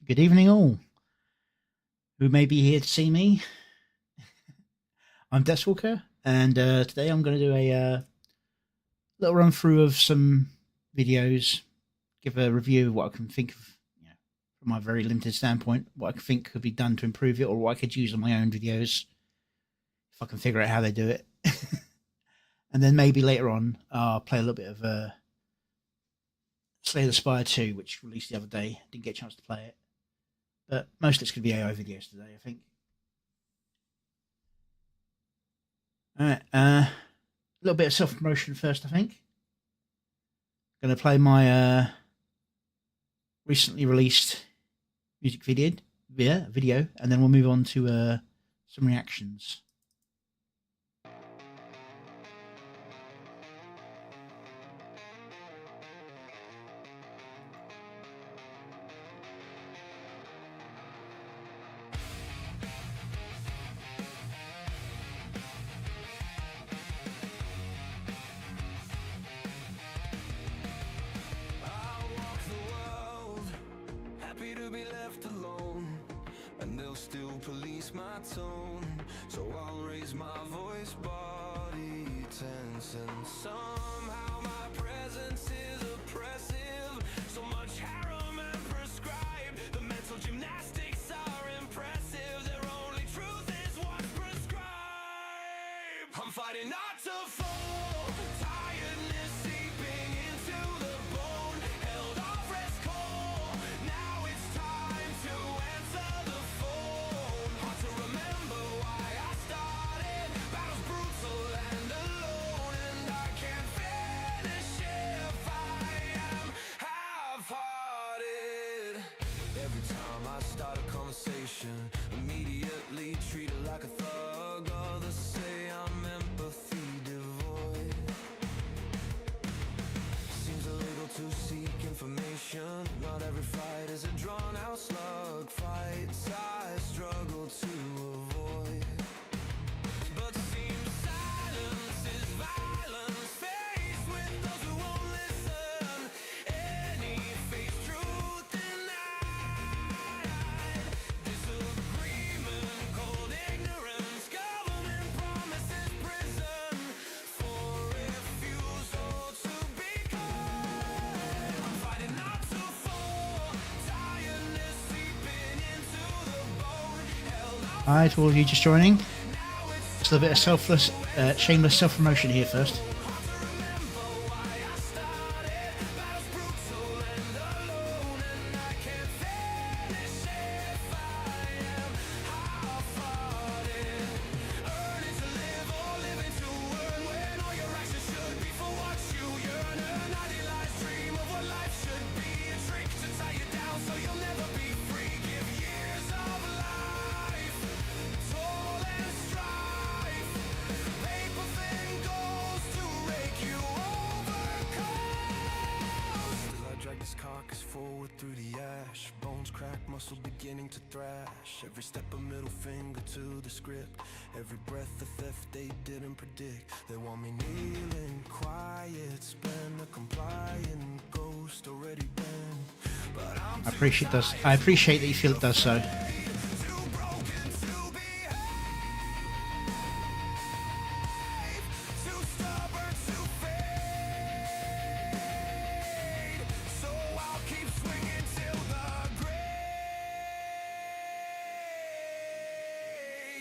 Good evening, all who may be here to see me. I'm Deathwalker, and today I'm going to do a little run through of some videos, give a review of what I can think of, from my very limited standpoint, what I think could be done to improve it, or what I could use on my own videos if I can figure out how they do it. And then maybe later on, I'll play a little bit of Slay the Spire 2, which released the other day. Didn't get a chance to play it. But most of it's going to be AI videos today, I think. Alright, a little bit of self-promotion first, I think. Going to play my recently released music video, and then we'll move on to some reactions. Still police my tone, so I'll raise my voice, body tense, and somehow my presence is oppressive. So much harem and prescribed, the mental gymnastics are impressive. Their only truth is what's prescribed. I'm fighting not to fall, tiredness seeping into the bone, held off rest call, now it's time to answer the phone. Hard to remember why I started, battles brutal and alone, and I can't finish if I am half-hearted. Every time I start a conversation, immediately treat it like a thug. Others say I'm empathy devoid. Seems illegal to seek information. Not every fight is a drawn-out slug. Fights I struggle to avoid. But seems silence is violence, faced with those who won't listen. Any face truth denied. Disagreement, cold ignorance, government promises prison for refusal to be kind. I'm fighting not to fall, tiredness seeping into the bone, held up. Hi to all of you just joining. Just a little bit of shameless self-promotion here first. Forward through the ash, bones crack, muscle beginning to thrash. Every step a middle finger to the script. Every breath a theft they didn't predict. They want me kneeling, quiet, spend a compliant ghost already been. But I appreciate that you feel it does so.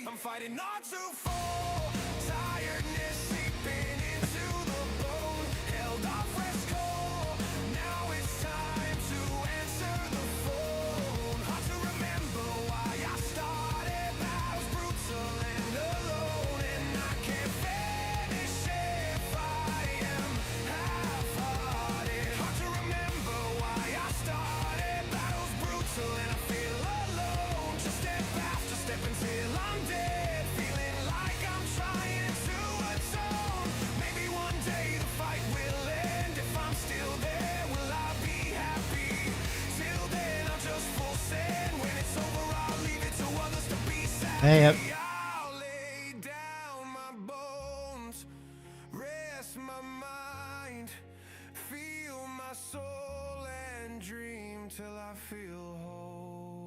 I'm fighting not to fall, tiredness seeping into the bone, held off rest call, now it's time to answer the phone. Hard to remember why I started, battles brutal and alone, and I can't finish if I am half-hearted. Hard to remember why I started, battles brutal and I feel alone. Just step after step until I'm dead, feeling like I'm trying to atone. Maybe one day the fight will end. If I'm still there, will I be happy? Till then I'll just full send. When it's over I'll leave it to others to be sad. Hey up. I'll lay down my bones, rest my mind, feel my soul and dream till I feel whole.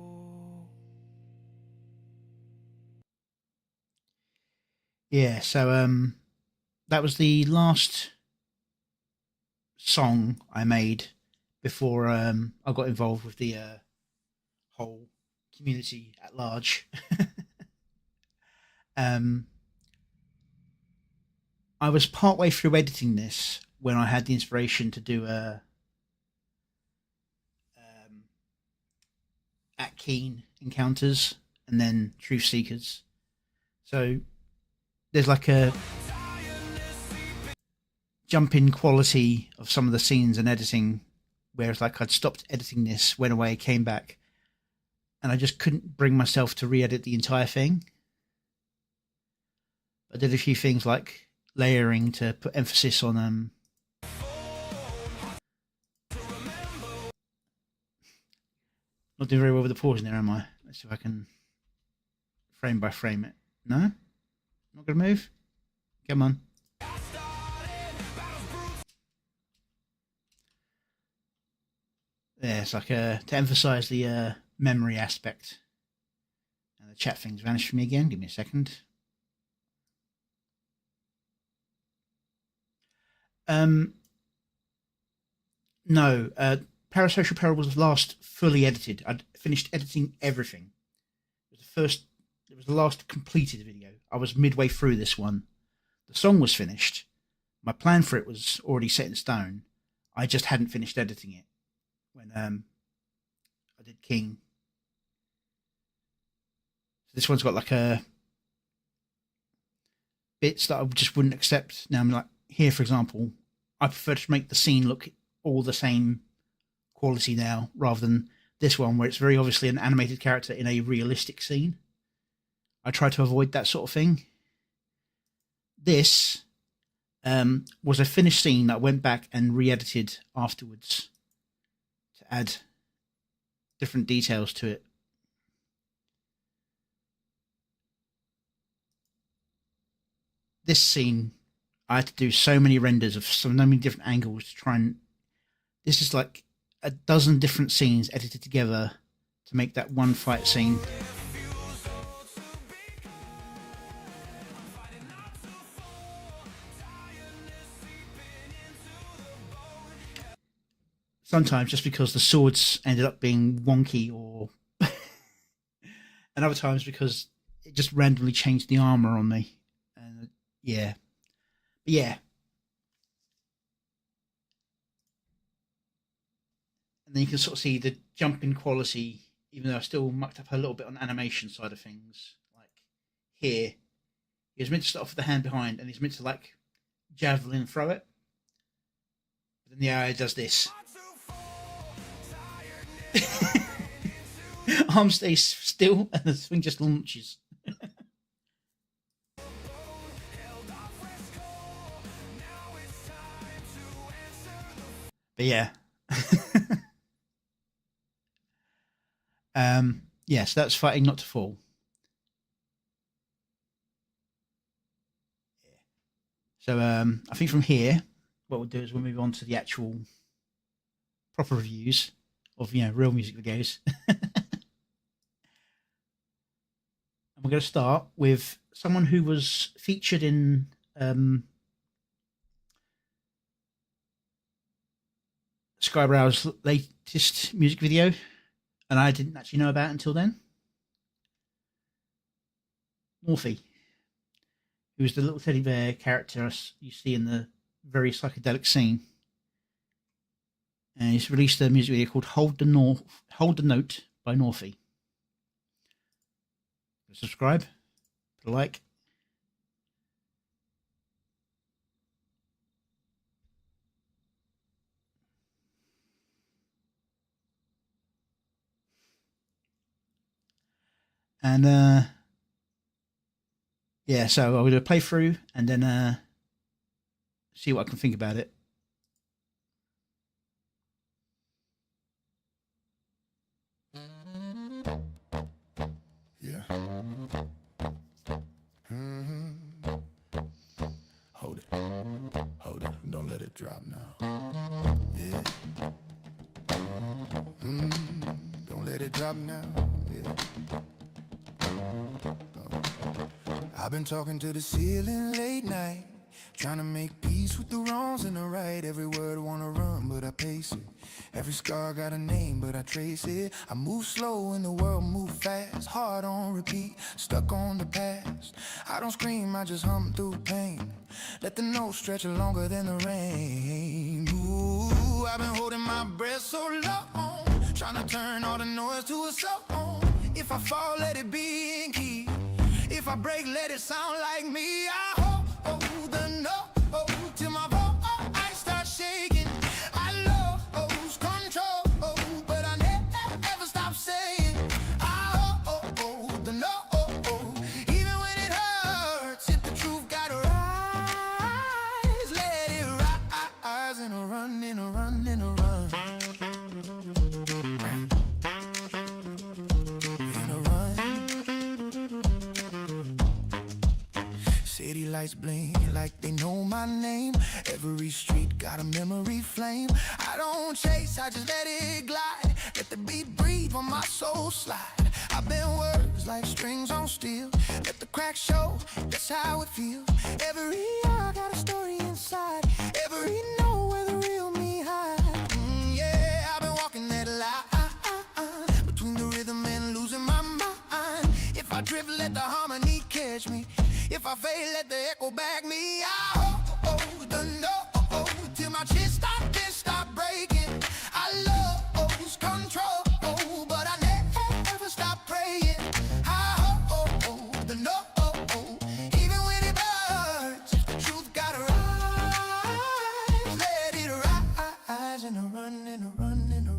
Yeah, so that was the last song I made before I got involved with the whole community at large. um, I was partway through editing this when I had the inspiration to do a at Keen Encounters and then Truth Seekers. So there's like a jump in quality of some of the scenes and editing, whereas like I'd stopped editing this, went away, came back, and I just couldn't bring myself to re-edit the entire thing. I did a few things like layering to put emphasis on not doing very well with the pausing there, am I? Let's see if I can frame by frame it. No? Not gonna move? Come on. Yeah, it's like to emphasize the memory aspect. And the chat thing's vanished from me again. Give me a second. No, Parasocial Peril was last fully edited. I'd finished editing everything. It was the last completed video. I was midway through this one. The song was finished. My plan for it was already set in stone. I just hadn't finished editing it when I did King. So this one's got like a bits that I just wouldn't accept. Now I'm like here, for example, I prefer to make the scene look all the same quality now, rather than this one where it's very obviously an animated character in a realistic scene. I try to avoid that sort of thing. This was a finished scene that I went back and re-edited afterwards to add different details to it. This scene, I had to do so many renders of so many different angles to try and. This is like a dozen different scenes edited together to make that one fight scene. Sometimes just because the swords ended up being wonky, or and other times because it just randomly changed the armor on me. And yeah, but yeah. And then you can sort of see the jump in quality, even though I still mucked up a little bit on the animation side of things. Like here, he was meant to start off with the hand behind, and he's meant to like javelin throw it. But then the AI does this. Arm stays still, and the thing just launches. But yeah. Yes, that's fighting not to fall. So I think from here, what we'll do is we'll move on to the actual proper reviews of real music videos. And we're going to start with someone who was featured in Skybrow's latest music video, and I didn't actually know about it until then. Morphe, who's the little teddy bear character you see in the very psychedelic scene. And he's released a music video called Hold the Note by Morphe. Subscribe, put a like. And yeah, so I'll do a playthrough and then see what I can think about it. Yeah. Hold it. Hold it. Don't let it drop now. Yeah. Don't let it drop now. Yeah. I've been talking to the ceiling late night, trying to make peace with the wrongs and the right. Every word wanna run, but I pace it. Every scar got a name, but I trace it. I move slow and the world move fast. Heart on repeat, stuck on the past. I don't scream, I just hum through pain. Let the notes stretch longer than the rain. Ooh, I've been holding my breath so long, trying to turn all the noise to a song. If I fall, let it be in key. If I break, let it sound like me. I hold the note till my voice starts shaking. I lose control, but I never stop saying I hold the note, even when it hurts. If the truth gotta rise, let it rise and a run, and a run, and a run. City lights blink like they know my name. Every street got a memory flame. I don't chase, I just let it glide. Let the beat breathe when my soul slide. I bend words like strings on steel. Let the cracks show, that's how it feels. Every eye got a story inside. Every note where the real me hide. Yeah, I've been walking that line between the rhythm and losing my mind. If I drift, let the harmony catch me. If I fail, let the echo back me. I hold the note till my chest stop breaking. I lose control, but I never stop praying. I hold the note, even when it hurts. If the truth gotta rise, let it rise and a run, and a run, and a run.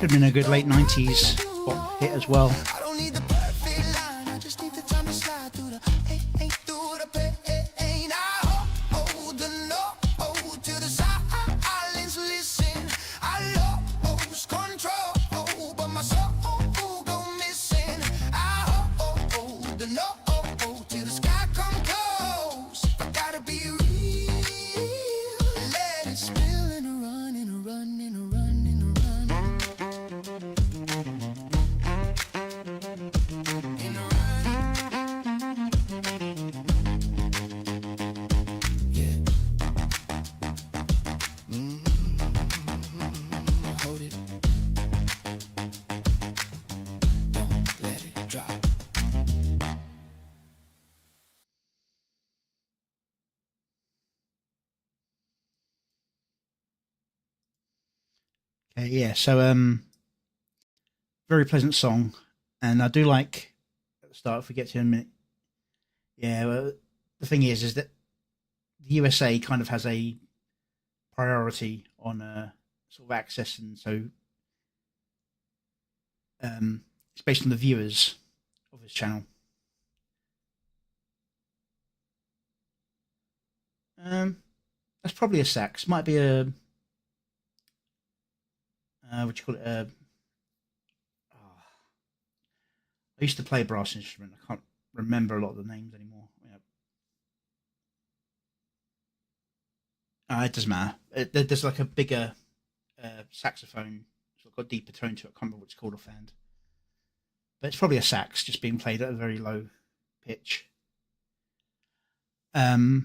Could have been a good late 90s pop hit as well. I don't need the perfect line, I just need the time to slide through the through the pain. I hold the note to the silence, listen. I lose control, but my soul go missing. I hold the note till the sky come close. I gotta be real, let it spill and a run, and a run, and a run, and a run. Hold it. Don't let it drop. Okay, yeah, so very pleasant song, and I do like at the start. If we get to it in a minute, yeah. Well, the thing is that the USA kind of has a priority on sort of access, and so it's based on the viewers of his channel. That's probably a sax. Might be a what do you call it? I used to play a brass instrument. I can't remember a lot of the names anymore. It doesn't matter. There's like a bigger saxophone. It's got a deeper tone to it. I can't remember what it's called offhand. But it's probably a sax just being played at a very low pitch. So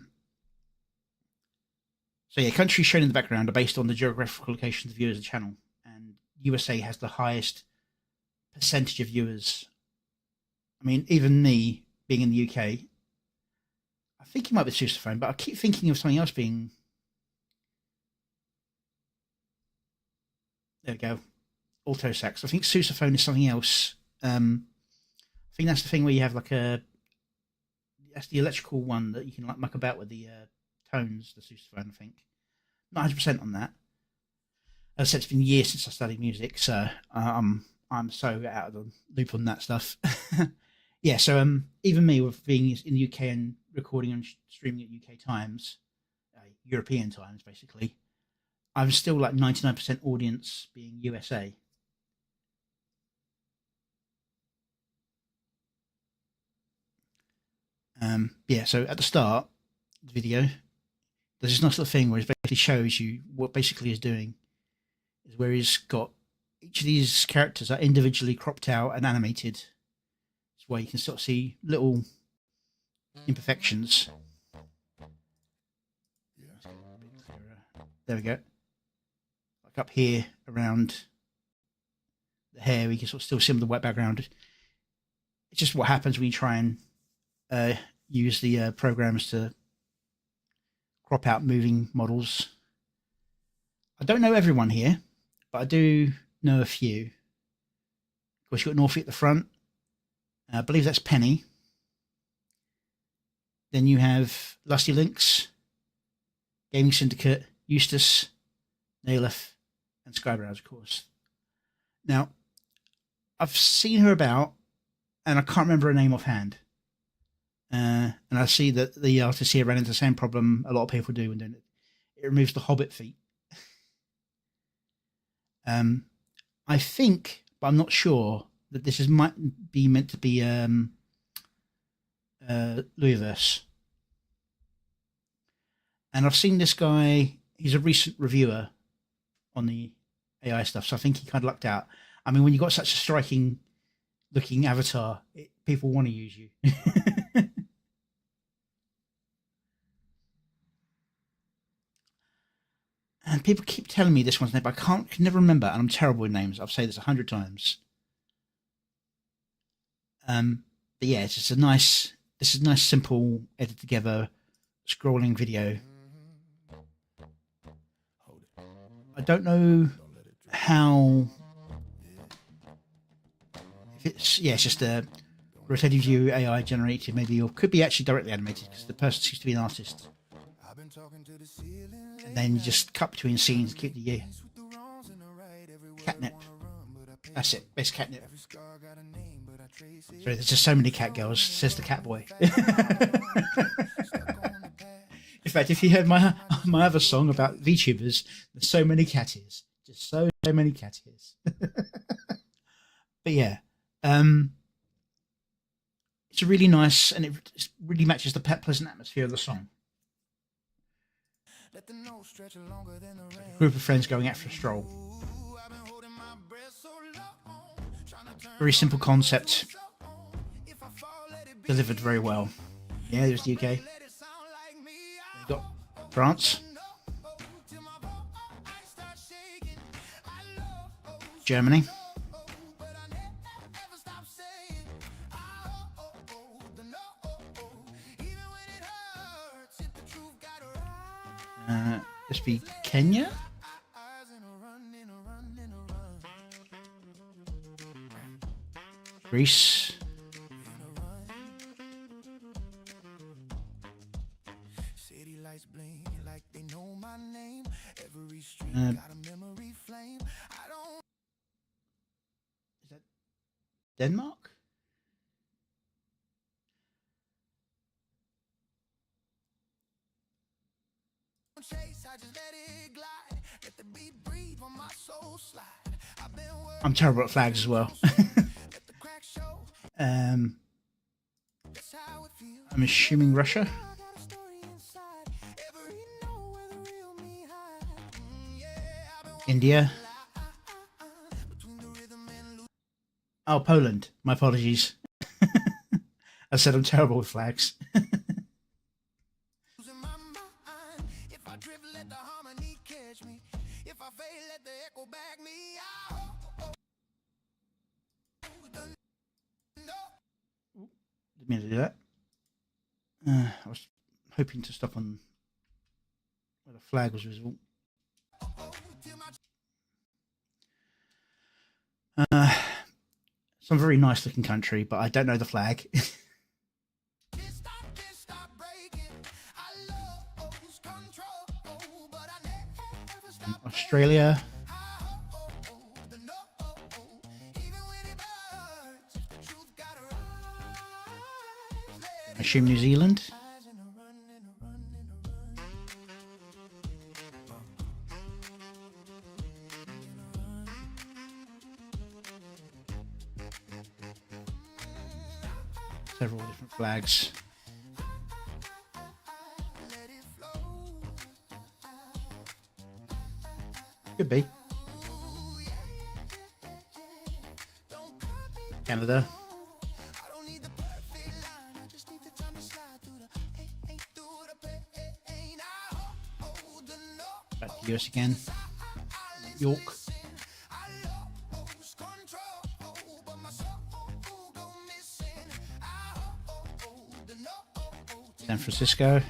yeah, countries shown in the background are based on the geographical location of the viewers of the channel, and USA has the highest percentage of viewers. I mean, even me being in the UK, I think it might be sousaphone, but I keep thinking of something else being. There we go, alto sax. I think sousaphone is something else. I think that's the thing where you have like that's the electrical one that you can like muck about with the tones, the sousaphone. I think not 100% on that. As I said, it's been years since I studied music, so I'm so out of the loop on that stuff. Yeah, so even me with being in the UK and recording and streaming at UK times, European times basically, I'm still like 99% audience being USA. Yeah, so at the start of the video, there's this nice little thing where it basically shows you what basically is doing. Is where he's got each of these characters are individually cropped out and animated. It's where you can sort of see little imperfections. There we go. Like up here around the hair, we can sort of still see the white background. It's just what happens when you try and use the programs to crop out moving models. I don't know everyone here, but I do know a few. Of course, you've got Northie at the front. I believe that's Penny. Then you have Lusty Lynx, Gaming Syndicate, Eustace, Naileth, and Skybrows, of course. Now, I've seen her about, and I can't remember her name offhand. And I see that the artist here ran into the same problem a lot of people do when doing it. It removes the Hobbit feet. I think, but I'm not sure, that this might be meant to be Louisverse. And I've seen this guy, he's a recent reviewer on the AI stuff, so I think he kind of lucked out. I mean, when you've got such a striking looking avatar, people want to use you. And people keep telling me this one's name, but I can never remember, and I'm terrible with names. I've said this 100 times. But yeah, it's just this is a nice, simple, edited together, scrolling video. I don't know how. If it's just a rotating view AI generated, maybe, or could be actually directly animated because the person seems to be an artist. And then you just cut between scenes, keep the catnip. That's it, best catnip. Sorry, there's just so many cat girls, says the cat boy. In fact, if you heard my other song about VTubers, there's so many cat ears. Just so many cat ears. But yeah, it's a really nice, and it really matches the pleasant atmosphere of the song. A group of friends going out for a stroll. Very simple concept, delivered very well. Yeah, there's the UK. You've got France, Germany, this be Kenya, Greece, is that Denmark? I'm terrible at flags as well. I'm assuming Russia. India. Oh, Poland. My apologies. I said I'm terrible with flags. Didn't mean to do that. I was hoping to stop on where the flag was visible. Some very nice looking country, but I don't know the flag. Australia. I assume New Zealand. Several different flags. Could be. Canada. Back to US again. York. San Francisco.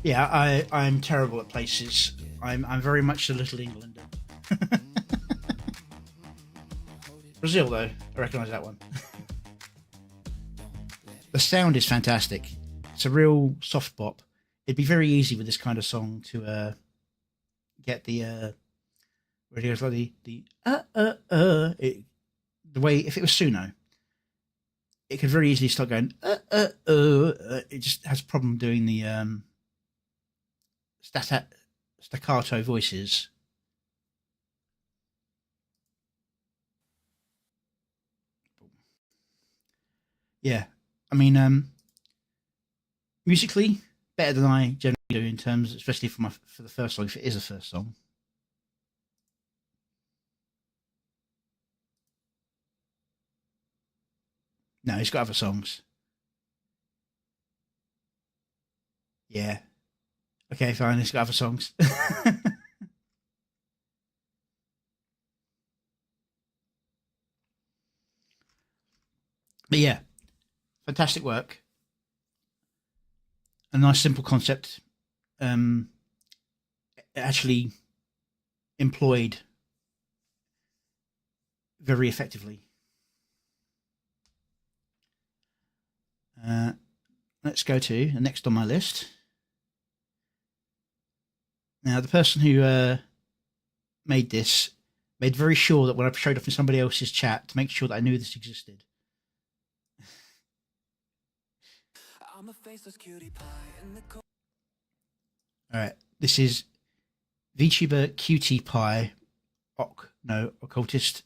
Yeah, I'm terrible at places. I'm very much a little Englander. Brazil, though, I recognise that one. The sound is fantastic. It's a real soft bop. It'd be very easy with this kind of song to get the where it goes like the way if it was Suno, it could very easily start going It just has a problem doing the staccato voices. Yeah, I mean, musically better than I generally do in terms, especially for the first song, if it is a first song. No, he's got other songs. Yeah. Okay, fine. He's got other songs. But yeah, fantastic work. A nice, simple concept. Actually employed very effectively. Let's go to the next on my list. Now, the person who made this made very sure that when I showed up in somebody else's chat to make sure that I knew this existed. I'm a faceless cutie pie in the all right, this is VTuber Cutie Pie Occultist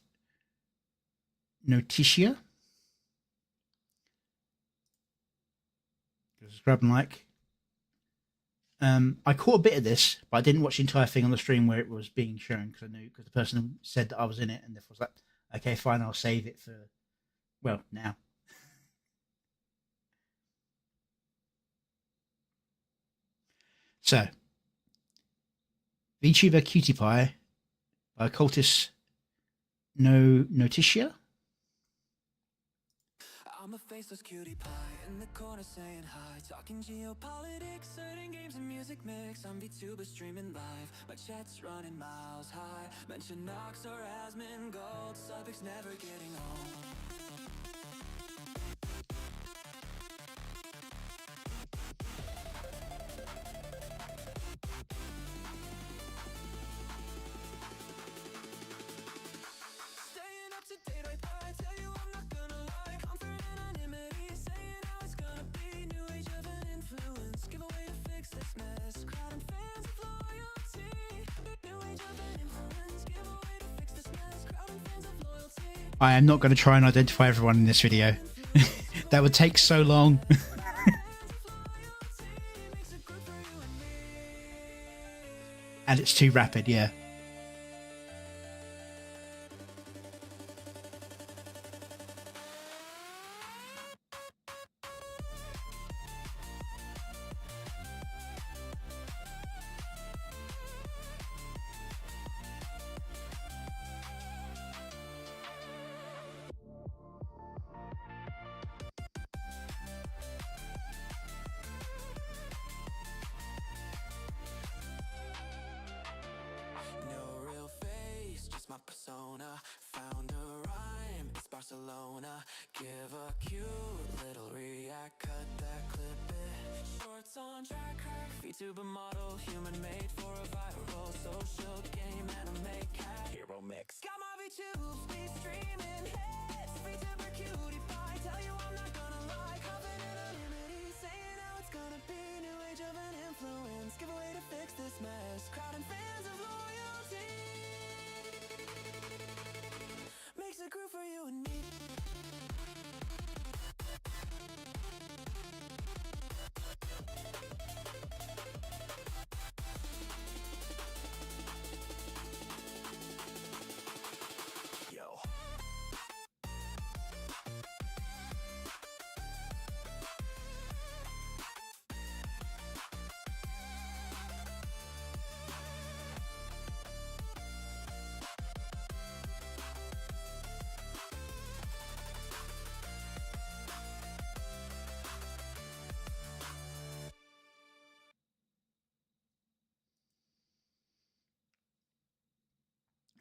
Noticia. Subscribe and like. I caught a bit of this, but I didn't watch the entire thing on the stream where it was being shown because the person said that I was in it, and therefore was like, okay, fine, I'll save it for, well, now. So, VTuber Cutie Pie by Cultus Noticia. I'm a faceless cutie pie in the corner saying hi, talking geopolitics, certain games and music mix. I'm VTuber streaming live, my chat's running miles high. Mention Nox or Asmin Gold, suffix never getting home. Staying up to date, I tell you I'm not gonna lie. Comfort and anonymity, saying how it's gonna be. New age of an influence, give away to fix this mess. Crowd and fans of loyalty. New age of an influence, give away to fix this mess. Crowd and fans of loyalty. I am not going to try and identify everyone in this video. That would take so long. And it's too rapid, yeah. My persona found a rhyme, it's Barcelona. Give a cute little react, cut that clip it. Shorts on track, crack, VTuber model, human made for a viral social game anime cat hero mix. Got my VTubes, be streaming hits. VTuber cutie pie, tell you I'm not gonna lie. Confident anonymity, saying how it's gonna be. New age of an influence, give away to fix this mess. Crowd and fans of loyalty.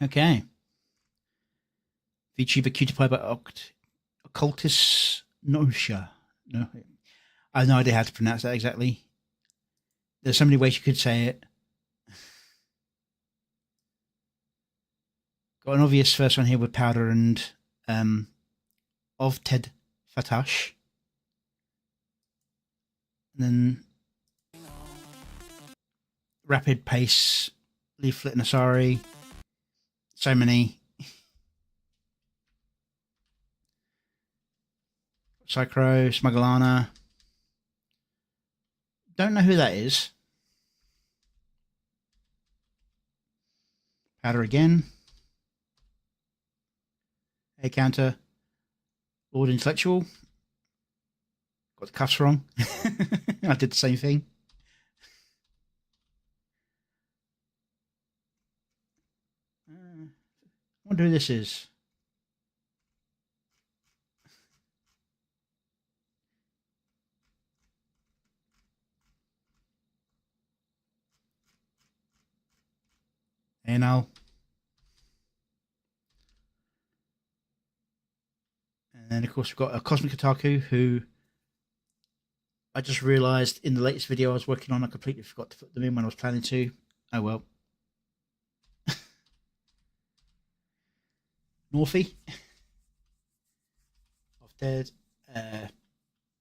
Okay. VTuber Cutie by Occultus Nosha. No, I have no idea how to pronounce that exactly. There's so many ways you could say it. Got an obvious first one here with Powder and of Ted Fatash. And then Rapid Pace, Leaflet Nasari. So many. Psychro, Smugglana. Don't know who that is. Powder again. A counter. Lord Intellectual. Got the cuffs wrong. I did the same thing. I wonder who this is. And then, of course, we've got a Cosmic Otaku who I just realised in the latest video I was working on, I completely forgot to put them in when I was planning to. Oh well. Northy. Of Dead.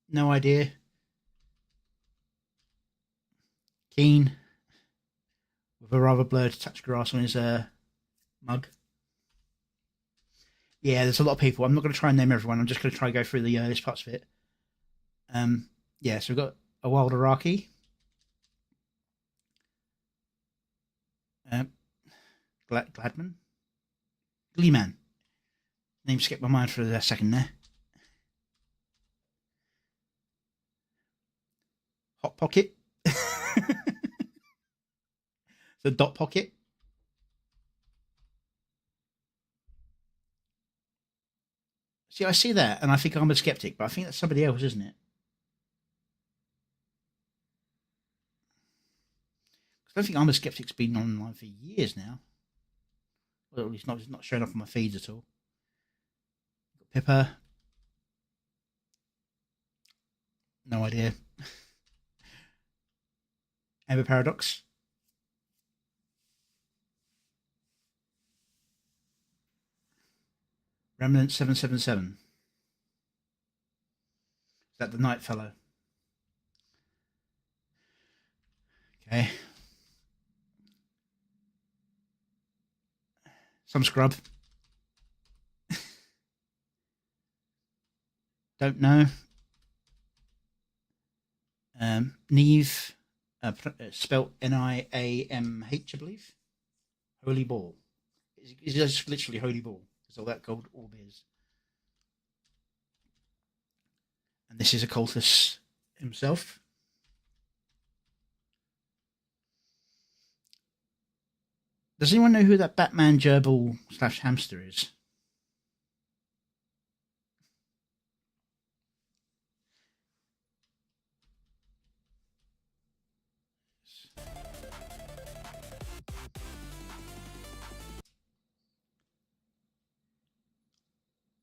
No idea. Keen. With a rather blurred touch grass on his mug. Yeah, there's a lot of people. I'm not going to try and name everyone. I'm just going to try and go through the earliest parts of it. Yeah, so we've got a Wild Araki. Gladman. Gleeman. Name skipped my mind for a second there. Hot Pocket. The Dot Pocket. See, I see that, and I think I'm a skeptic, but I think that's somebody else, isn't it? I don't think I'm a skeptic's been online for years now. Well, at least not showing up on my feeds at all. Pippa. No idea. Amber Paradox. Remnant 777. Is that the Night Fellow? Okay. Some scrub. Don't know. Neve, spelt Niamh, I believe. Holy Ball. It's just literally Holy Ball. That's all that gold orb is. And this is Occultus himself. Does anyone know who that Batman gerbil / hamster is?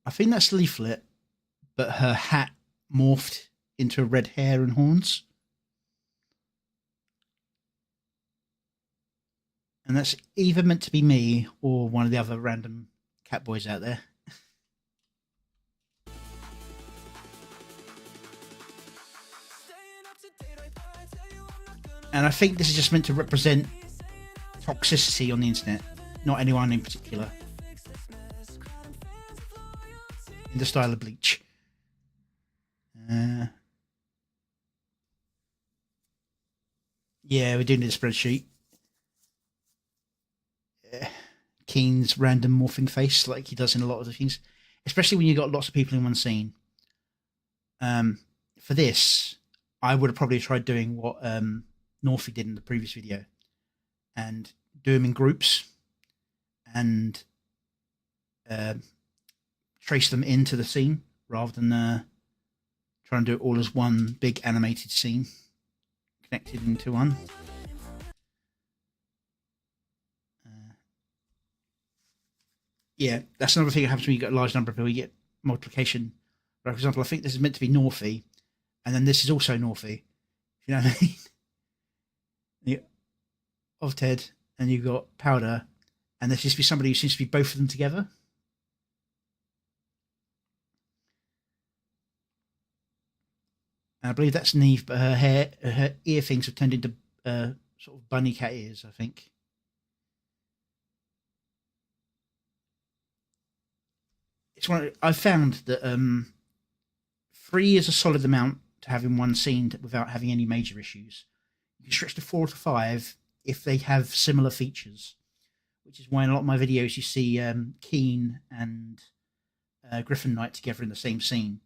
I think that's Leaflet, but her hat morphed into red hair and horns. And that's either meant to be me or one of the other random cat boys out there. And I think this is just meant to represent toxicity on the internet, not anyone in particular. In the style of Bleach. Yeah, we're doing the spreadsheet. Keen's random morphing face, like he does in a lot of the things, especially when you got lots of people in one scene. For this, I would have probably tried doing what Northy did in the previous video, and do them in groups, and trace them into the scene rather than try and do it all as one big animated scene connected into one. Yeah, that's another thing that happens when you get a large number of people. You get multiplication. For example, I think this is meant to be Northy, and then this is also Northy. You know what I mean? You, of Ted, and you've got Powder, and there seems to be somebody who seems to be both of them together. And I believe that's Neve, but her ear things have turned into sort of bunny cat ears, I think. It's one I found that 3 is a solid amount to have in one scene without having any major issues. You can stretch to 4 to 5 if they have similar features, which is why in a lot of my videos you see Keen and Griffin Knight together in the same scene,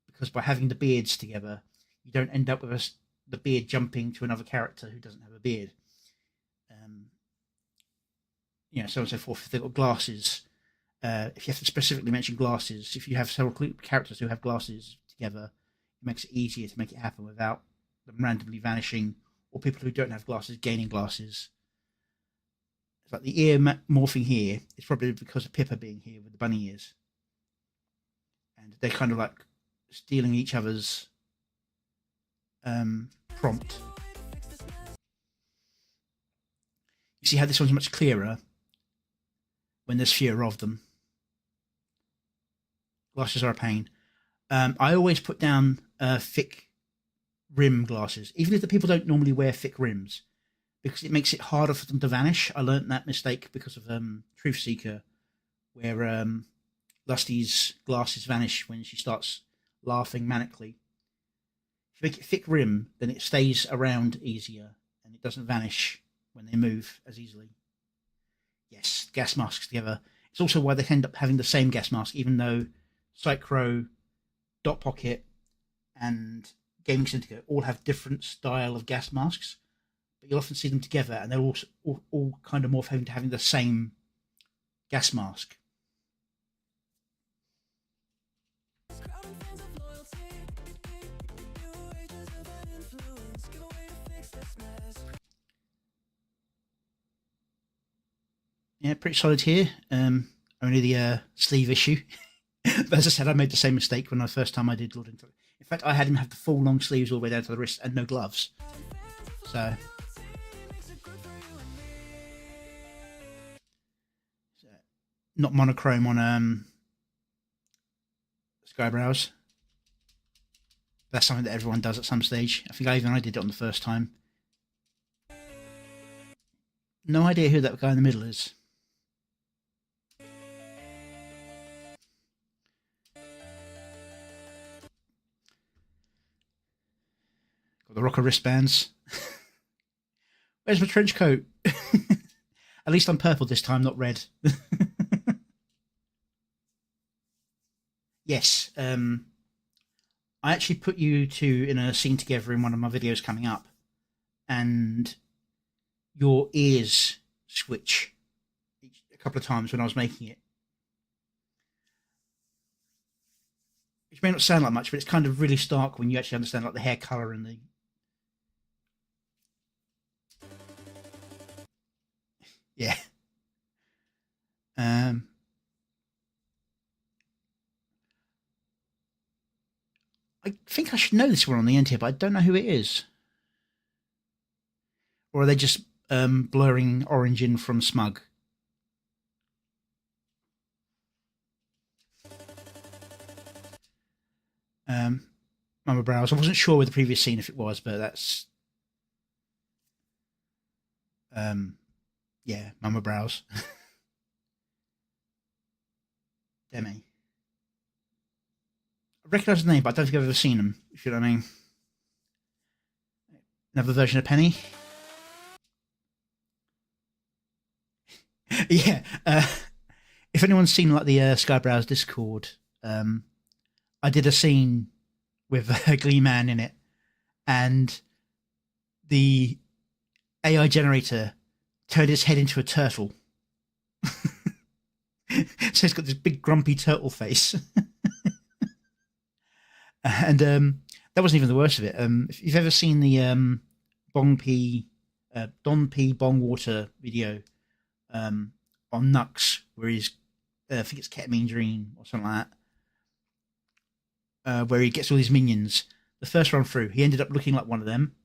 because by having the beards together, you don't end up with the beard jumping to another character who doesn't have a beard. So on and so forth. If they've got glasses, if you have to specifically mention glasses, if you have several characters who have glasses together, it makes it easier to make it happen without them randomly vanishing, or people who don't have glasses gaining glasses. It's like the ear morphing here is probably because of Pippa being here with the bunny ears. And they're kind of like stealing each other's prompt. You see how this one's much clearer when there's fewer of them. Glasses are a pain. I always put down thick rim glasses, even if the people don't normally wear thick rims, because it makes it harder for them to vanish. I learnt that mistake because of Truth Seeker, where Lusty's glasses vanish when she starts laughing manically. If you make it thick rim, then it stays around easier, and it doesn't vanish when they move as easily. Yes, gas masks together. It's also why they end up having the same gas mask, even though Psychro, Dot Pocket, and Gaming Syndicate all have different style of gas masks, but you'll often see them together, and they're all kind of morph into having the same gas mask. Yeah, pretty solid here. Only the sleeve issue. But as I said, I made the same mistake when the first time I did Lord Intel. In fact, I had him have the full long sleeves all the way down to the wrist and no gloves. So not monochrome on Skybrows. That's something that everyone does at some stage. I think I did it on the first time. No idea who that guy in the middle is. Got the rocker wristbands. Where's my trench coat? At least I'm purple this time, not red. Yes. I actually put you two in a scene together in one of my videos coming up, and your ears switch a couple of times when I was making it. Which may not sound like much, but it's kind of really stark when you actually understand like the hair colour and the... Yeah. I think I should know this one on the end here, but I don't know who it is. Or are they just blurring orange in from Smug? Mama Brows. I wasn't sure with the previous scene if it was, but that's... yeah, Mama Brows. Demi. I recognise the name, but I don't think I've ever seen him, if you know what I mean. Another version of Penny. Yeah. If anyone's seen like the Skybrows Discord, I did a scene with Glee Man in it, and the AI generator turned its head into a turtle. So it's got this big grumpy turtle face. And that wasn't even the worst of it. If you've ever seen the Don P Bongwater video on Nux, where he's I think it's Ketamine Dream or something like that, where he gets all these minions. The first run through, he ended up looking like one of them.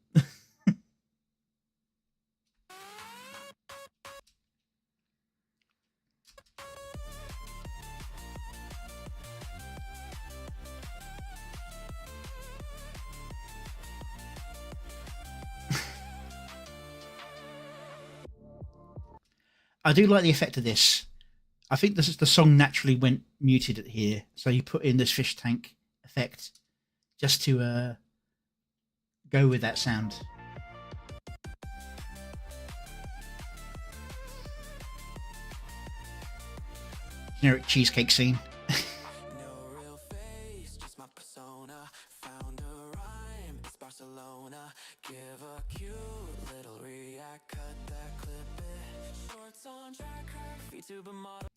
I do like the effect of this. I think this is the song naturally went muted at here, so you put in this fish tank effect just to go with that sound. Generic cheesecake scene. No real face, just my persona. Found a rhyme, it's Barcelona. Give a cute little react, cut that clip it. Shorts on track, crack, VTuber model.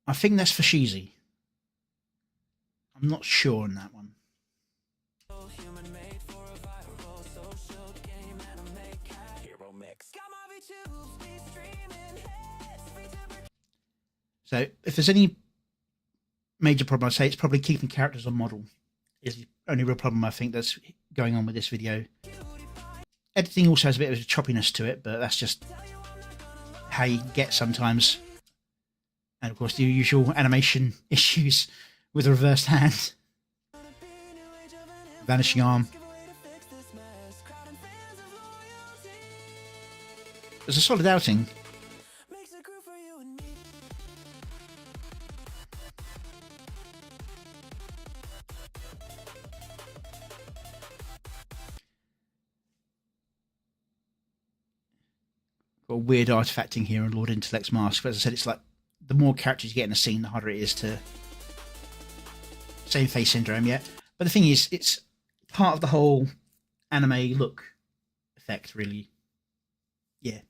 I think that's for Sheezy. I'm not sure on that one. Human made for a viral social game anime cat hero mix. Got my VTubes, be streaming hits, VTuber. So if there's any major problem, I'd say it's probably keeping characters on model is the only real problem I think that's going on with this video. Editing also has a bit of a choppiness to it, but that's just how you get sometimes. And of course the usual animation issues with a reversed hand. Vanishing arm. There's a solid outing. Got a weird artifacting here on Lord Intellect's mask, but as I said, it's like the more characters you get in a scene, the harder it is to same face syndrome, yeah. But the thing is, it's part of the whole anime look effect, really. Yeah.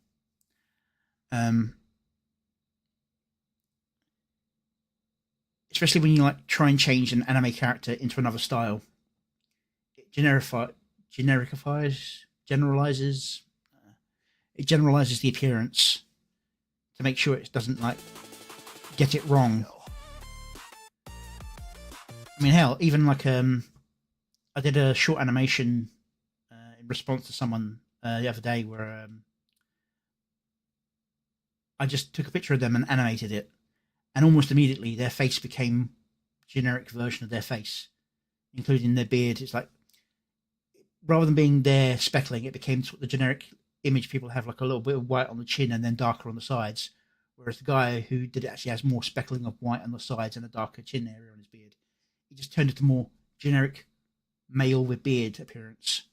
Especially when you like try and change an anime character into another style, it generalizes, it generalizes the appearance to make sure it doesn't like get it wrong. I mean, hell, even like I did a short animation in response to someone the other day where I just took a picture of them and animated it, and almost immediately their face became a generic version of their face, including their beard. It's like, rather than being their speckling, it became sort of the generic image people have, like a little bit of white on the chin and then darker on the sides, whereas the guy who did it actually has more speckling of white on the sides and a darker chin area on his beard. He just turned it to more generic male with beard appearance.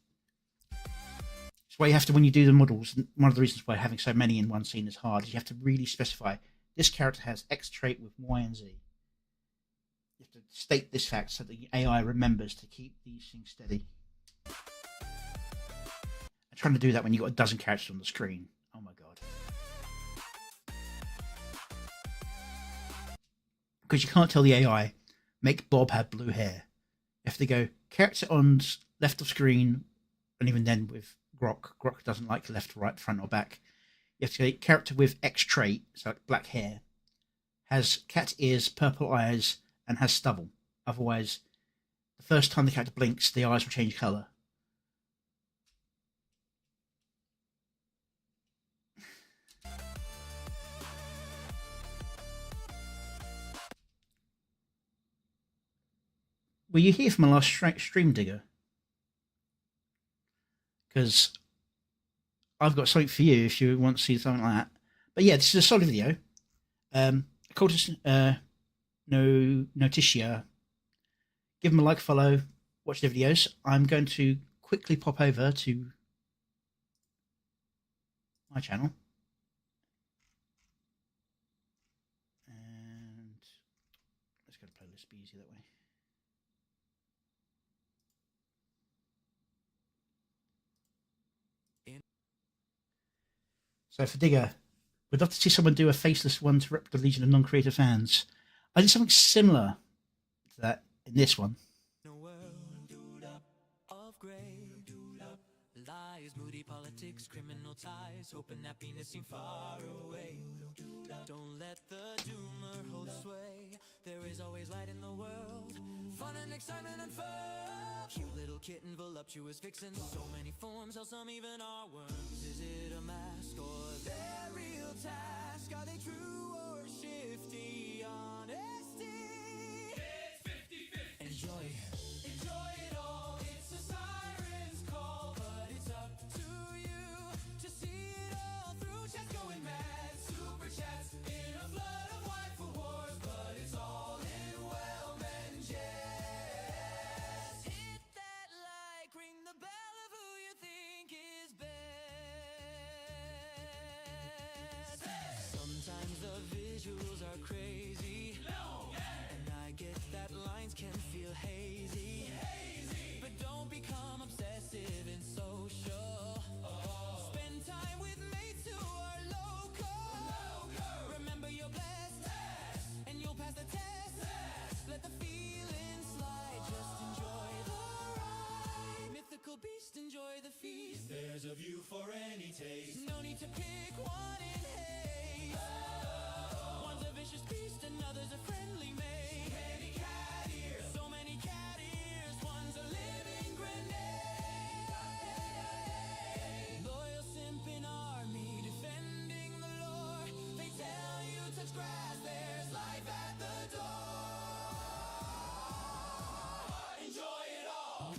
That's why you have to, when you do the models, one of the reasons why having so many in one scene is hard is you have to really specify this character has X trait with Y and Z. You have to state this fact so that the AI remembers to keep these things steady. And trying to do that when you've got a dozen characters on the screen. Oh my god. Because you can't tell the AI, make Bob have blue hair. If they go, character on left of screen, and even then with Grok doesn't like left, right, front or back. You have to say character with X trait, so like black hair, has cat ears, purple eyes, and has stubble. Otherwise, the first time the character blinks, the eyes will change colour. Were you here for my last stream, Digger? Because I've got something for you if you want to see something like that. But yeah, this is a solid video. Cultist Noticia. Give them a like, follow, watch the videos. I'm going to quickly pop over to my channel. And let's go to playlist, be easy that way. So for Digger, we'd love to see someone do a faceless one to rep the Legion of non-creative fans. I did something similar to that in this one. moody politics, criminal ties, hoping happiness seems far away. Don't let the doomer hold sway. There is always light in the world, fun and excitement and fun. Cute little kitten, voluptuous vixen, so many forms, how some even are worms. Is it a mask or their real task? Are they true or shifty? Honesty, it's 50-50. Enjoy it all. It's a siren's call, but it's up to you to see it all through. Chat's going mad, super chats in a flood of waifu wars, but it's all in well meant jest. Hit that like, ring the bell of who you think is best. Sometimes the visuals are crazy, and I get that lines can feel hazy. But don't become obsessive and social. Spend time with mates who are local. Remember you're blessed, and you'll pass the test. Let the feelings slide, just enjoy the ride. Mythical beast, enjoy the feast. There's a view for any taste. No need to pick one in haste. One's a vicious beast, another's a friendly mate. Many cat ears, so many cat ears. One's a living grenade. Loyal simping army, defending the lore. They tell you touch grass, there's life at the door. Enjoy it all.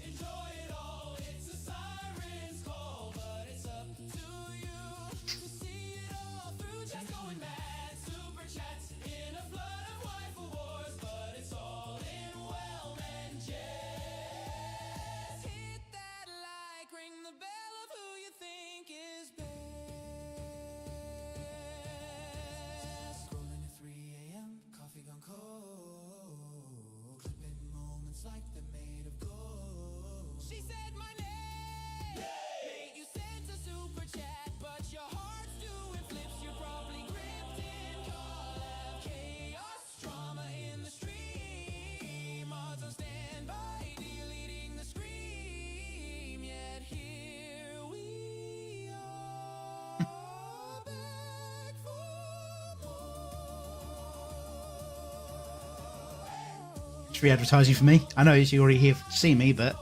Enjoy it all. It's a siren's call, but it's up to you to see it all through. Chat's going mad, super chats in a flood of waifu wars, but it's all in well meant jest. Hit that like, ring the bell of who you think is best. Scrolling at 3 a.m., coffee gone cold, clipping moments like they're made of gold. She said my name, mate, you sent a super chat, but your heart's doing flips. You're probably gripped in call out chaos, drama in the stream. Odds on standby, deleting the scream. Yet here we are, back for more. It's free advertising for me. I know you're already here to see me, but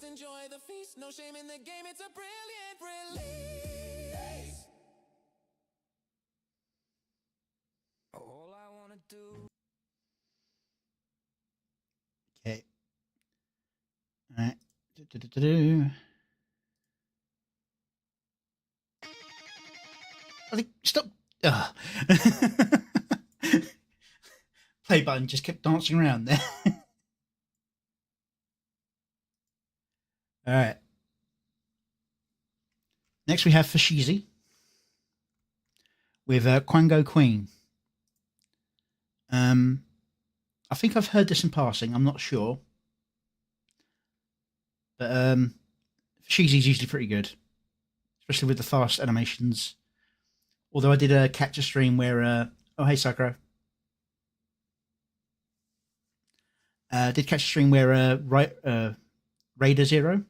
Enjoy the feast, no shame in the game, it's a brilliant release. All I wanna do. okay. All right. Do. I think stop. Ugh. Play button just kept dancing around there. All right. Next we have Fashizi with Quango Queen. I think I've heard this in passing. I'm not sure, but Fashizi's usually pretty good, especially with the fast animations. Although I did catch a stream where oh hey Sakura, did catch a stream where Raider Zero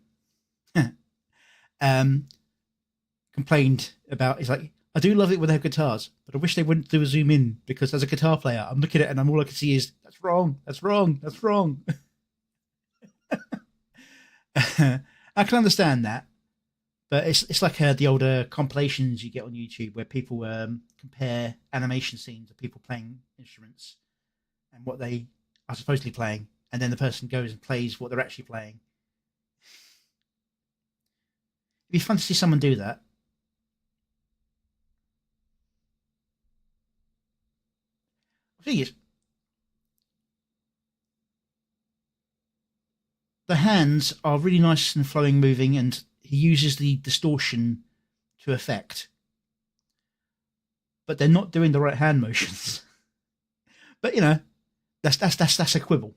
complained about, he's like, I do love it when they have guitars, but I wish they wouldn't do a zoom in, because as a guitar player, I'm looking at it and all I can see is, that's wrong, that's wrong, that's wrong. I can understand that, but it's like the older compilations you get on YouTube where people compare animation scenes of people playing instruments and what they are supposedly playing, and then the person goes and plays what they're actually playing. It'd be fun to see someone do that. The thing is, the hands are really nice and flowing, moving, and he uses the distortion to effect. But they're not doing the right hand motions. But, you know, That's a quibble.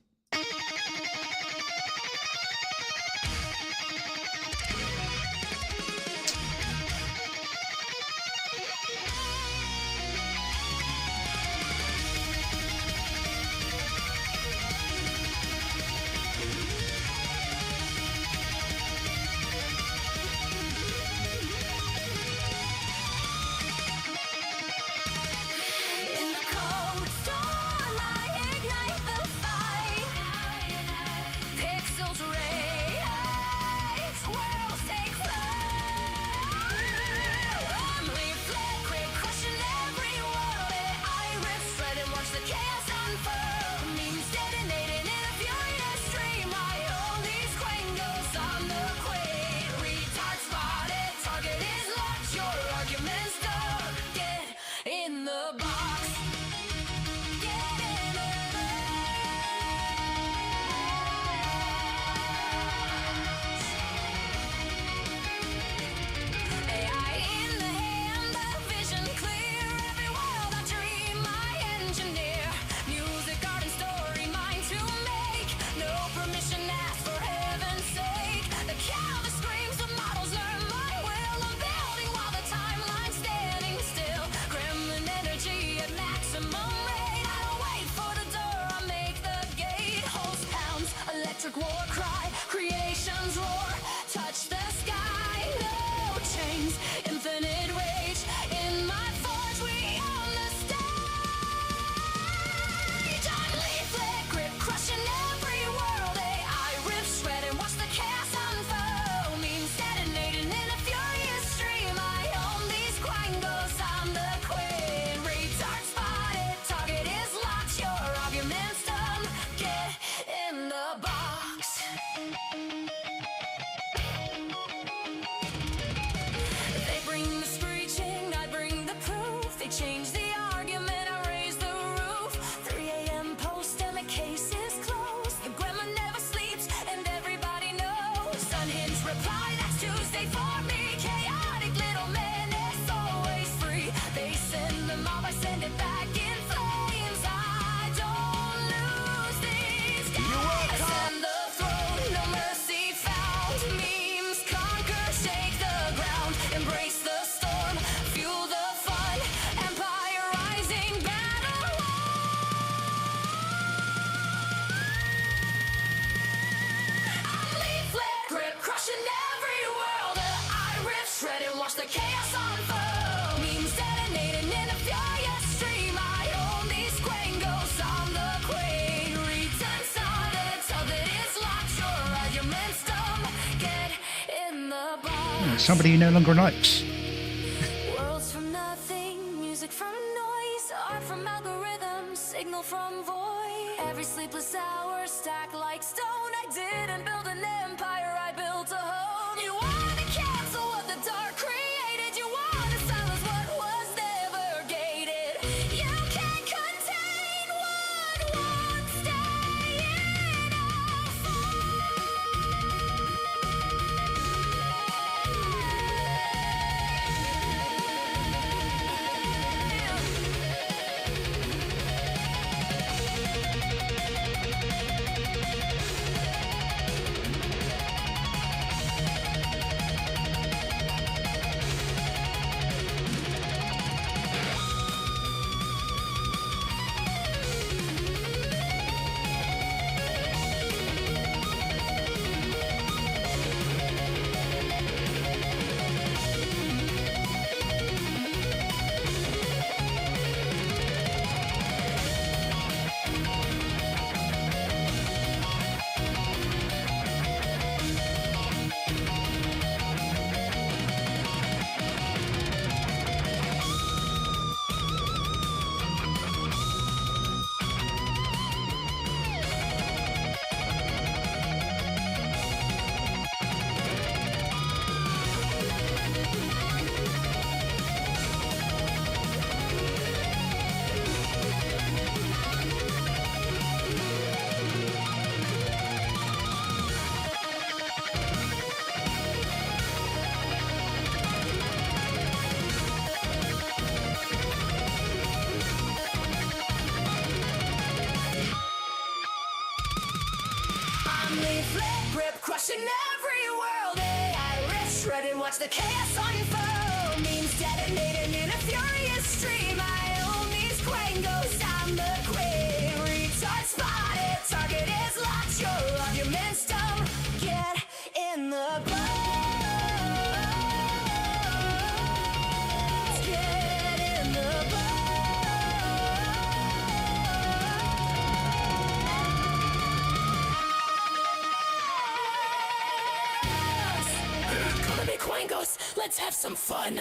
In the cold storm, I ignite the fight. Pixels race, worlds take flight. I'm leaflet quick, crushing every world. I rip, shred, and watch the chaos unfurl. Memes detonating in a furious stream. I own these quangos on the queen. Retard spotted, target is locked. Your argument's done. Get in the box. Get in the AI in the hand, the vision clear. Every world I dream, I engineer. Music, art, and story, mine to make. No permission asked, for heaven's sake. The canvas screams, the models learn my will. I'm building while the timeline's standing still. Gremlin energy at maximum rate. I don't wait for the door, I make the gate. Host pounds, electric war cry. Creations roar, touch the sky. No chains, infinite rage. In my forge, we own the stage. I'm leaflet grip, crushing every world. AI rip, shred, and watch the chaos unfold. Memes detonating in a furious stream. I own these quangos, I'm the queen. Retard spotted, target is locked. Your argument's done. Get in the box. They bring the screeching, I bring the proof. They change the argument, I raise the roof. 3 a.m. post and the case is closed. The grandma never sleeps and everybody knows. Unhinged reply, that's Tuesday for me. Chaotic little menace, always free. They send the mob, I send it back in flames. I don't lose these days. Ascend the throne, no mercy found. Memes conquer, shake the ground. Embrace the storm, fuel the fun. Empire rising, battle won. I'm leaflet grip, crushing every world. I rip, shred, and watch the chaos unfold. Memes detonating in a furious stream. I own these quangos, I'm the queen. Return solid, till it is locked. Your argument's dumb. Get in the box. Somebody who no longer likes. Worlds from nothing, music from noise, art from algorithms, signal from void. Every sleepless hour stacked like stone. I didn't build an empire, I built a home. You wanna cancel what the dark created. You wanna silence what was never gated. You can't contain what won't stay in our leaflet grip, crushing every world. AI rip, shredded, watch the chaos unfold. Memes detonating in a furious stream. I own these quangos, I'm the queen. Retard spotted, target is locked. Your arguments dumb, get in the boat. Get in the boat. Gonna be quangos, let's have some fun.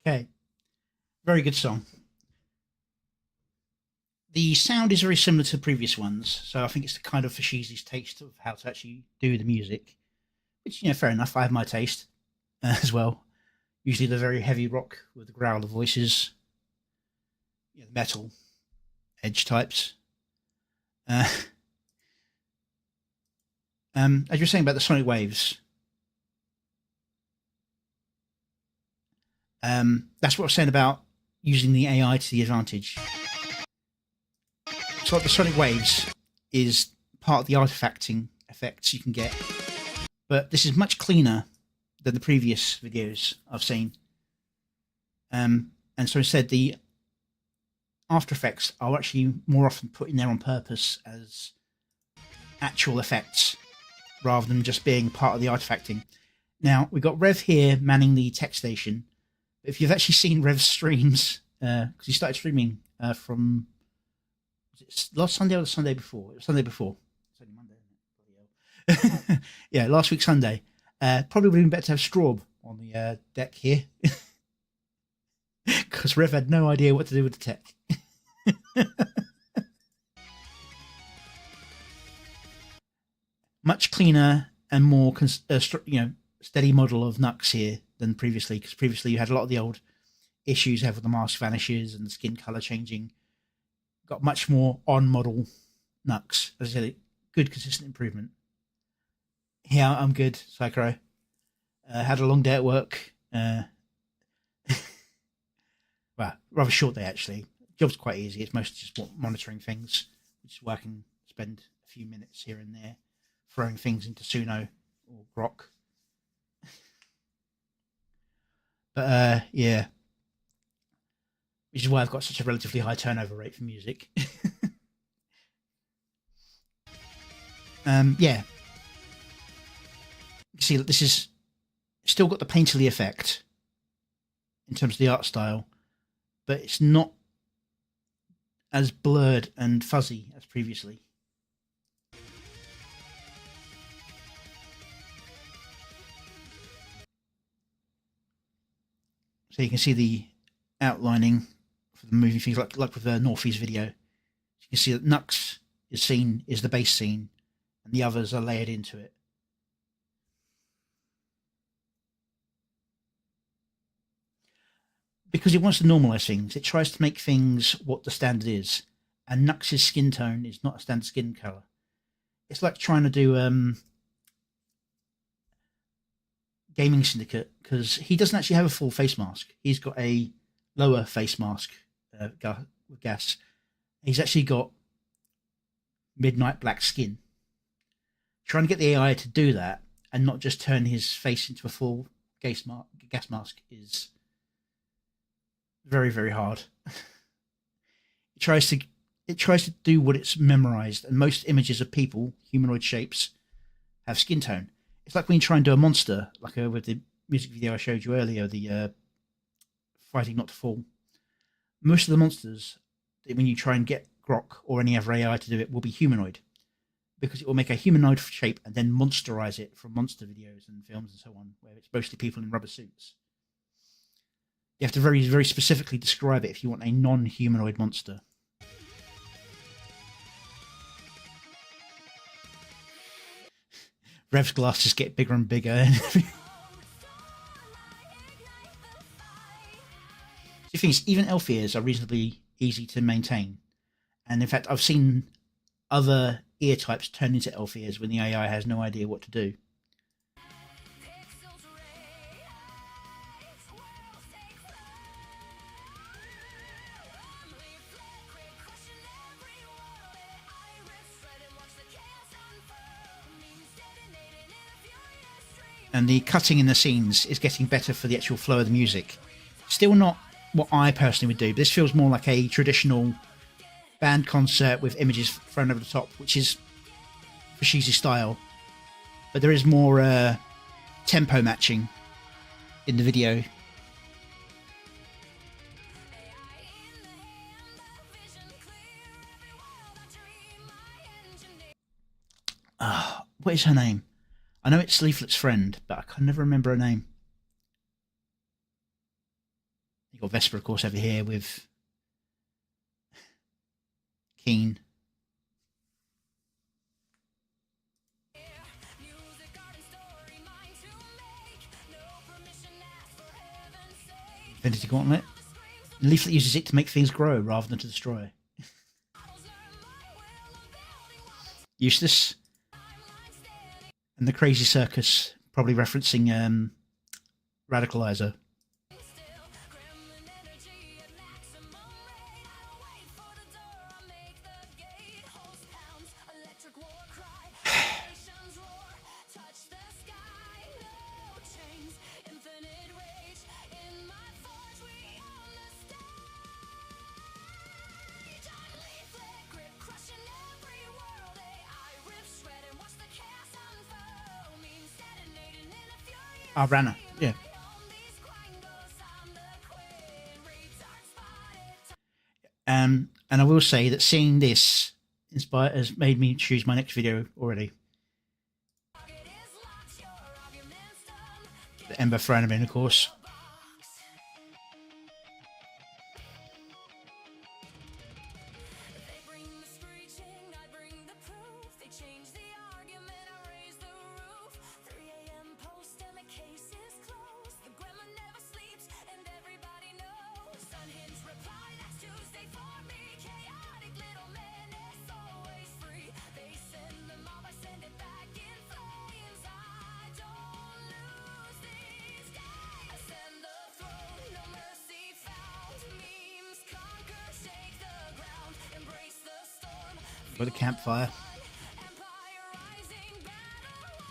Okay, very good song. The sound is very similar to previous ones, so I think it's the kind of Fashizi's taste of how to actually do the music, which, you know, fair enough. I have my taste as well. Usually the very heavy rock with the growl of voices, you know, the metal edge types. As you were saying about the sonic waves, that's what I was saying about using the AI to the advantage. So the sonic waves is part of the artifacting effects you can get, but this is much cleaner than the previous videos I've seen. And so instead, the After Effects are actually more often put in there on purpose as actual effects rather than just being part of the artifacting. Now, we've got Rev here manning the tech station. If you've actually seen Rev's streams, because he started streaming from, was it last Sunday or the Sunday before? It was Sunday before. It's only Monday, isn't it? Yeah, last week Sunday. Probably would have been better to have Straub on the deck here, because Rev had no idea what to do with the tech. Much cleaner and more steady model of Nux here than previously, because previously you had a lot of the old issues you have with the mask vanishes and the skin color changing. Got much more on model Nux. As I said, good consistent improvement. Yeah, I'm good, Psycho. Had a long day at work. Well, rather short day actually. Job's quite easy. It's mostly just monitoring things, which is where I can spend a few minutes here and there throwing things into Suno or Grok. But yeah, which is why I've got such a relatively high turnover rate for music. Yeah. You see that this is still got the painterly effect in terms of the art style, but it's not as blurred and fuzzy as previously. So you can see the outlining for the moving things, like with the Northeast video. You can see that Nux is the base scene, and the others are layered into it. Because it wants to normalize things, it tries to make things what the standard is, and Nux's skin tone is not a standard skin color. It's like trying to do Gaming Syndicate, because he doesn't actually have a full face mask. He's got a lower face mask with gas. He's actually got midnight black skin. Trying to get the AI to do that and not just turn his face into a full gas mask is very, very hard. It tries to do what it's memorized, and most images of people, humanoid shapes, have skin tone. It's like when you try and do a monster, like with the music video I showed you earlier, the Fighting Not to Fall. Most of the monsters, when you try and get Grok or any other AI to do it, will be humanoid, because it will make a humanoid shape and then monsterize it from monster videos and films and so on, where it's mostly people in rubber suits. You have to very, very specifically describe it if you want a non-humanoid monster. Rev's glasses get bigger and bigger. The thing is, even elf ears are reasonably easy to maintain. And in fact, I've seen other ear types turn into elf ears when the AI has no idea what to do. Pixels rays, worlds take flight. I'm reflect, quick crushing every world. I rip, shred, and watch the chaos unfurl. Memes detonating in a furious stream. And the cutting in the scenes is getting better for the actual flow of the music. Still not what I personally would do, but this feels more like a traditional band concert with images thrown over the top, which is Fushizi's style. But there is more tempo matching in the video. AI in the hand, the vision clear. Every world I dream, my engineer. What is her name? I know it's Leaflet's friend, but I can never remember her name. You got Vesper, of course, over here with Keen. Music, art, and story, mine to make. No permission asked, for heaven's sake. Infinity Gauntlet. Leaflet uses it to make things grow rather than to destroy. Models learn my will, ability, one Useless. timeline steady. And the Crazy Circus, probably referencing Radicalizer. Still, gremlin energy at maximum rate. I wait for the door, I make the gate. Host pounds, electric war cry. Nations roar, touch the sky. No chains, infinite rage. In my forge, we own the stage. I'm Leaflet, grip crushing every world. AI rip, shred, and watch the chaos unfurl. Memes detonating in a furious Rana. Yeah. And I will say that seeing this has made me choose my next video already. The Ember Throneman, of course. They bring the screeching, I bring the proof. They change the argument, I raise the roof. 3 a.m. post-emic case is closed. The gremlin never sleeps, and everybody knows. Unhinged reply, that's Tuesday for me. Chaotic little menace, always free. They send the mob, I send it back in flames. I don't lose these days. Ascend the throne, no mercy found. Memes conquer, shake the ground, embrace the storm. Got a campfire. Empire rising, battle.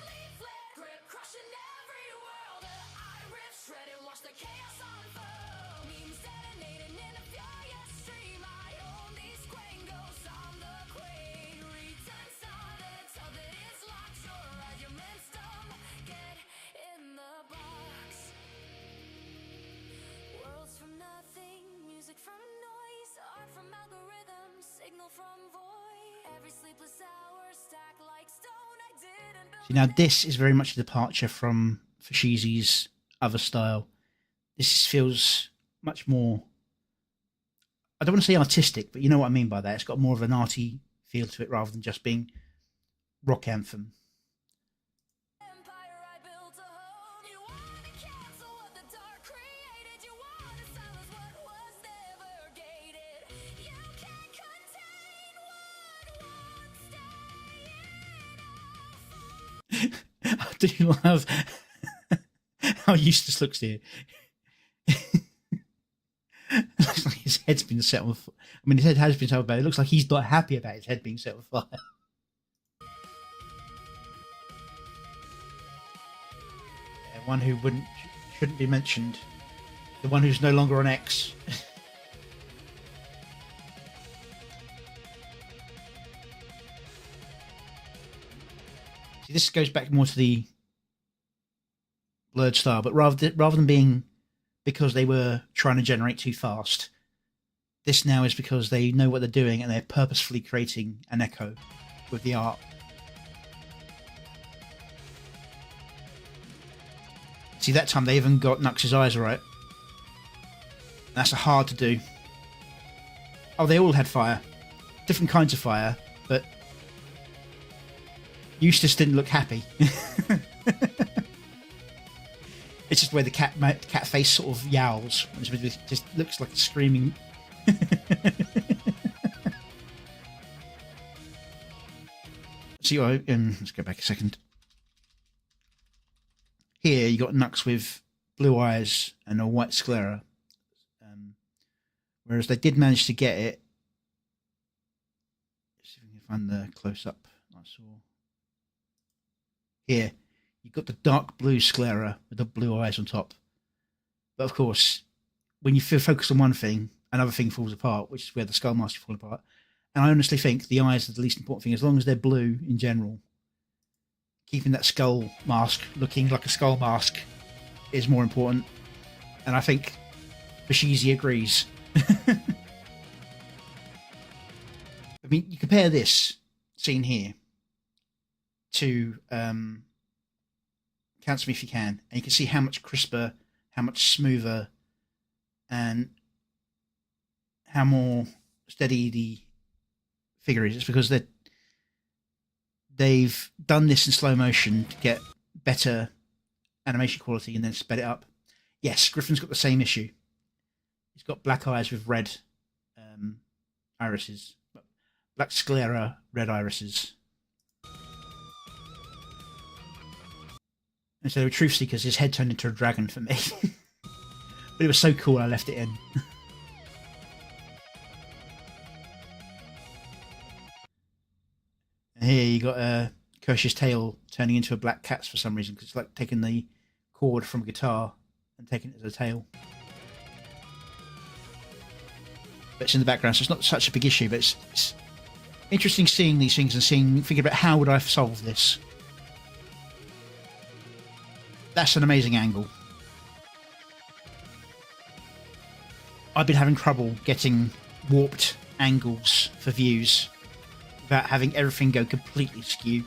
Leaflet, grip crushing every world. I rip, shred, and watch the chaos unfurl. Memes detonating in a furious stream. I own these quangos, I'm the queen. Return solid, tell that it's locked. Your argument's dumb. Get in the box. Worlds from nothing, music from noise, art from algorithms, signal from void. Every sleepless hour stacked like stone. I didn't build See, now this is very much a departure from Fushizi's other style. This feels much more, I don't want to say artistic, but you know what I mean by that. It's got more of an arty feel to it rather than just being rock anthem. empire I built a home. You wanna cancel what the dark created. You wanna silence what was never gated. You can't contain what won't stay. Do you love how Eustace looks here? Looks like his head's been set on fire. I mean, his head has been set on fire. It looks like he's not happy about his head being set on fire. Yeah, one who shouldn't be mentioned. The one who's no longer on X. See, this goes back more to the blurred style, but rather than being because they were trying to generate too fast, this now is because they know what they're doing and they're purposefully creating an echo with the art. See, that time they even got Nux's eyes right. That's hard to do. Oh, they all had fire. Different kinds of fire, but Eustace didn't look happy. It's just where the cat face sort of yowls. It just looks like a screaming. See, let's go back a second. Here you got Nux with blue eyes and a white sclera, whereas they did manage to get it. Let's see if we can find the close up I saw. Here, you've got the dark blue sclera with the blue eyes on top. But of course, when you focus on one thing, another thing falls apart, which is where the skull mask falls apart. And I honestly think the eyes are the least important thing, as long as they're blue in general. Keeping that skull mask looking like a skull mask is more important. And I think Fashizi agrees. I mean, you compare this scene here to Count Me If You Can, and you can see how much crisper, how much smoother, and how more steady the figure is. It's because they've done this in slow motion to get better animation quality and then sped it up. Yes, Griffin's got the same issue. He's got black eyes with red irises. Black sclera, red irises. And so, Truth Seekers, his head turned into a dragon for me. But it was so cool I left it in. And here you got Kirsch's tail turning into a black cat's for some reason, because it's like taking the chord from a guitar and taking it as a tail. But it's in the background, so it's not such a big issue, but it's interesting seeing these things and thinking about how would I solve this. That's an amazing angle. I've been having trouble getting warped angles for views without having everything go completely skew.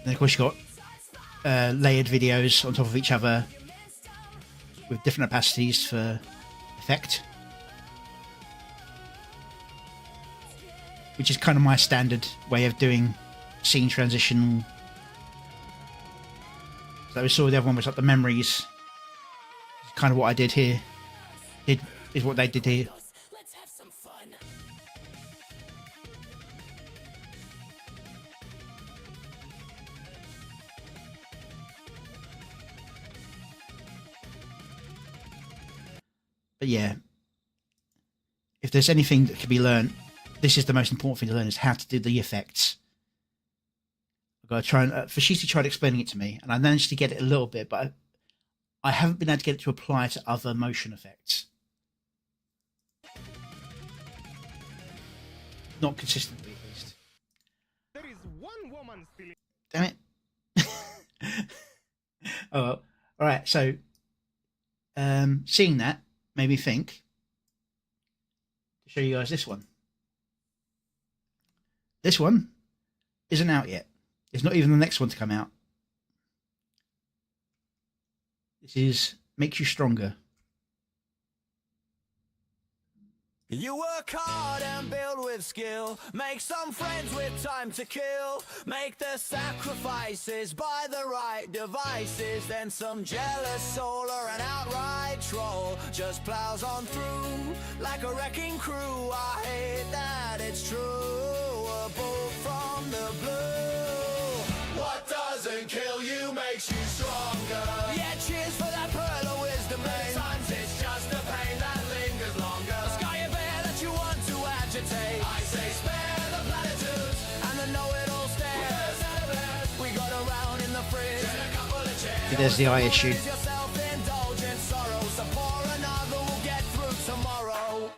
And of course you got layered videos on top of each other with different opacities for effect, which is kind of my standard way of doing scene transition. So we saw the other one was like the memories. It's kind of what I did here. Is what they did here. Let's have some fun. But yeah, if there's anything that can be learned, this is the most important thing to learn, is how to do the effects. I've got to try and Fashizi tried explaining it to me, and I managed to get it a little bit, but I haven't been able to get it to apply to other motion effects. Not consistently, at least. There is one woman still. Damn it. Oh well. Alright, so seeing that made me think to show you guys this one. This one isn't out yet. It's not even the next one to come out. This is Makes You Stronger. You work hard and build with skill. Make some friends with time to kill. Make the sacrifices, buy the right devices. Then some jealous soul or an outright troll just plows on through like a wrecking crew. I hate that it's true. A bolt from the blue. What doesn't kill you makes you stronger. Yeah, cheers for that pearl of wisdom. Sometimes it's just a pain that lingers longer. I say spare the platitudes and the know-it-all stares. We got a round in the fridge and a couple of chairs. There's the eye issue. Self-indulgent sorrow, so pour another, we'll get through tomorrow.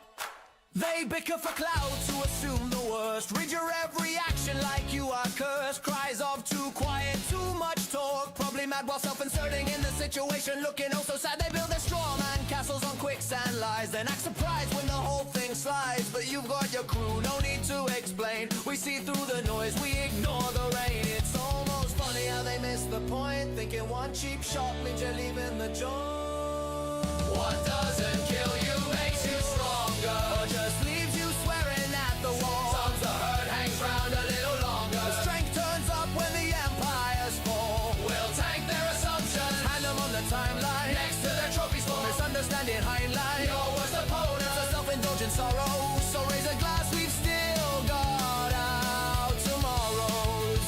They bicker for clout to assume the worst. Read your every action like you are cursed. Cries of too quiet, too much talk. Probably mad while self-inserting in the situation. Looking oh so sad, they build their straw man castles on quicksand lies. Then act surprised when the whole thing slides. But you've got your crew, no need to explain. We see through the noise, we ignore the rain. It's almost funny how they miss the point. Thinking one cheap shot means you're leaving the the joint. What doesn't kill you makes you stronger. Or just leaves you swearing at the wall. Sometimes the hurt hangs round a little longer. The strength turns up when the empires fall. We'll tank their assumptions. Hand them on the timeline. Next to their trophy store. Misunderstanding hindline. Your worst opponent. It's a self-indulgent sorrow. So raise a glass, we've still got out tomorrows.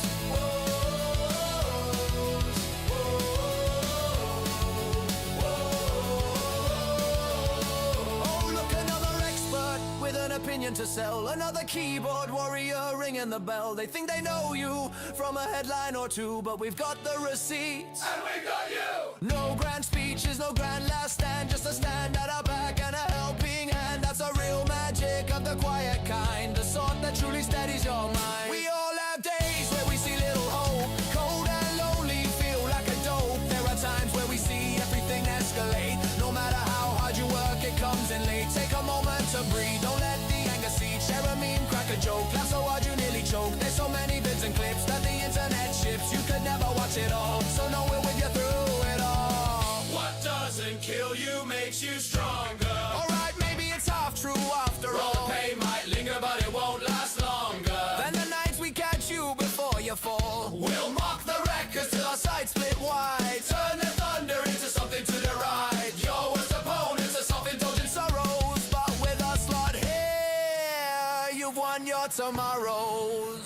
Oh, look, another expert with an opinion to sell. Another keyboard warrior ringing the bell. They think they know you from a headline or two, but we've got the receipts. And we got you. No grand speeches, no grand last stand, just a stand at our back and a helping hand. That's a real magic of the quiet kind, the sort that truly steadies your mind. We all have days where we see little hope, cold and lonely, feel like a dope. There are times where we see everything escalate. No matter how hard you work, it comes in late. Take a moment to breathe, don't let the anger seed. Share a meme, crack a joke, laugh so hard you nearly choke. There's so many vids and clips that the internet ships. You could never watch it all, so know we're with you through it all. What doesn't kill you makes you stronger. Alright, maybe it's half true after The all. pain might linger, but it won't last longer. Then the nights we catch you before you fall. We'll mock the records till Our sides split wide. turn the thunder into something to deride. Your worst opponent's a self-indulgent Sorrows, but with a slot here, you've won your tomorrows.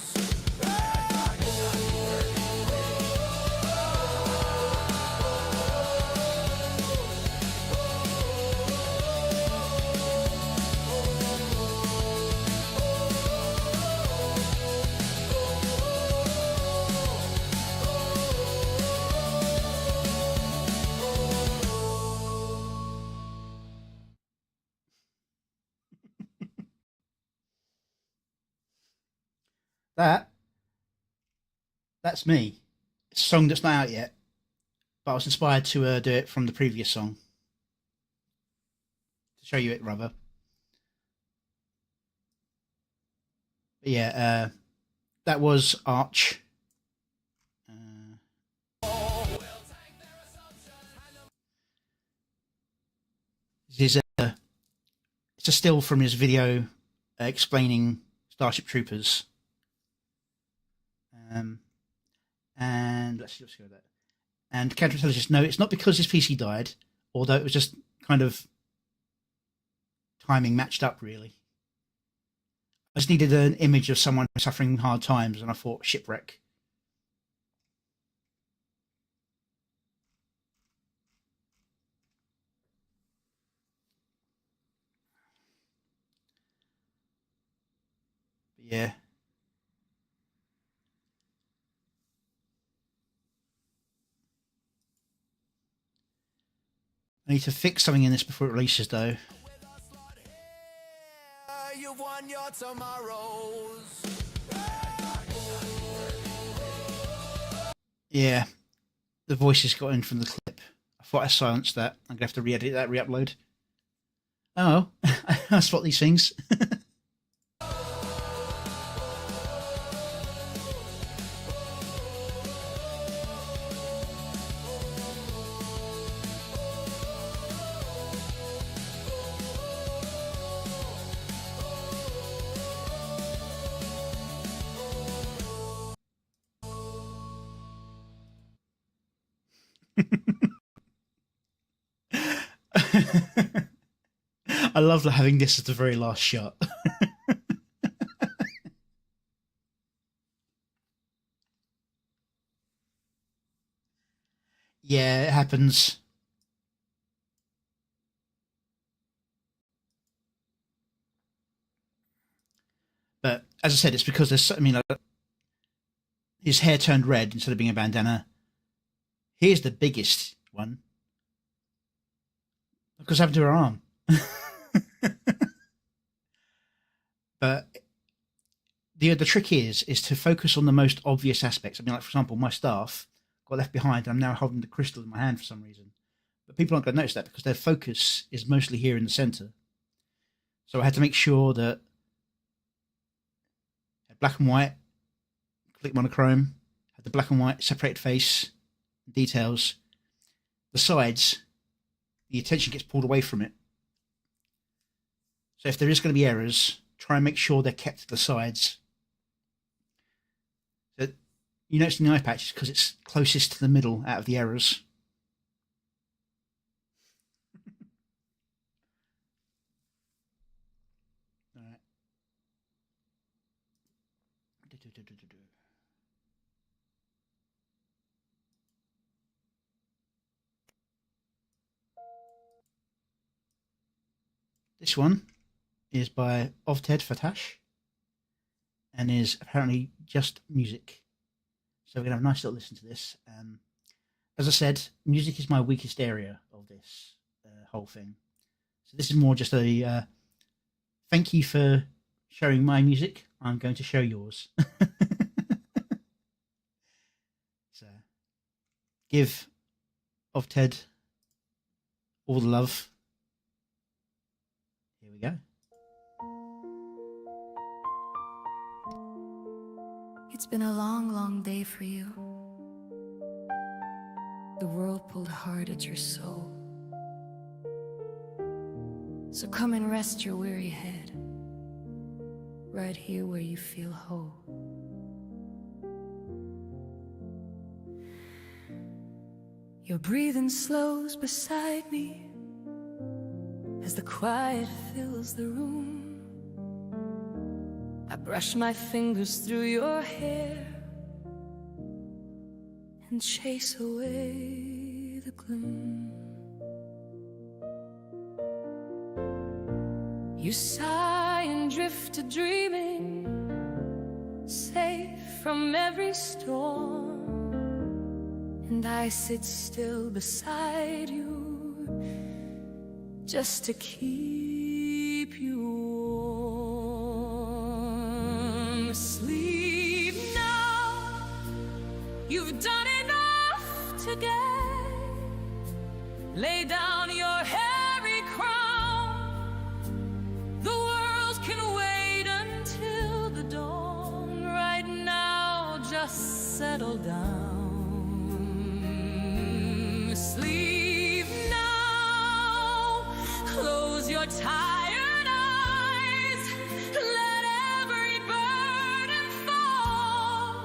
That's me. It's a song that's not out yet, but I was inspired to do it from the previous song. To show you it, rather. But yeah, that was Arch. This is it's a still from his video explaining Starship Troopers. And let's see what that. And counterintelligence, no, it's not because his PC died, although it was just kind of timing matched up, really. I just needed an image of someone suffering hard times, and I thought shipwreck. But yeah. I need to fix something in this before it releases, though. You've won your tomorrows. Yeah, the voices got in from the clip. I thought I silenced that. I'm gonna have to re-edit that, re-upload. Oh, I spot these things. I love having this as the very last shot. Yeah, it happens. But as I said, it's because there's, I mean, like, his hair turned red instead of being a bandana. Here's the biggest one. Because happened to her arm. But the trick is to focus on the most obvious aspects. I mean, like, for example, my staff got left behind, and I'm now holding the crystal in my hand for some reason. But people aren't going to notice that because their focus is mostly here in the center. So I had to make sure that black and white, click monochrome, had the black and white separated face, details, the sides, the attention gets pulled away from it. So if there is going to be errors, try and make sure they're kept to the sides. So you notice in the eye patch because it's closest to the middle out of the errors. All right. This one is by Ovted Fatash and is apparently just music. So we're going to have a nice little listen to this. As I said, music is my weakest area of this whole thing. So this is more just a thank you for showing my music. I'm going to show yours. So give Ovted all the love. Here we go. It's been a long, long day for you. The world pulled hard at your soul. So come and rest your weary head, right here where you feel whole. Your breathing slows beside me as the quiet fills the room. I brush my fingers through your hair and chase away the gloom. You sigh and drift to dreaming, safe from every storm. And I sit still beside you just to keep you warm. Sleep now, you've done enough today. Lay down your hairy crown. The world can wait until the dawn. Right now, just settle down. Sleep now, close your tired eyes. Let every burden fall.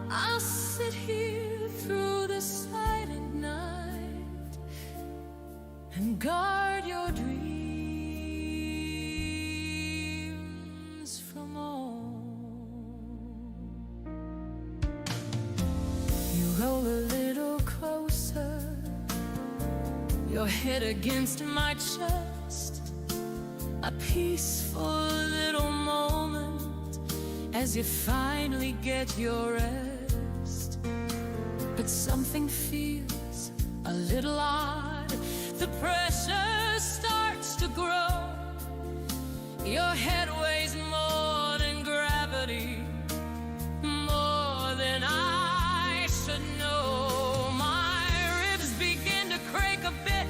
I'll sit here through the silent night and guard your dreams from all. You roll a little closer, your head against my chest. A peaceful little moment as you finally get your rest. But something feels a little odd. The pressure starts to grow. Your head weighs more than gravity, more than I should know. My ribs begin to crake a bit.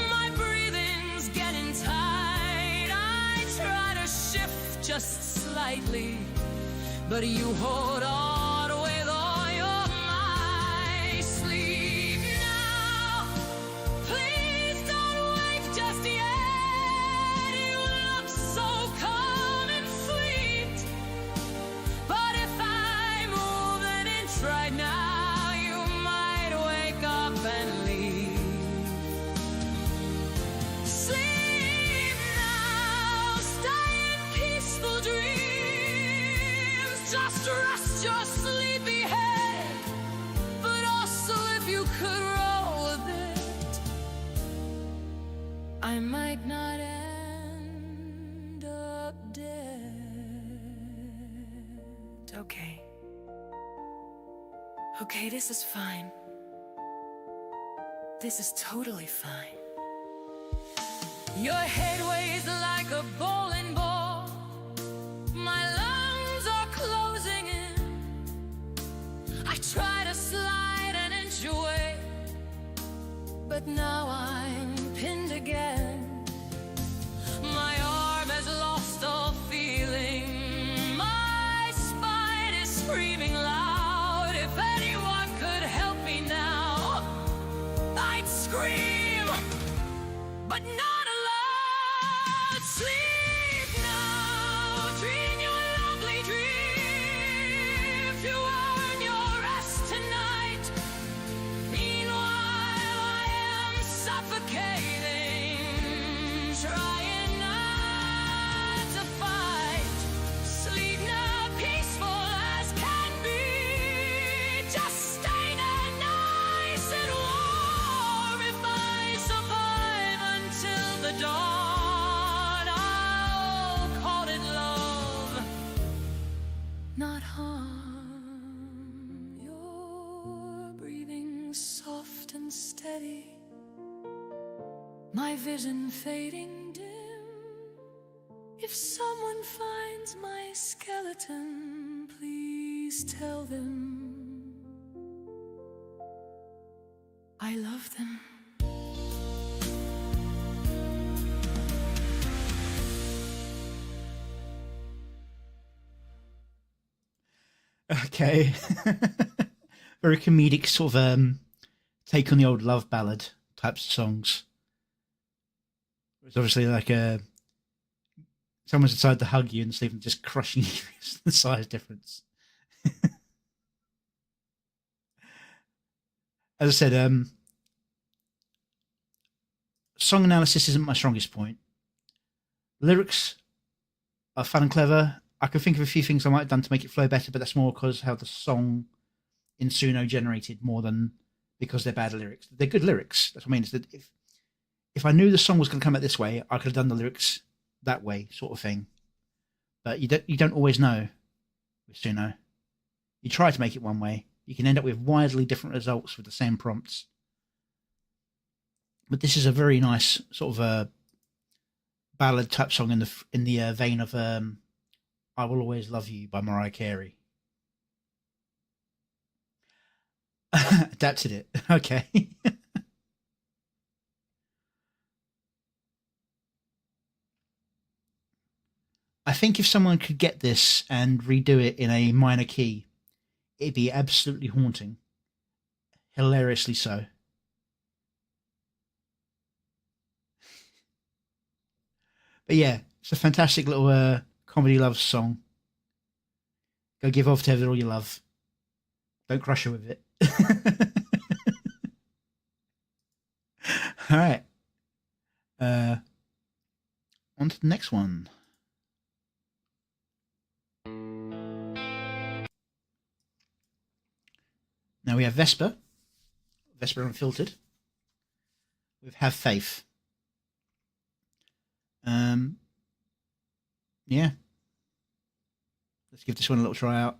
My breathing's getting tight. I try to shift just slightly, but you hold on with all your might. Sleep now, please don't wake just yet. You look so calm and sweet, but if I move an inch right now, you might wake up and leave. Sleep now, stay in peaceful dreams. Just rest your sleepy head, but also if you could roll with it, I might not end up dead. Okay. Okay, this is fine. This is totally fine. Your head weighs like a bowling ball. My lungs are closing in. I try to slide an inch away, but now I'm pinned again. My arm has lost all feeling. My spine is screaming loud. If anyone could help me now, might scream, but not aloud. Sleep now, dream your lovely dream to earn your rest tonight. Meanwhile, I am suffocating, trying not to fight. Sleep now, peaceful as can be. Just stay there nice and warm. If I survive until the dawn, I'll call it love, not harm. You're breathing soft and steady, my vision fading dim. If someone finds my skeleton, please tell them I love them. Okay. Very comedic sort of take on the old love ballad types of songs. It's obviously like someone's decided to hug you and sleep and just crushing you. It's the size difference. As I said, song analysis isn't my strongest point. Lyrics are fun and clever. I can think of a few things I might have done to make it flow better, but that's more because how the song in Suno generated more than because they're bad lyrics. They're good lyrics. That's what I mean. Is that if I knew the song was going to come out this way, I could have done the lyrics that way, sort of thing. But you don't always know with Suno. You try to make it one way, you can end up with widely different results with the same prompts. But this is a very nice sort of a ballad type song in the vein of "I Will Always Love You" by Mariah Carey. Adapted it. Okay. I think if someone could get this and redo it in a minor key, it'd be absolutely haunting. Hilariously so. But yeah, it's a fantastic little comedy love song. Go give off to Heather all your love. Don't crush her with it. All right. On to the next one. Now we have Vesper Unfiltered. We Have Faith. Yeah. Let's give this one a little try out.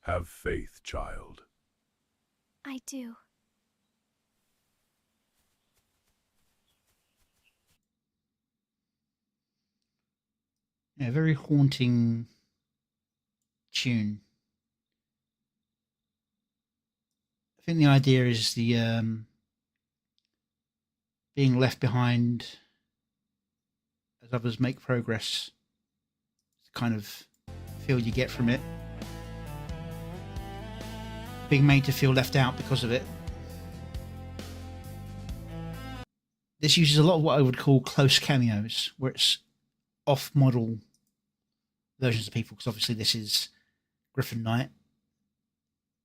Have faith, child. I do. Yeah, very haunting tune. I think the idea is the being left behind as others make progress. It's the kind of feel you get from it. Being made to feel left out because of it. This uses a lot of what I would call close cameos, where it's off-model versions of people, because obviously this is Griffin Knight,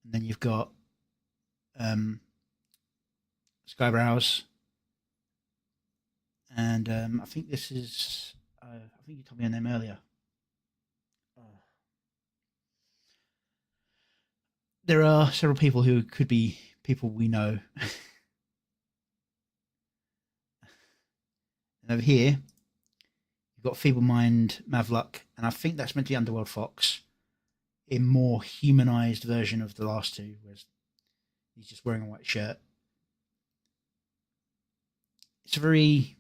and then you've got Skybrows, and I think this is I think you told me her name earlier. There are several people who could be people we know. And over here you've got Feeble Mind Mavluck, and I think that's meant to be Underworld Fox in more humanized version of the last two, whereas he's just wearing a white shirt. It's a very...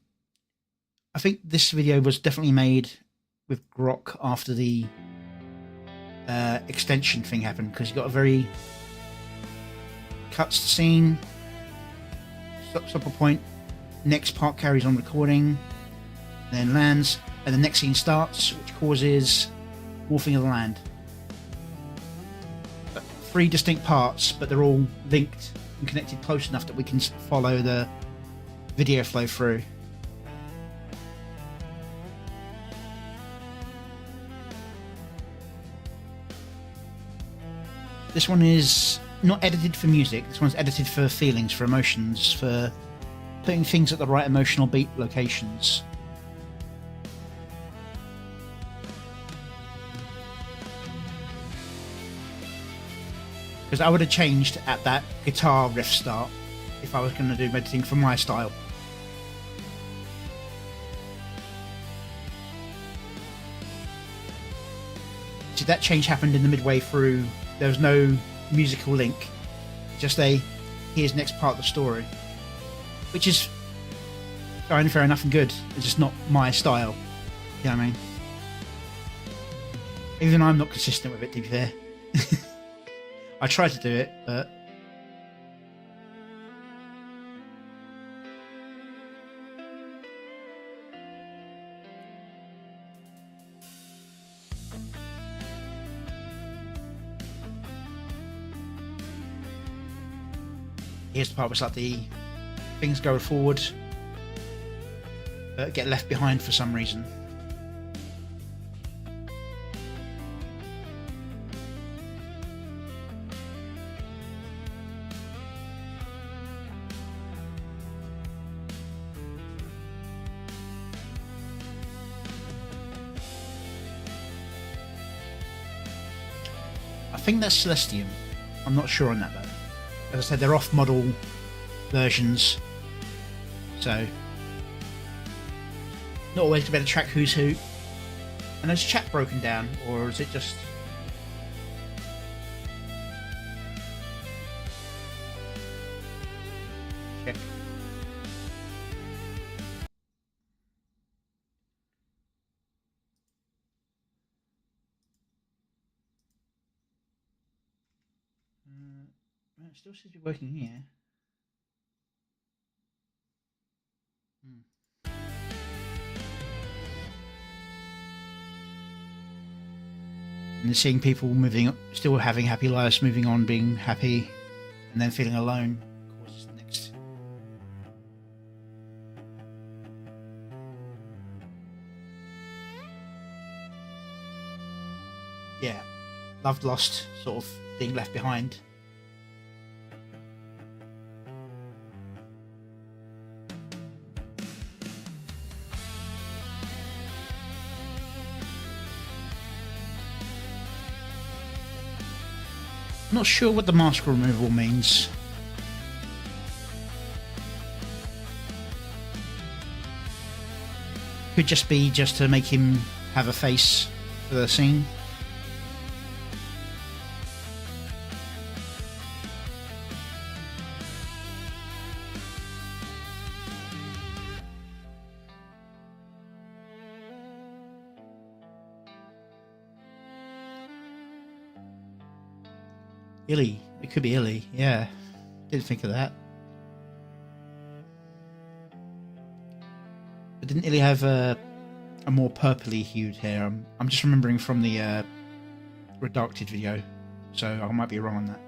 I think this video was definitely made with Grok after the extension thing happened, because you got a very cuts the scene, stops up a point, next part carries on recording, then lands, and the next scene starts, which causes morphing of the land. But 3 distinct parts, but they're all linked and connected close enough that we can follow the video flow through. This one is not edited for music, this one's edited for feelings, for emotions, for putting things at the right emotional beat locations. Because I would have changed at that guitar riff start if I was going to do editing for my style. See, that change happened in the midway through. There was no musical link, just here's next part of the story, which is fair enough and good. It's just not my style. You know what I mean? Even I'm not consistent with it, to be fair. I try to do it, but here's the part where it's like the things go forward but get left behind for some reason. I think that's Celestium. I'm not sure on that though. As I said, they're off-model versions, so not always to be able to track who's who. And is chat broken down, or is it just... check. It still seems to be working here. And seeing people moving, still having happy lives, moving on, being happy, and then feeling alone causes the next. Yeah, loved, lost, sort of being left behind. I'm not sure what the mask removal means. could just be just to make him have a face for the scene. Illy. It could be Illy. Yeah. Didn't think of that. But didn't Illy have a more purpley hued hair? I'm just remembering from the redacted video, so I might be wrong on that.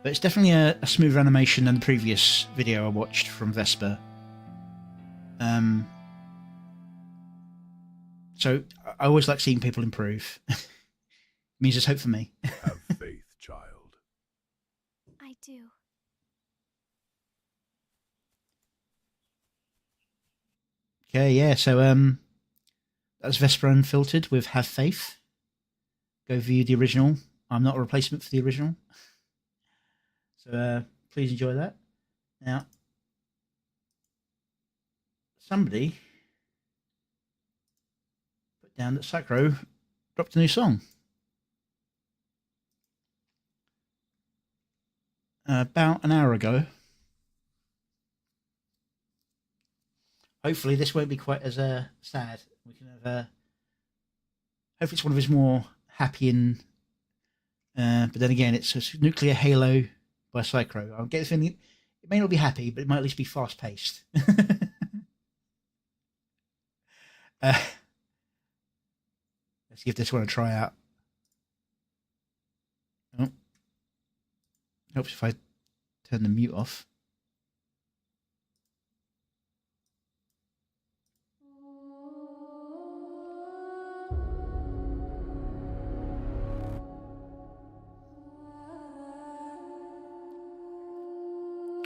But it's definitely a smoother animation than the previous video I watched from Vesper. So I always like seeing people improve. It means there's hope for me. Have faith, child. I do. Okay, yeah, so that's Vesper Unfiltered with Have Faith. Go view the original. I'm not a replacement for the original. So please enjoy that. Now, somebody put down that Psycho dropped a new song. About an hour ago. Hopefully this won't be quite as sad. We can have hopefully it's one of his more happy and but then again it's a Nuclear Halo by Psycho. I'm getting the feeling it may not be happy, but it might at least be fast paced. Let's give this one a try out. Oh. Helps if I turn the mute off.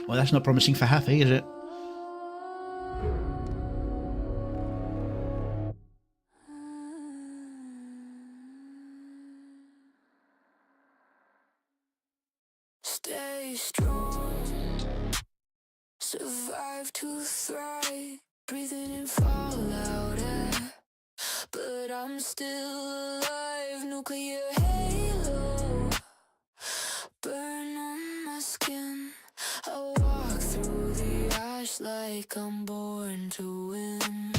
Well, that's not promising for happy, is it? Stay strong, survive to thrive, breathing in fallout air, but I'm still alive. Nuclear halo, burn on my skin. I walk through the ash like I'm born to win.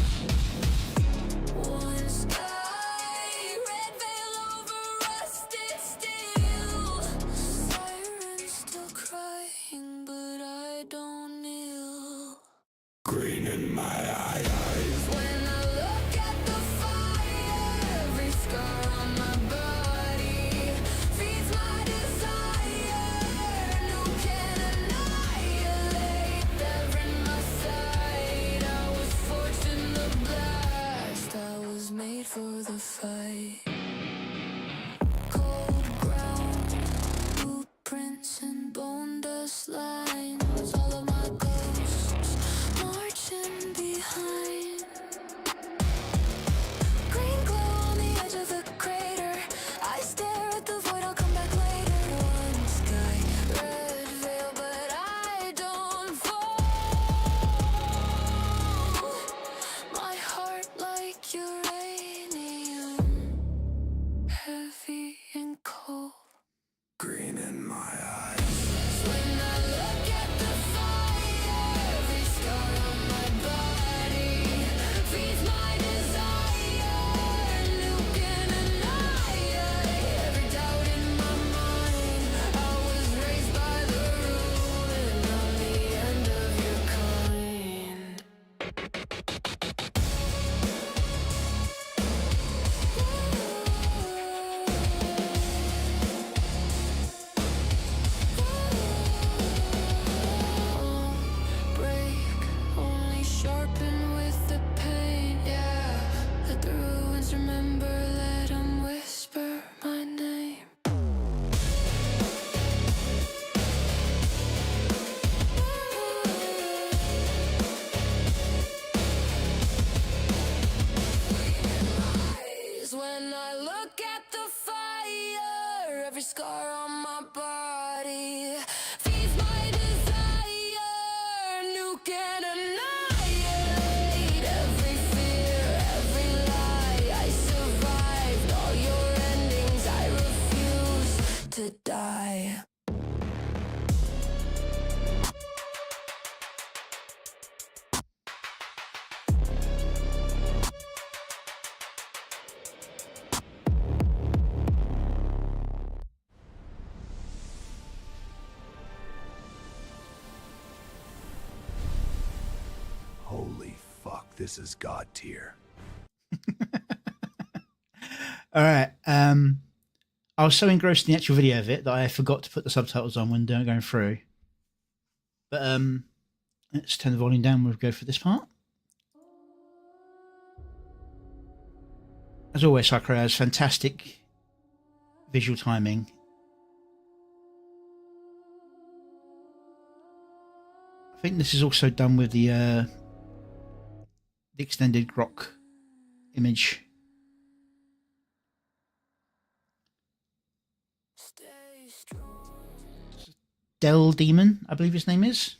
One sky, red veil over rusted steel. Sirens still crying, but I don't kneel. Green in my eyes. When I look at the fire, every scar on my body feeds my desire. No can annihilate. They're in my sight. I was forged in the blast. I was made for the fight. Cold ground, blueprints and bone dust lines. All of my ghosts marching Fuck, this is God tier. All right. I was so engrossed in the actual video of it that I forgot to put the subtitles on when going through. But let's turn the volume down. We'll go for this part. As always, Sakura has fantastic visual timing. I think this is also done with the extended grok image. Del Demon, I believe his name is.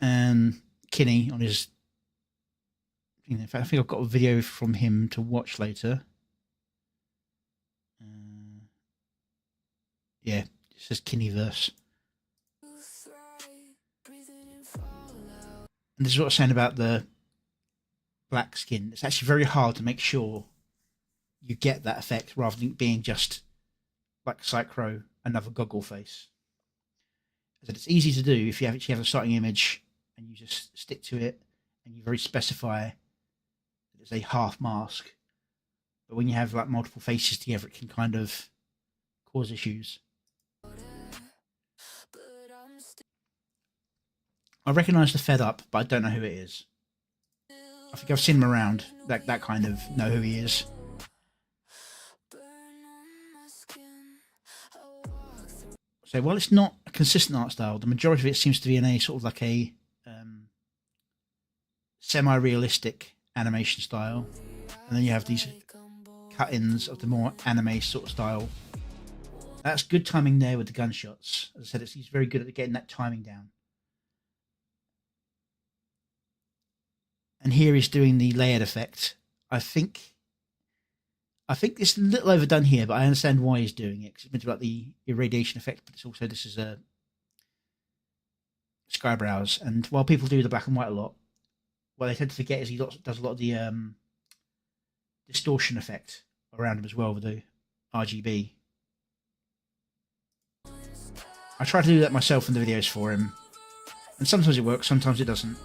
And Kinney on his... In fact, I think I've got a video from him to watch later. Yeah, it says Kinneyverse. And this is what I was saying about the black skin. It's actually very hard to make sure you get that effect rather than being just like Psychro, another goggle face. So it's easy to do if you actually have a starting image and you just stick to it and you very specify that it's a half mask. But when you have like multiple faces together, it can kind of cause issues. I recognise the Fed Up, but I don't know who it is. I think I've seen him around. That kind of know who he is. So while it's not a consistent art style, the majority of it seems to be in a sort of like a semi-realistic animation style. And then you have these cut-ins of the more anime sort of style. That's good timing there with the gunshots. As I said, he's very good at getting that timing down. And here he's doing the layered effect. I think it's a little overdone here, but I understand why he's doing it. Because it's meant to be like the irradiation effect, but it's also, this is a Skybrows. And while people do the black and white a lot, what they tend to forget is he does a lot of the distortion effect around him as well with the RGB. I try to do that myself in the videos for him. And sometimes it works, sometimes it doesn't.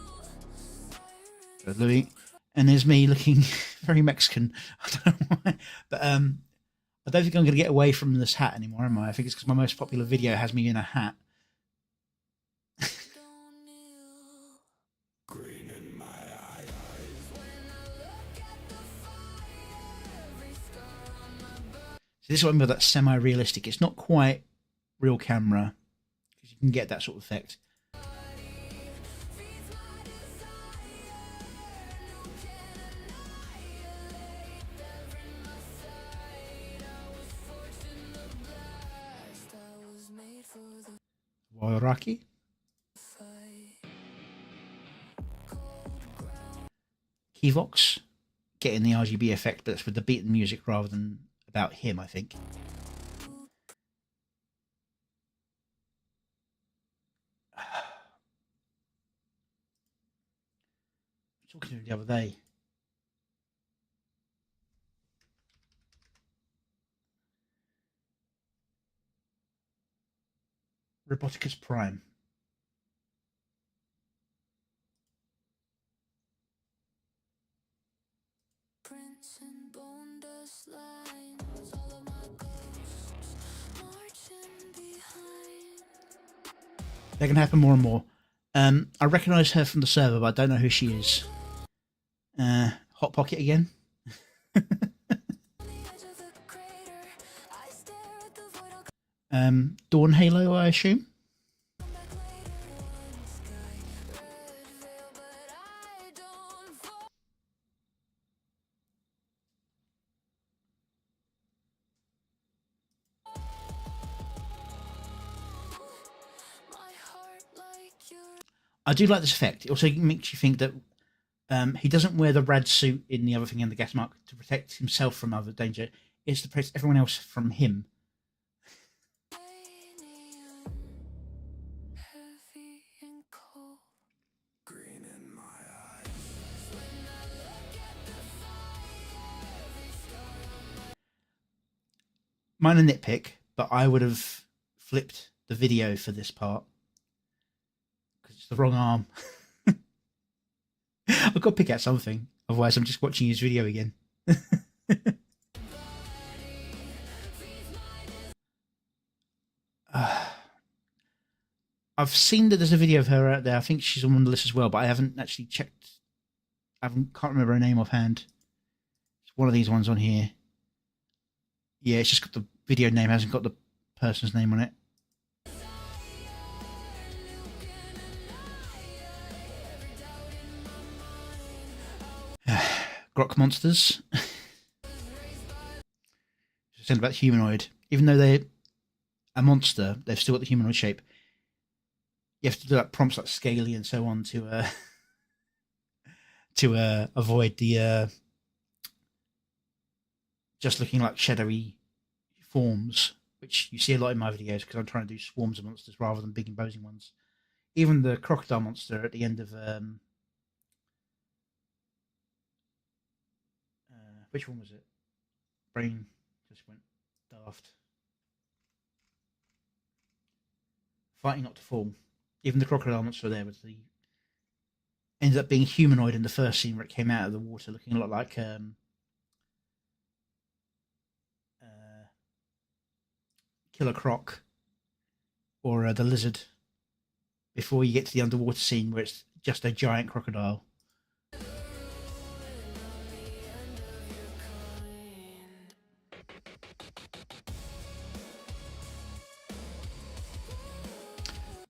So Louis. And there's me looking very Mexican. I don't know why. But I don't think I'm going to get away from this hat anymore, am I? I think it's because my most popular video has me in a hat. Green in my eyes. So this is what I mean by that semi-realistic. It's not quite real camera, because you can get that sort of effect. Wairaki. Keyvox, getting the RGB effect, but it's with the beat and music rather than about him, I think. Talking to him the other day. Roboticus Prime. Prints and bone dust lines, all of my ghosts marching behind. They're going to happen more and more. I recognise her from the server, but I don't know who she is. Hot Pocket again. Dawn Halo, I assume. I do like this effect. It also makes you think that he doesn't wear the rad suit in the other thing in the gas mark to protect himself from other danger. It's to protect everyone else from him. Green in my eyes. Minor nitpick, but I would have flipped the video for this part because It's the wrong arm. I've got to pick out something. Otherwise, I'm just watching his video again. I've seen that there's a video of her out there. I think she's on the list as well, but I haven't actually checked. Can't remember her name offhand. It's one of these ones on here. Yeah, it's just got the video name, hasn't got the person's name on it. Grok monsters. It's about humanoid. Even though they're a monster, they've still got the humanoid shape. You have to do like prompts like scaly and so on to avoid the just looking like shadowy forms, which you see a lot in my videos because I'm trying to do swarms of monsters rather than big imposing ones. Even the crocodile monster at the end of which one was it? Brain just went daft. Fighting Not to Fall. Even the crocodile monster there was the ended up being humanoid in the first scene where it came out of the water, looking a lot like Killer Croc or the lizard. Before you get to the underwater scene where it's just a giant crocodile.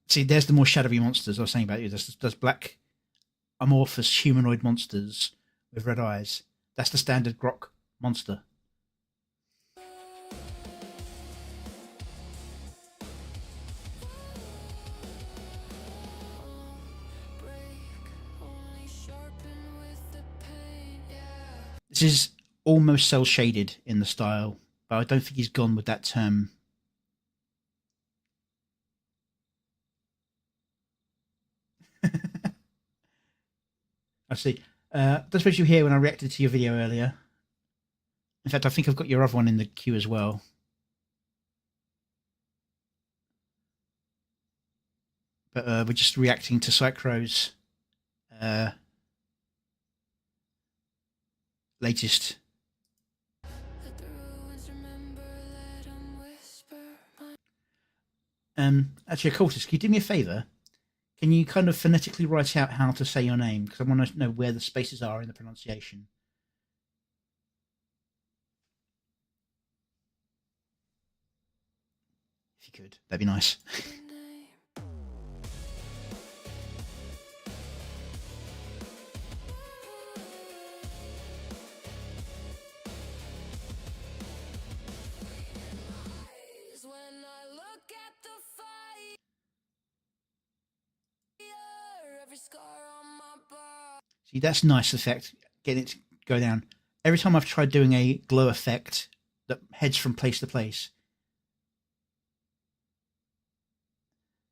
See, there's the more shadowy monsters I was saying about you. There's black amorphous humanoid monsters with red eyes. That's the standard Grok monster. This is almost cel shaded in the style, but I don't think he's gone with that term. I see. That's what you hear when I reacted to your video earlier. In fact, I think I've got your other one in the queue as well. But we're just reacting to Psychro's latest. Actually, Occultist, can you do me a favour? Can you kind of phonetically write out how to say your name? Because I want to know where the spaces are in the pronunciation. If you could, that'd be nice. See, that's nice effect. Getting it to go down. Every time I've tried doing a glow effect that heads from place to place,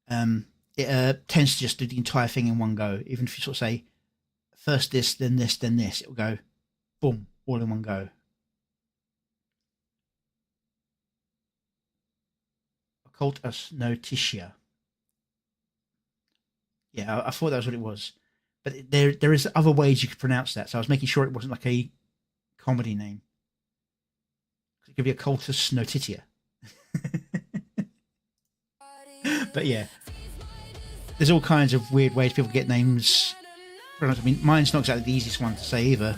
it tends to just do the entire thing in one go. Even if you sort of say, first this, then this, then this, it'll go, boom, all in one go. Occultus Notitia. Yeah, I thought that was what it was. But there is other ways you could pronounce that, so I was making sure it wasn't like a comedy name. It could be Occultus Notitia. But yeah, there's all kinds of weird ways people get names pronounced. I mean, mine's not exactly the easiest one to say either.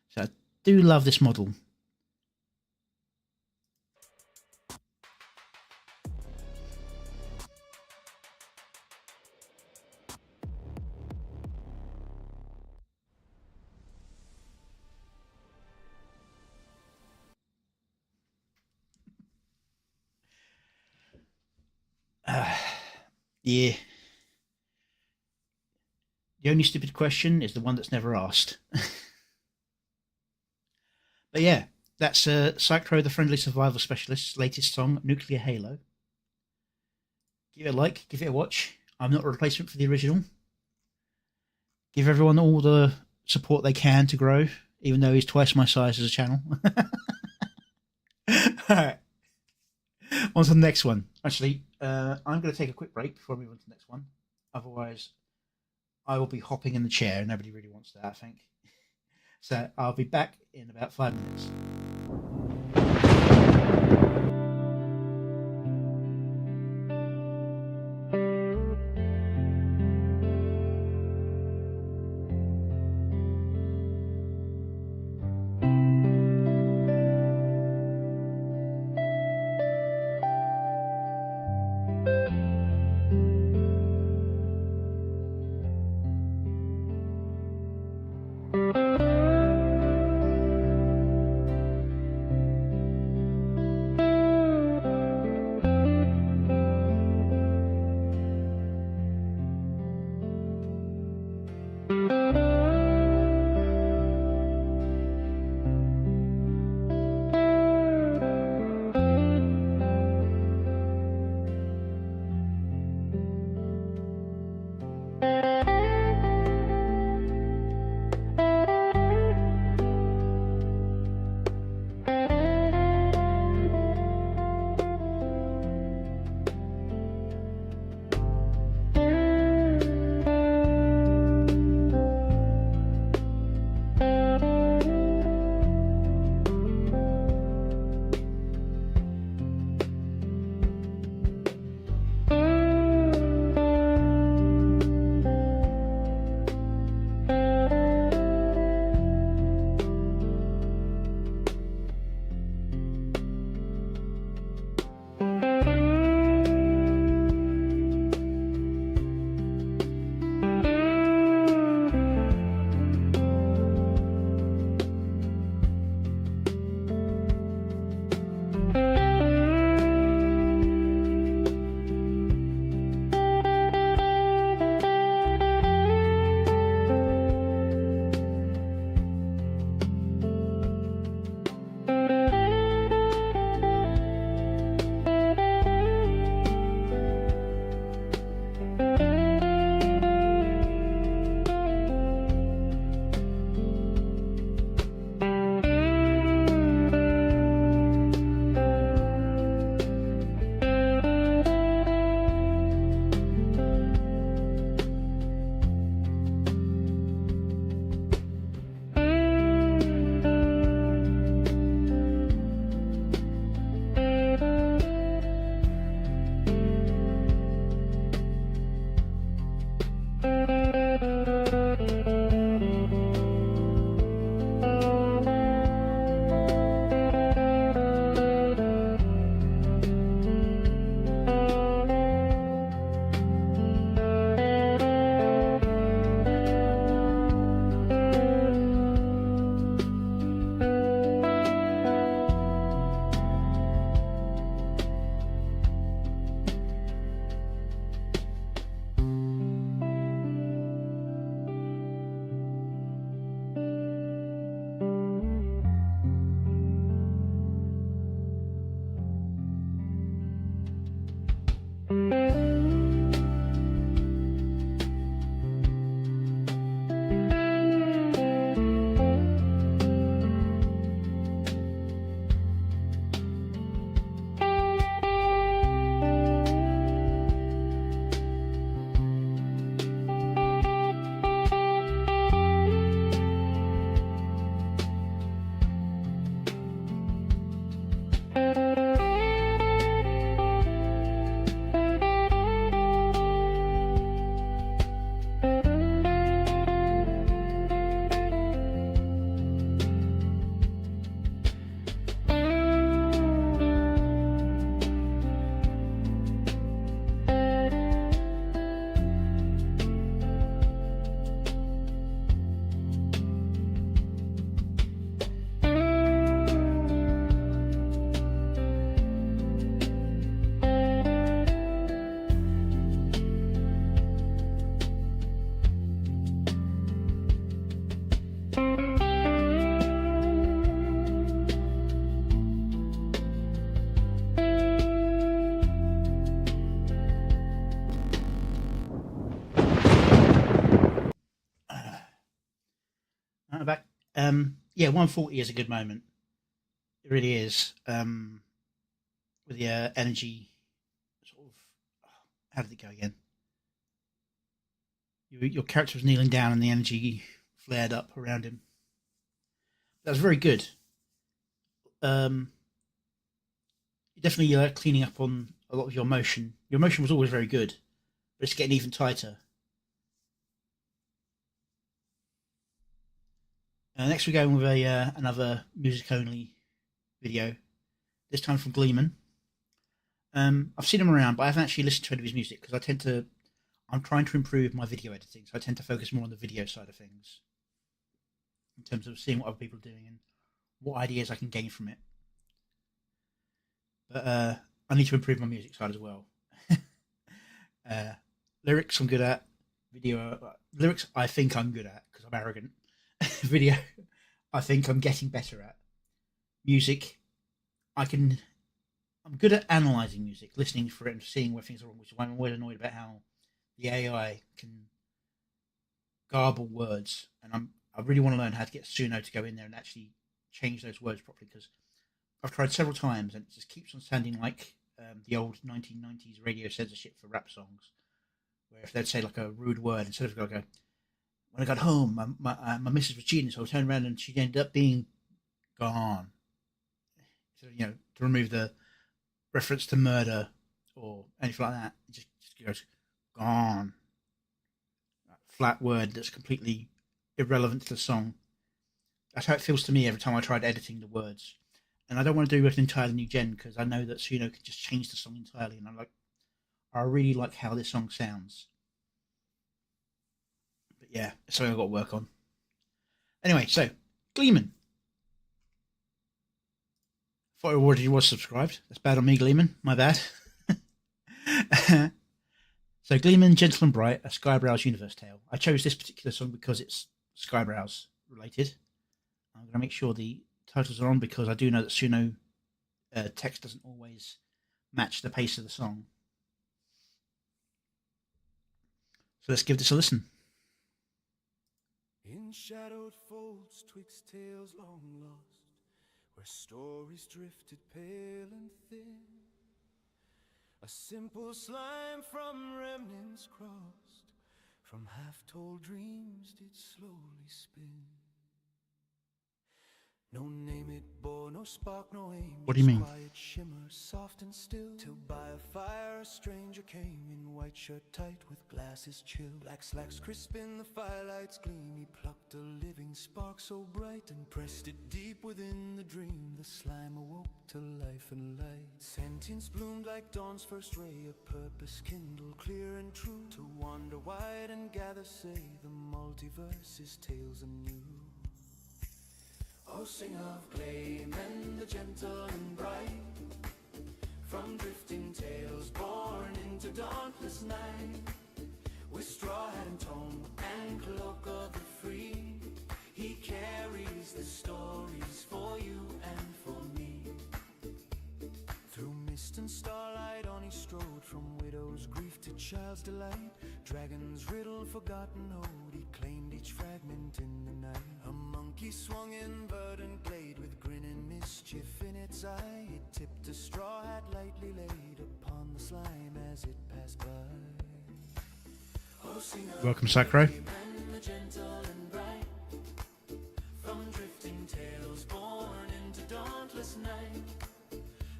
So I do love this model. Yeah. The only stupid question is the one that's never asked. But yeah, that's Psychro, the Friendly Survival Specialist's latest song, Nuclear Halo. Give it a like, give it a watch. I'm not a replacement for the original. Give everyone all the support they can to grow, even though he's twice my size as a channel. Alright. On to the next one. Actually, I'm going to take a quick break before I move on to the next one. Otherwise, I will be hopping in the chair, and nobody really wants that, I think. So I'll be back in about 5 minutes. I'm back. Yeah, 140 is a good moment. It really is. With the energy, sort of. How did it go again? Your character was kneeling down, and the energy flared up around him. That was very good. You're definitely cleaning up on a lot of your emotion. Your emotion was always very good, but it's getting even tighter. Next, we're going with another music-only video. This time from Gleeman. I've seen him around, but I haven't actually listened to any of his music because I'm trying to improve my video editing, so I tend to focus more on the video side of things in terms of seeing what other people are doing and what ideas I can gain from it. But I need to improve my music side as well. Lyrics I'm good at. Video lyrics I think I'm good at because I'm arrogant. Video I think I'm getting better at. Music I'm good at analysing music, listening for it and seeing where things are wrong, which is why I'm always annoyed about how the AI can garble words, and I really want to learn how to get Suno to go in there and actually change those words properly, because I've tried several times and it just keeps on sounding like the old 1990s radio censorship for rap songs, where if they'd say like a rude word, instead of go, when I got home, my missus was cheating, so I turned around and she ended up being gone. So, to remove the reference to murder or anything like that, it just goes gone. That flat word that's completely irrelevant to the song. That's how it feels to me every time I tried editing the words. And I don't want to do an entirely new gen because I know that Suno can just change the song entirely, and I really like how this song sounds. But yeah, it's something I've got to work on. Anyway, so Gleeman. Thought I already was subscribed. That's bad on me, Gleeman. My bad. So Gleeman, Gentle and Bright, a Skybrow's Universe Tale. I chose this particular song because it's Skybrow's related. I'm going to make sure the titles are on because I do know that Suno text doesn't always match the pace of the song. So let's give this a listen. In shadowed folds twixt tales long lost, where stories drifted pale and thin, a simple slime from remnants crossed, from half-told dreams did slowly spin. No name it bore, no spark, no aim. What do you mean? Quiet shimmer, soft and still, till by a fire a stranger came, in white shirt tight with glasses chill. Black slacks crisp in the firelight's gleam. He plucked a living spark so bright and pressed it deep within the dream. The slime awoke to life and light. Sentience bloomed like dawn's first ray. A purpose kindled clear and true, to wander wide and gather, say, the multiverse is tales anew. Oh, sing of Gleeman, the gentle and bright, from drifting tales born into dauntless night. With straw hat and tome and cloak of the free, he carries the stories for you and for me. Through mist and starlight on he strode, from widow's grief to child's delight. Dragon's riddle forgotten ode, he claimed each fragment in the night. A monkey swung in verdant glade, with grin and mischief in its eye. It tipped a straw hat lightly laid upon the slime as it passed by. Oh, sing of Welcome, Sacro. Gleeman, the gentle and bright, from drifting tales born into dauntless night.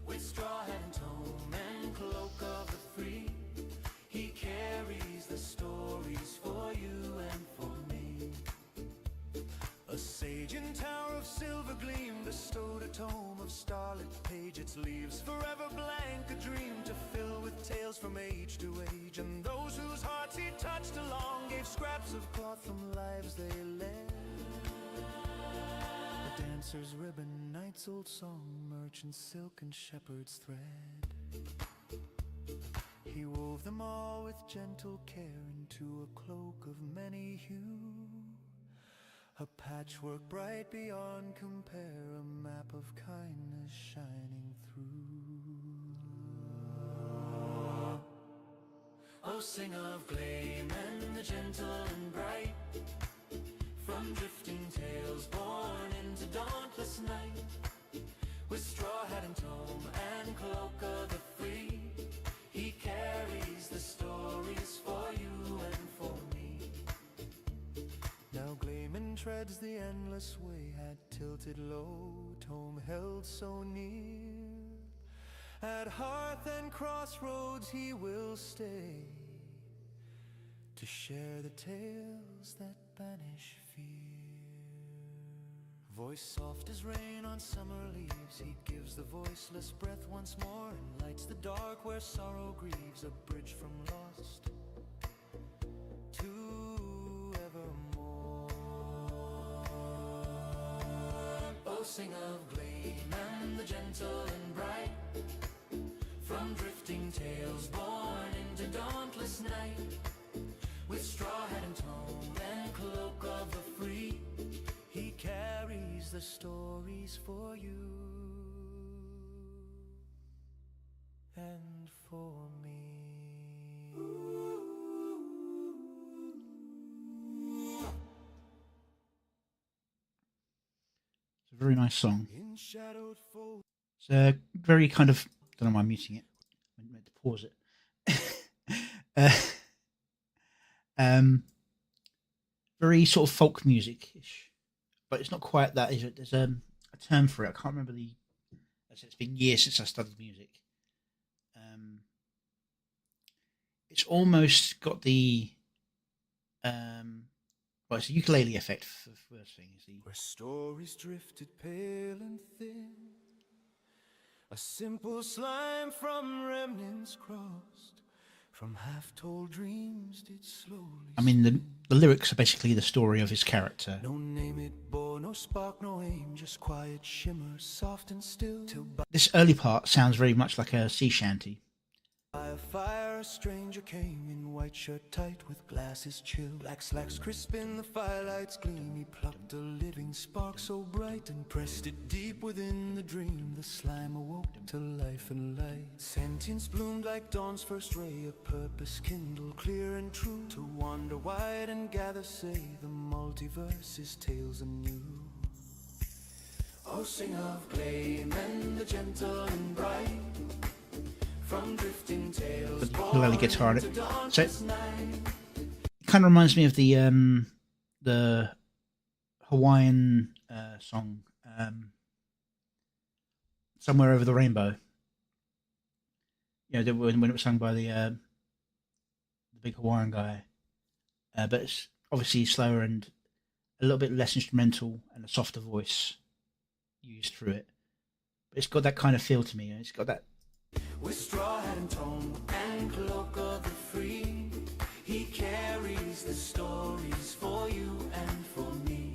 With straw hat and tome and cloak of the free, he carries the stories for you and for me. A sage in tower of silver gleam bestowed a tome of starlit page. Its leaves forever blank, a dream to fill with tales from age to age. And those whose hearts he touched along gave scraps of cloth from lives they led. A dancer's ribbon, knight's old song, merchant's silk and shepherd's thread. He wove them all with gentle care into a cloak of many hue, a patchwork bright beyond compare, a map of kindness shining through. Oh, sing of Gleeman, the gentle and bright, from drifting tales dauntless night. With straw hat and tome and cloak of the free, he carries the stories for you and for me. Now Gleeman treads the endless way, hat tilted low, tome held so near. At hearth and crossroads he will stay, to share the tales that banish fear. Voice soft as rain on summer leaves, he gives the voiceless breath once more, and lights the dark where sorrow grieves, a bridge from lost to evermore. Oh, sing of Gleeman the gentle and bright, from drifting tales born into dauntless night. With straw hat and tome and cloak of the free, he carries the stories for you and for me. It's a very nice song. In shadowed fold. It's a very kind of, don't know why I'm muting it. I meant to pause it. Very sort of folk music-ish, but it's not quite that, is it? There's a term for it. I can't remember the. It's been years since I studied music. It's almost got the well, it's a ukulele effect for the first thing. Is the Where stories drifted pale and thin, a simple slime from remnants crossed, from half-told dreams did slowly. I mean, the lyrics are basically the story of his character. No name it bore, no spark, no aim, just quiet shimmer, soft and still. Till by This early part sounds very much like a sea shanty. a fire a stranger came, in white shirt tight with glasses chill, black slacks crisp in the firelight's gleam. He plucked a living spark so bright and pressed it deep within the dream. The slime awoke to life and light, sentience bloomed like dawn's first ray, a purpose kindled clear and true, to wander wide and gather, say, the multiverse is tales anew. Oh, sing of Gleeman the gentle and bright, from drifting tales But the ukulele guitar on it. born So to dauntless night. it kind of reminds me of the Hawaiian song "Somewhere Over the Rainbow." You know, when it was sung by the big Hawaiian guy, but it's obviously slower and a little bit less instrumental and a softer voice used through it. But it's got that kind of feel to me. It's got that. With straw hat and tome and cloak of the free, he carries the stories for you and for me.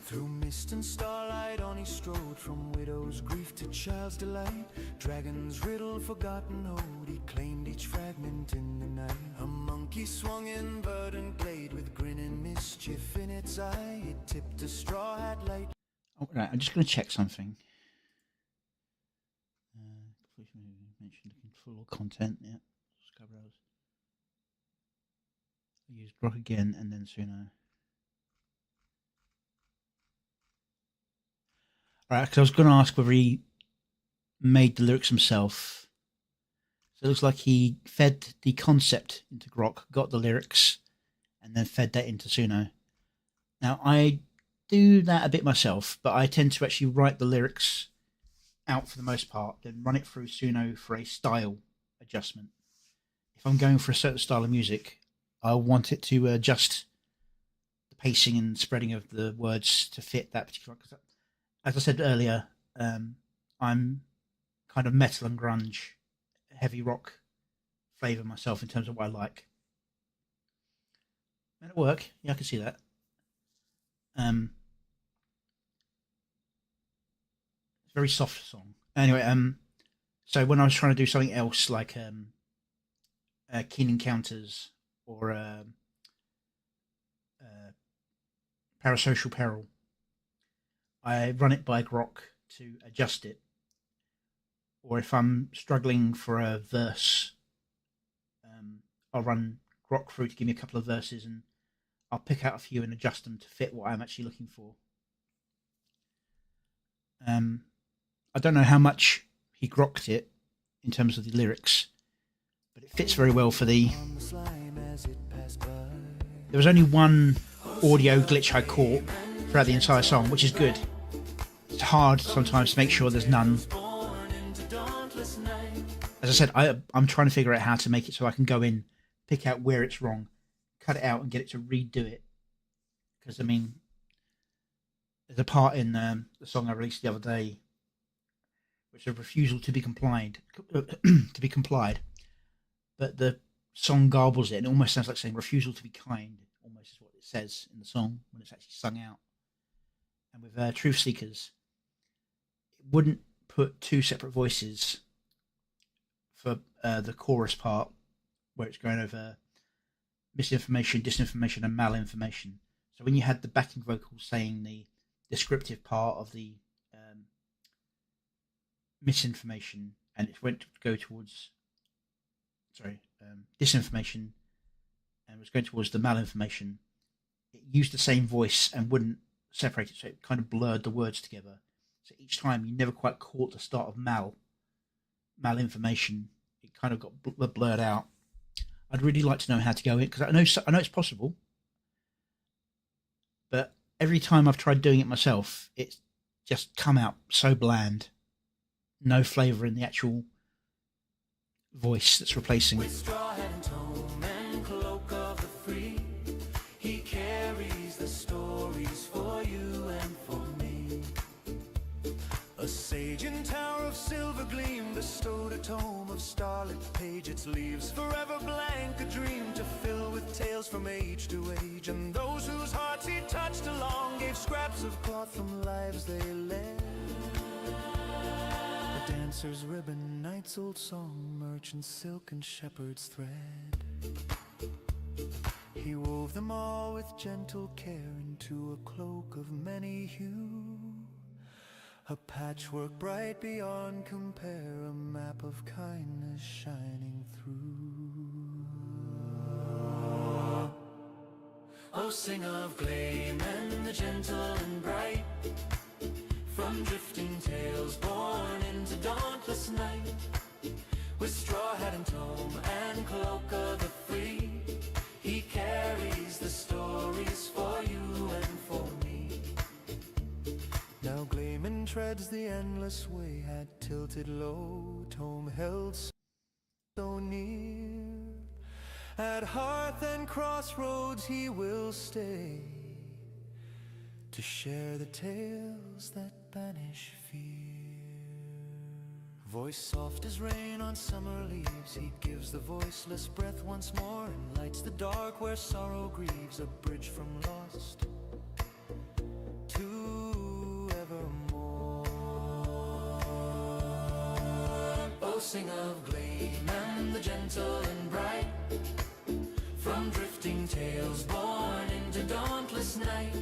Through mist and starlight on he strode, from widow's grief to child's delight. Dragon's riddle forgotten ode, he claimed each fragment in the night. A monkey swung in verdant glade, with grin and mischief in its eye. It tipped a straw hat light. Oh, right, I'm just going to check something. Mentioned looking for all content. Yeah, Sky Browse. I used Grok again and then Suno. Alright, because I was going to ask whether he made the lyrics himself. So it looks like he fed the concept into Grok, got the lyrics, and then fed that into Suno. Now, I do that a bit myself, but I tend to actually write the lyrics out for the most part, then run it through Suno for a style adjustment. If I'm going for a certain style of music, I want it to adjust the pacing and spreading of the words to fit that particular. As I said earlier, I'm kind of metal and grunge, heavy rock flavour myself in terms of what I like. And it work, yeah, I can see that. Very soft song. Anyway, so when I was trying to do something else like Keen Encounters or Parasocial Peril, I run it by Grok to adjust it. Or if I'm struggling for a verse, I'll run Grok through to give me a couple of verses, and I'll pick out a few and adjust them to fit what I'm actually looking for. I don't know how much he grokked it in terms of the lyrics, but it fits very well for the. There was only one audio glitch I caught throughout the entire song, which is good. It's hard sometimes to make sure there's none. As I said, I'm trying to figure out how to make it so I can go in, pick out where it's wrong, cut it out, and get it to redo it. Because I mean, there's a part in the song I released the other day, which is a refusal to be complied, but the song garbles it, and it almost sounds like saying refusal to be kind. Almost is what it says in the song when it's actually sung out. And with Truth Seekers, it wouldn't put two separate voices for the chorus part, where it's going over misinformation, disinformation, and malinformation. So when you had the backing vocals saying the descriptive part of the misinformation, and it went to go towards disinformation, and was going towards the malinformation, it used the same voice and wouldn't separate it, so it kind of blurred the words together. So each time you never quite caught the start of malinformation. It kind of got blurred out. I'd really like to know how to go in, because I know it's possible, but every time I've tried doing it myself, it's just come out so bland. No flavour in the actual voice that's replacing. With straw and tome and cloak of the free, he carries the stories for you and for me. A sage in tower of silver gleam bestowed a tome of starlit page. Its leaves forever blank, a dream to fill with tales from age to age. And those whose hearts he touched along gave scraps of cloth from lives they led. A dancer's ribbon, knight's old song, merchant's silk and shepherd's thread. He wove them all with gentle care into a cloak of many hue. A patchwork bright beyond compare, a map of kindness shining through. Oh, sing of Glayman, the gentle and bright, from drifting tales born into dauntless night. With straw hat and tome and cloak of the free, he carries the stories for you and for me. Now Glayman treads the endless way, hat tilted low, tome held so near. At hearth and crossroads he will stay, to share the tales that banish fear. Voice soft as rain on summer leaves, he gives the voiceless breath once more, and lights the dark where sorrow grieves, a bridge from lost to evermore. Oh, sing of Glayman, the gentle and bright, from drifting tales born into dauntless night.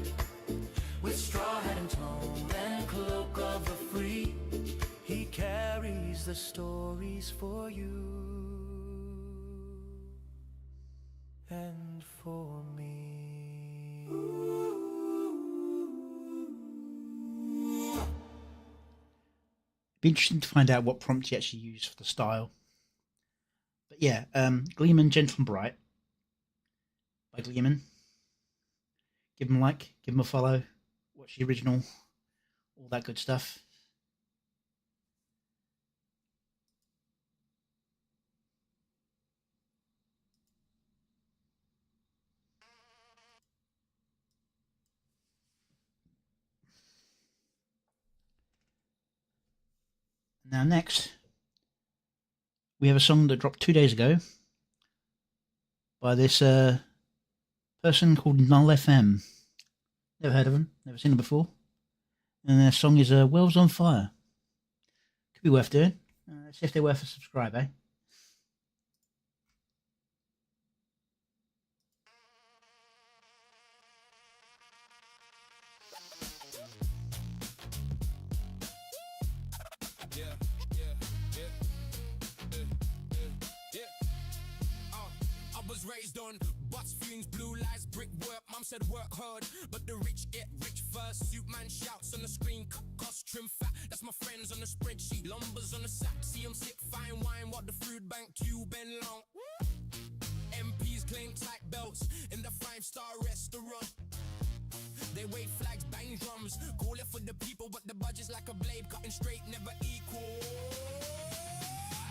With straw hat and tome and cloak of the free, he carries the stories for you and for me. Be interesting to find out what prompt he actually used for the style. But yeah, Gleeman, Gentle and Bright by Gleeman. Give him a like, give him a follow, watch the original, all that good stuff. Now next, we have a song that dropped 2 days ago by this person called Null FM. Never heard of them, never seen them before. And their song is World's on Fire. Could be worth doing. Let's see if they're worth a subscribe, eh? I was raised on bus fumes, blue lights, brickwork. My Mum said work hard, but the rich get rich first. Suit man shouts on the screen, cut cost, trim fat. That's my friends on the spreadsheet, lumbers on the sack. See 'em sip fine wine while the food bank queue been long. MPs claim tight belts in the 5-star restaurant. They wave flags, bang drums, call it for the people, but the budget's like a blade, cutting straight, never equal.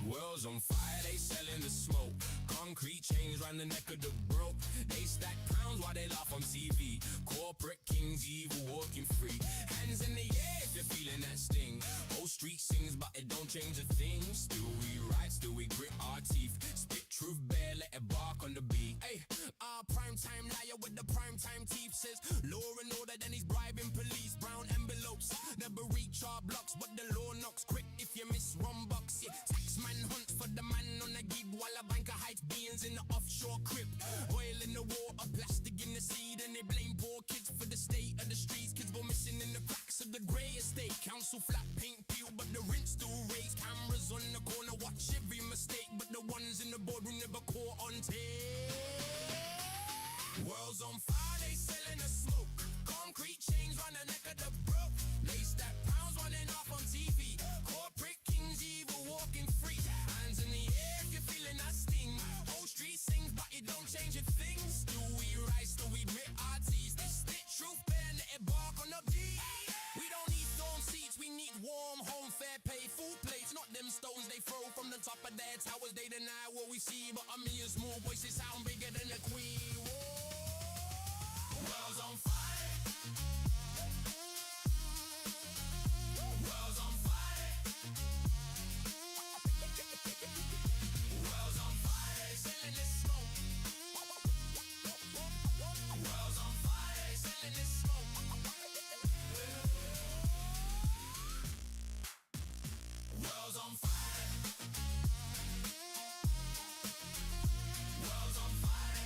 World's on fire, they selling the smoke. Concrete chains round the neck of the broke. They stack pounds while they laugh on TV. Corporate kings, evil, walking free. Hands in the air if you're feeling that sting. Old street sings, but it don't change a thing. Still we ride, still we grit our teeth. Spit truth bare, let it bark on the beat. Hey, our prime time liar with the prime time teeth says law and order, then he's bribing police. Brown envelopes, never reach our blocks, but the law knocks quick if you miss one box. Yeah, taxman hunts for the man on the gig while a banker hides beans in the offshore crib. Oil in the water, plastic in the seed, and they blame poor kids for the state of the streets. Kids go missing in the cracks of the grey estate. Council flat paint peel, but the rent still raised. Cameras on the corner, watch every mistake, but the ones in the boardroom never caught on tape. World's on fire, they selling the smoke. Concrete chains round the neck of the broke. They stack pounds running off on TV. Corporate kings, evil, walking free. Hands in the air if you're feeling that sting. Whole street sings, but it don't change a thing. Still we rise, still we grit our teeth. They spit truth, bare, let it bark on the beat. We don't need throne seats, we need warm home, fair pay, food plates. Not them stones they throw from the top of their towers. They deny what we see, but a million small voices sound bigger than the queen. World's on fire. World's on fire. World's on fire, selling this smoke. World's on fire, selling this smoke. World's on fire. World's on fire.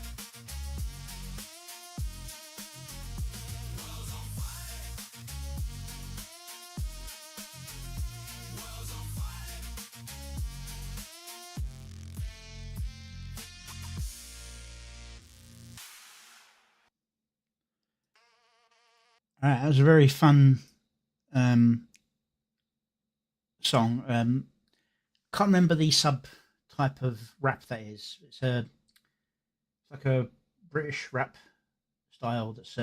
World's on fire. World's on fire. All right, that was a very fun song. Can't remember the subtype of rap that is. It's like a British rap style that's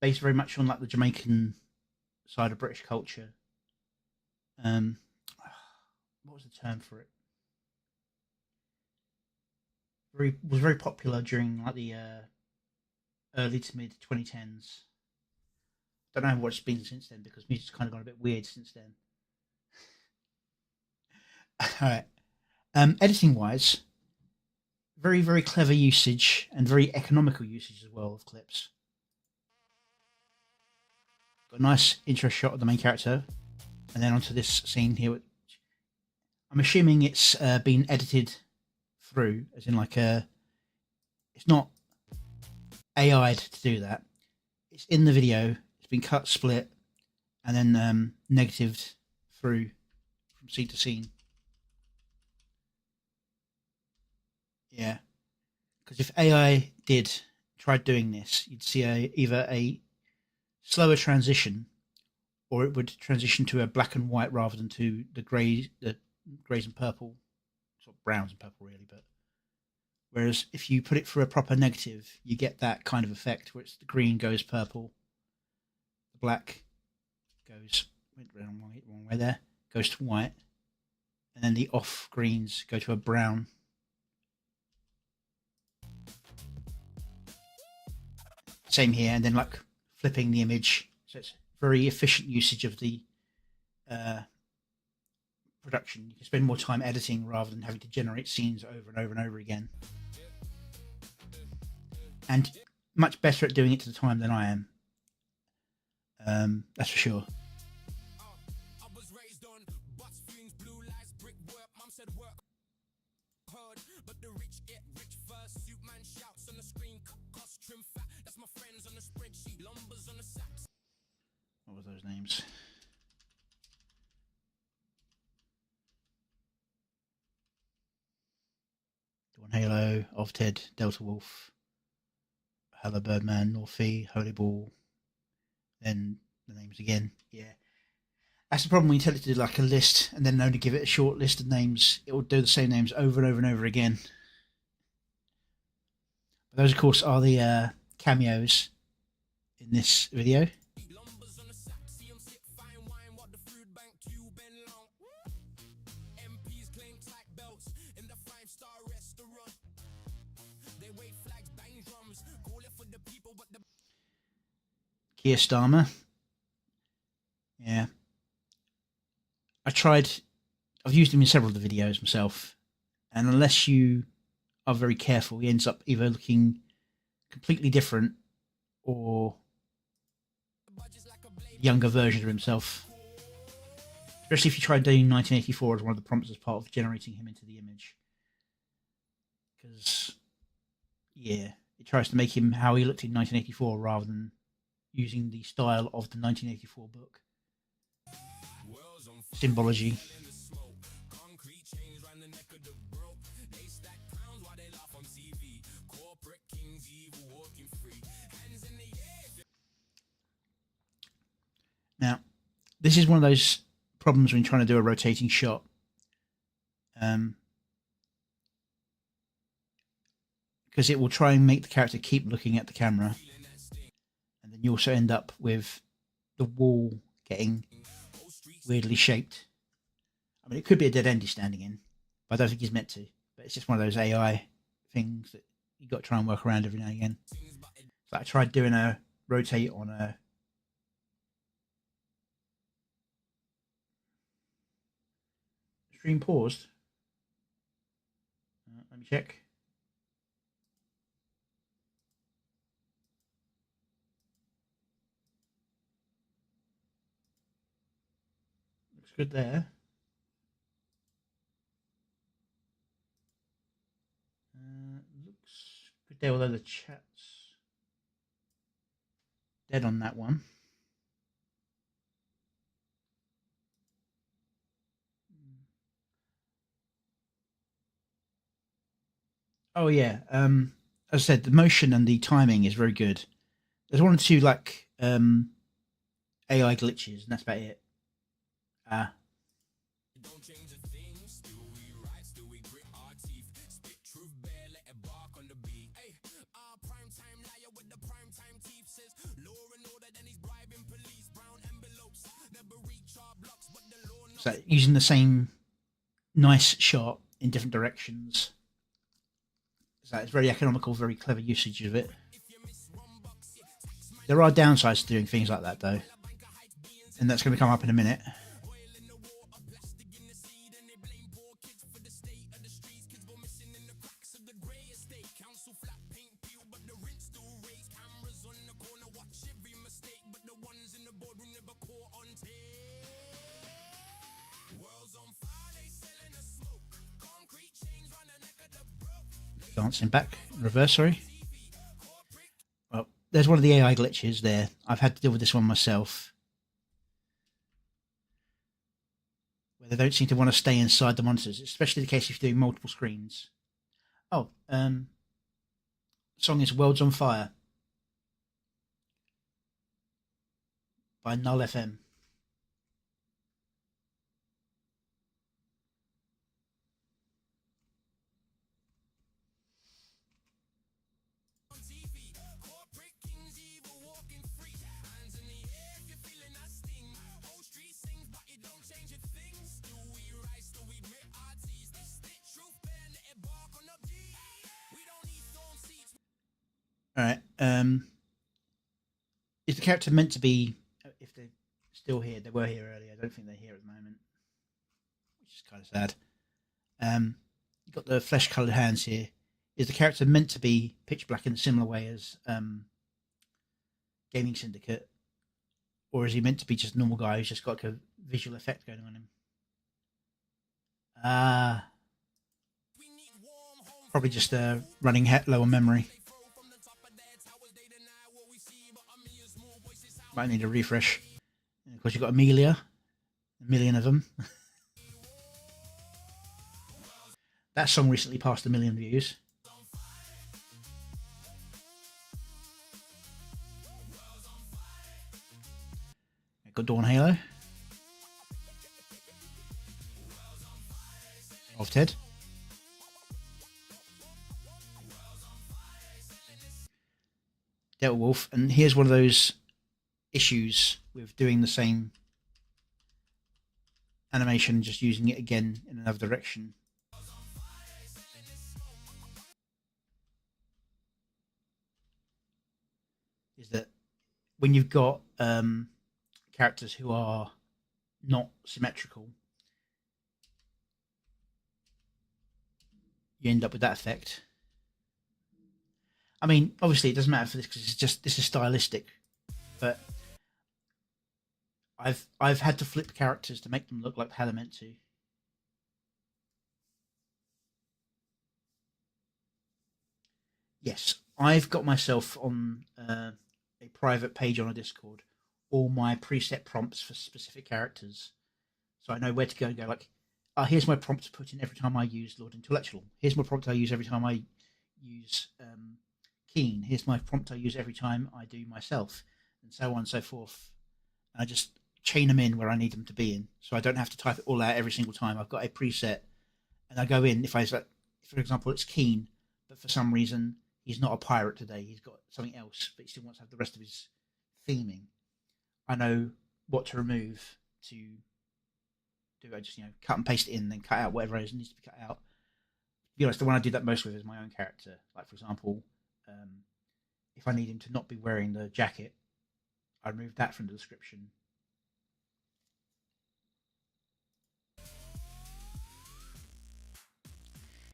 based very much on like the Jamaican side of British culture. What was the term for it? Was very popular during like the early to mid 2010s. Don't know what it's been since then because music's kind of gone a bit weird since then. All right. Editing wise, very, very clever usage and very economical usage as well of clips. Got a nice intro shot of the main character and then onto this scene here. Which I'm assuming it's been edited through, as in like it's not AI'd to do that. It's in the video. It's been cut, split, and then negatived through from scene to scene. Yeah, because if AI tried doing this, you'd see either a slower transition, or it would transition to a black and white rather than to the greys and purple, sort of browns and purple really. But whereas if you put it through a proper negative, you get that kind of effect where it's the green goes purple, the black goes wrong way there, goes to white, and then the off greens go to a brown. Same here, and then like flipping the image, so it's very efficient usage of the production. You can spend more time editing rather than having to generate scenes over and over and over again, and much better at doing it to the time than I am. That's for sure. I was raised on bus fumes, blue lights, brick work. Mum said work hard, but the rich get rich first. Suit man shouts on the screen, cut cost, trim fat. That's my friends on the spreadsheet, lumbers on the sacks. What were those names? Dawn Halo, Ovted, Delta Wolf. Hello Birdman, Northie, Holy Ball, then the names again. Yeah. That's the problem when you tell it to do like a list and then only give it a short list of names. It will do the same names over and over and over again. Those, of course, are the cameos in this video. Keir Starmer. Yeah. I've used him in several of the videos myself, and unless you are very careful, he ends up either looking completely different or younger version of himself. Especially if you try doing 1984 as one of the prompts as part of generating him into the image. Because, yeah, it tries to make him how he looked in 1984 rather than using the style of the 1984 book. Symbology. Now, this is one of those problems when you're trying to do a rotating shot. Because it will try and make the character keep looking at the camera. And then you also end up with the wall getting weirdly shaped. I mean, it could be a dead end he's standing in, but I don't think he's meant to. But it's just one of those AI things that you've got to try and work around every now and again. So I tried doing a rotate on a stream paused. Let me check. Looks good there. Looks good there, although the chat's dead on that one. Oh yeah. As I said, the motion and the timing is very good. There's one or two like AI glitches, and that's about it. So using the same nice shot in different directions. So it's very economical, very clever usage of it. There are downsides to doing things like that though, and that's going to come up in a minute. Dancing back in reverse, sorry. Well, there's one of the AI glitches there. I've had to deal with this one myself, where they don't seem to want to stay inside the monitors, especially the case if you're doing multiple screens. Oh, the song is World's on Fire by Null FM. All right. Is the character meant to be, if they're still here, they were here earlier, I don't think they're here at the moment, which is kind of sad. You've got the flesh-coloured hands here. Is the character meant to be pitch black in a similar way as Gaming Syndicate? Or is he meant to be just a normal guy who's just got like a visual effect going on him? Probably just running low on memory. Might need a refresh. And of course, you've got Amelia. A million of them. That song recently passed 1 million views. Got Dawn Halo. Of Ted. Delta Wolf, and here's one of those issues with doing the same animation, just using it again in another direction. Is that when you've got characters who are not symmetrical, you end up with that effect. I mean, obviously it doesn't matter for this because this is stylistic, but I've had to flip characters to make them look like how they're meant to. Yes, I've got myself on a private page on a Discord, all my preset prompts for specific characters, so I know where to go and go. Like, here's my prompt to put in every time I use Lord Intellectual. Here's my prompt I use every time I use Keen. Here's my prompt I use every time I do myself, and so on and so forth. And I just chain them in where I need them to be in, so I don't have to type it all out every single time. I've got a preset, and I go in. If for example, it's Keen, but for some reason he's not a pirate today. He's got something else, but he still wants to have the rest of his theming. I know what to remove to do. I just cut and paste it in, then cut out whatever needs to be cut out. To be honest, the one I do that most with is my own character. Like, for example, if I need him to not be wearing the jacket, I remove that from the description.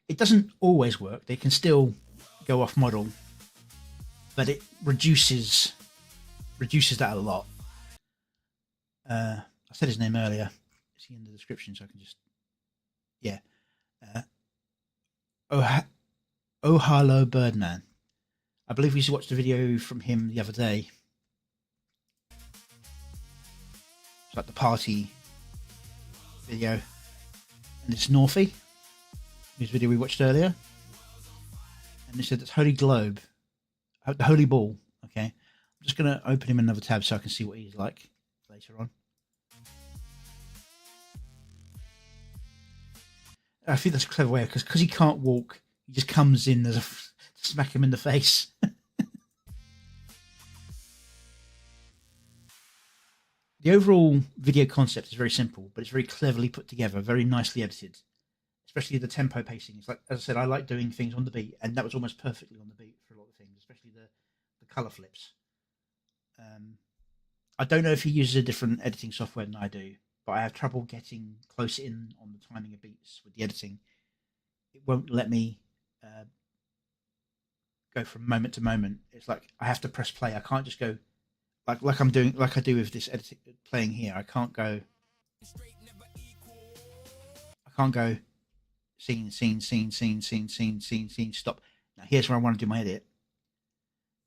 It doesn't always work. They can still go off model, but it reduces that a lot. I said his name earlier. It's in the description, so I can just Ohalo Birdman. I believe we watched a video from him the other day. It's like the party video, and it's Northy, whose video we watched earlier. And they said it's Holy Globe, the Holy Ball. Okay, I'm just going to open him in another tab so I can see what he's like later on. I think that's a clever way, because he can't walk, he just comes in as a smack him in the face. The overall video concept is very simple, but it's very cleverly put together, very nicely edited. Especially the tempo pacing. It's like, as I said, I like doing things on the beat, and that was almost perfectly on the beat for a lot of things, especially the color flips. I don't know if he uses a different editing software than I do, but I have trouble getting close in on the timing of beats with the editing. It won't let me go from moment to moment. It's like I have to press play. I can't just go like I'm doing, like I do with this editing playing here. I can't go scene, stop. Now here's where I want to do my edit.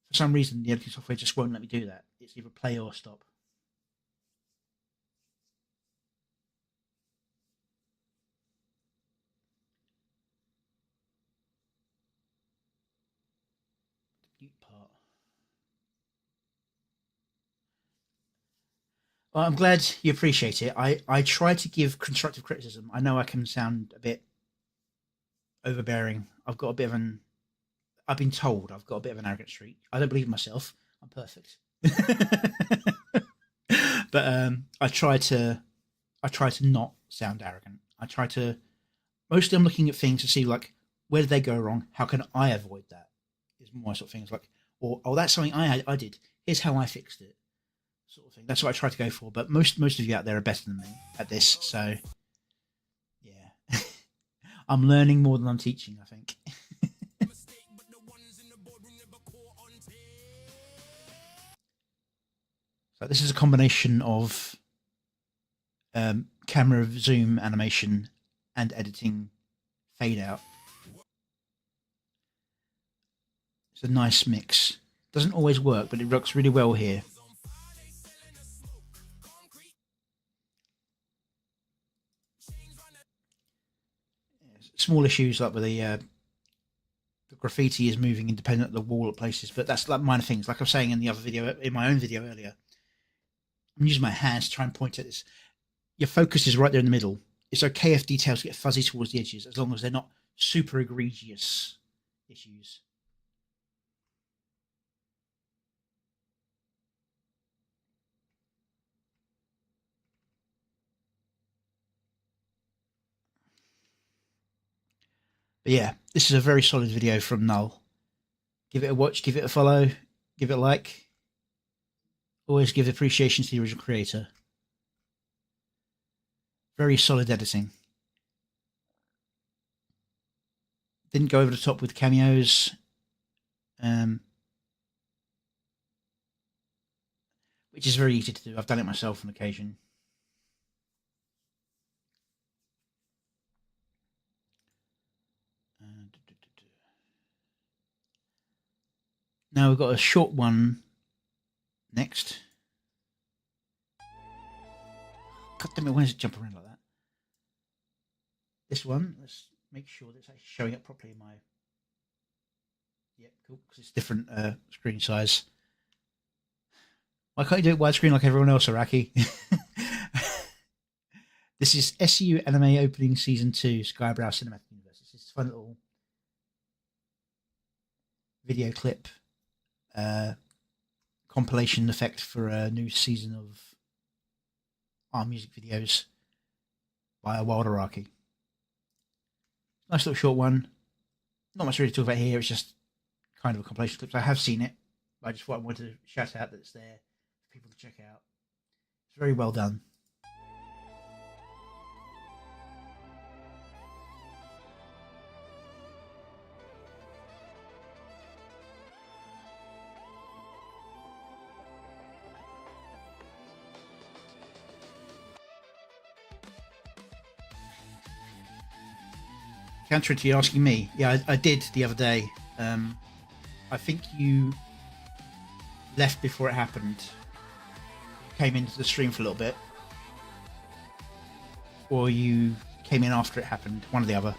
For some reason, the editing software just won't let me do that. It's either play or stop. Mute part. Well, I'm glad you appreciate it. I try to give constructive criticism. I know I can sound a bit overbearing. I've been told I've got a bit of an arrogant streak. I don't believe in myself. I'm perfect. But I try to not sound arrogant. Mostly I'm looking at things to see, like, where did they go wrong? How can I avoid that? Is more sort of things like, or, oh, that's something I did. Here's how I fixed it. Sort of thing. That's what I try to go for. But most of you out there are better than me at this. So yeah, I'm learning more than I'm teaching, I think. So this is a combination of camera zoom animation and editing fade out. It's a nice mix. Doesn't always work, but it works really well here. Small issues like with the graffiti is moving independent of the wall at places, but that's like minor things. Like I was saying in the other video, in my own video earlier, I'm using my hands to try and point at this. Your focus is right there in the middle. It's okay if details get fuzzy towards the edges, as long as they're not super egregious issues. But yeah, this is a very solid video from Null. Give it a watch, give it a follow, give it a like. Always give appreciation to the original creator. Very solid editing. Didn't go over the top with cameos. Which is very easy to do. I've done it myself on occasion. Now we've got a short one next. God damn it, when does it jump around like that? This one, let's make sure that it's actually showing up properly in my... Yep, cool, because it's different screen size. Why can't you do it widescreen like everyone else, Araki? This is SU Anime Opening Season 2, Skybrow Cinematic Universe. This is a fun little video clip compilation effect for a new season of our music videos by a Wild Araki. Nice little short one. Not much really to talk about here. It's just kind of a compilation clip. I have seen it. I just thought I wanted to shout out that it's there for people to check out. It's very well done. Counter to you asking me, yeah, I did the other day. I think you left before it happened, came into the stream for a little bit, or you came in after it happened, one or the other.